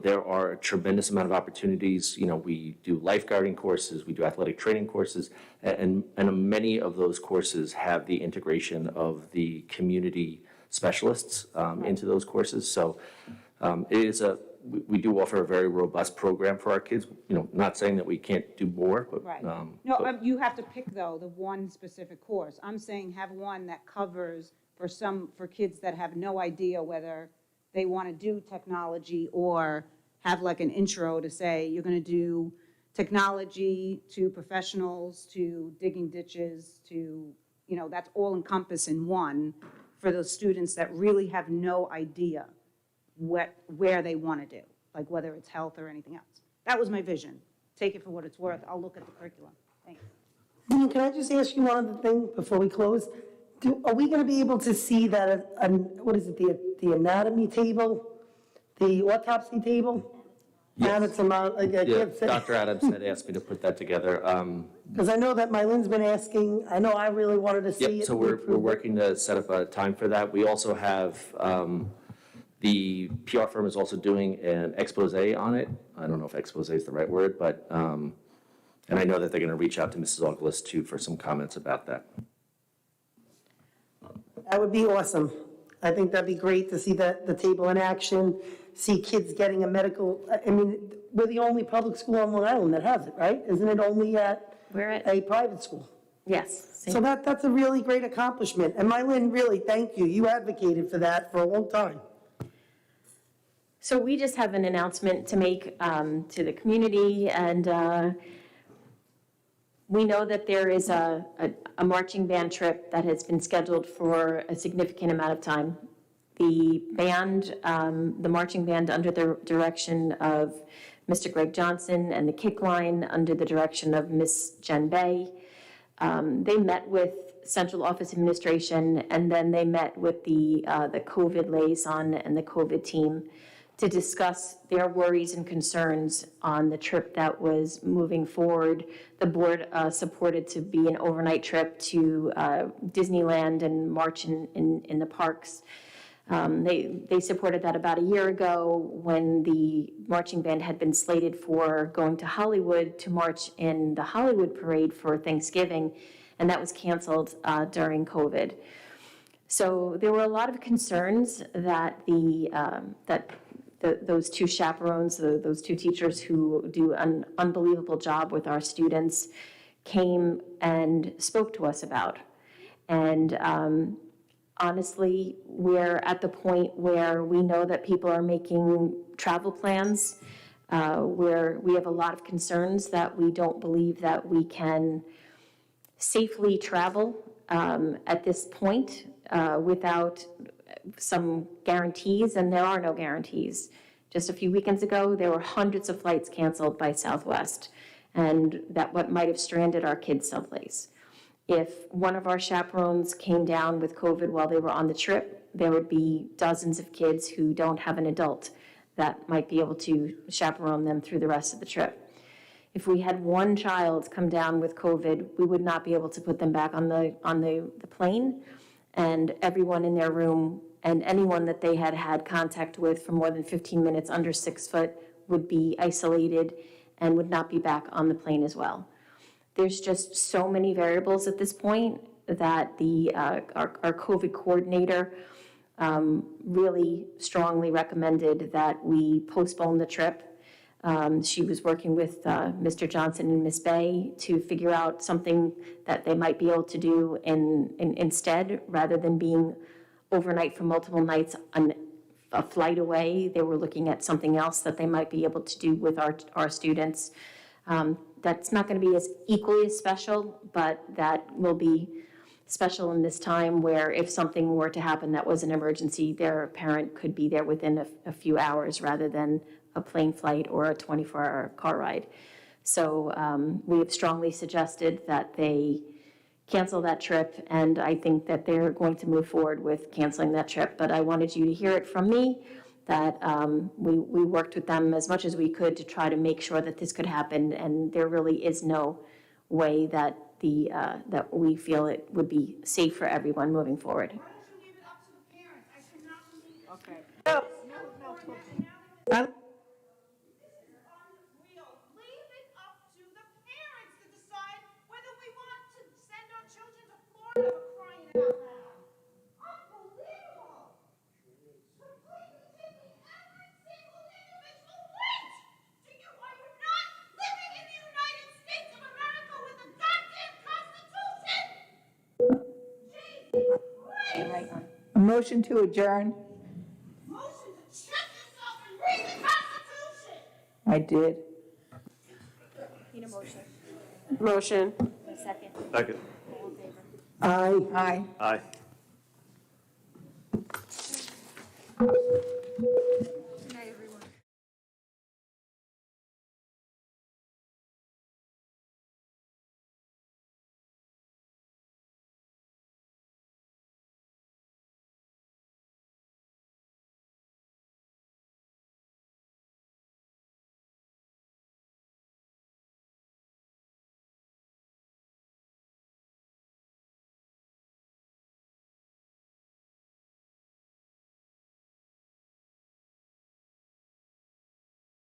there are a tremendous amount of opportunities. We do lifeguarding courses, we do athletic training courses, and many of those courses have the integration of the community specialists into those courses. So we do offer a very robust program for our kids. Not saying that we can't do more, but. Right. But You have to pick, though, the one specific course. I'm saying have one that covers for kids that have no idea whether they want to do technology, or have like an intro to say, you're going to do technology to professionals, to digging ditches, to, that's all encompassed in one for those students that really have no idea where they want to do, like whether it's health or anything else. That was my vision. Take it for what it's worth. I'll look at the curriculum. Thanks. Dean, can I just ask you one other thing before we close? Are we going to be able to see that, what is it, the anatomy table, the autopsy table? Yes. I can't say. Dr. Adams had asked me to put that together. Because I know that Mylene's been asking, I know I really wanted to see it. Yep, so we're working to set up a time for that. We also have, the PR firm is also doing an expose on it. I don't know if expose is the right word, but, and I know that they're going to reach out to Mrs. August too for some comments about that. That would be awesome. I think that'd be great to see the table in action, see kids getting a medical, we're the only public school on Long Island that has it, right? Isn't it only at a private school? Yes. So that's a really great accomplishment. And Mylene, really, thank you. You advocated for that for a long time. So we just have an announcement to make to the community, and we know that there is a marching band trip that has been scheduled for a significant amount of time. The band, the marching band under the direction of Mr. Greg Johnson, and the kick line under the direction of Miss Jen Bay, they met with Central Office Administration, and then they met with the COVID liaison and the COVID team to discuss their worries and concerns on the trip that was moving forward. The board supported to be an overnight trip to Disneyland and march in the parks. They supported that about a year ago when the marching band had been slated for going to Hollywood to march in the Hollywood parade for Thanksgiving, and that was canceled during COVID. So there were a lot of concerns that those two chaperones, those two teachers who do an unbelievable job with our students, came and spoke to us about. And honestly, we're at the point where we know that people are making travel plans, where we have a lot of concerns that we don't believe that we can safely travel at this point without some guarantees, and there are no guarantees. Just a few weekends ago, there were hundreds of flights canceled by Southwest, and that what might have stranded our kids someplace. If one of our chaperones came down with COVID while they were on the trip, there would be dozens of kids who don't have an adult that might be able to chaperone them through the rest of the trip. If we had one child come down with COVID, we would not be able to put them back on the plane, and everyone in their room and anyone that they had had contact with for more than 15 minutes under 6 foot would be isolated and would not be back on the plane as well. There's just so many variables at this point that our COVID coordinator really strongly recommended that we postpone the trip. She was working with Mr. Johnson and Ms. Bay to figure out something that they might be able to do instead, rather than being overnight for multiple nights on a flight away. They were looking at something else that they might be able to do with our students. That's not going to be as equally as special, but that will be special in this time where if something were to happen that was an emergency, their parent could be there within a few hours rather than a plane flight or a 24-hour car ride. So we have strongly suggested that they cancel that trip, and I think that they're going to move forward with canceling that trip. But I wanted you to hear it from me that we worked with them as much as we could to try to make sure that this could happen, and there really is no way that that we feel it would be safe for everyone moving forward. Okay. A motion to adjourn. I did. Need a motion. Motion. A second. Second. All in favor? Aye. Aye. Aye.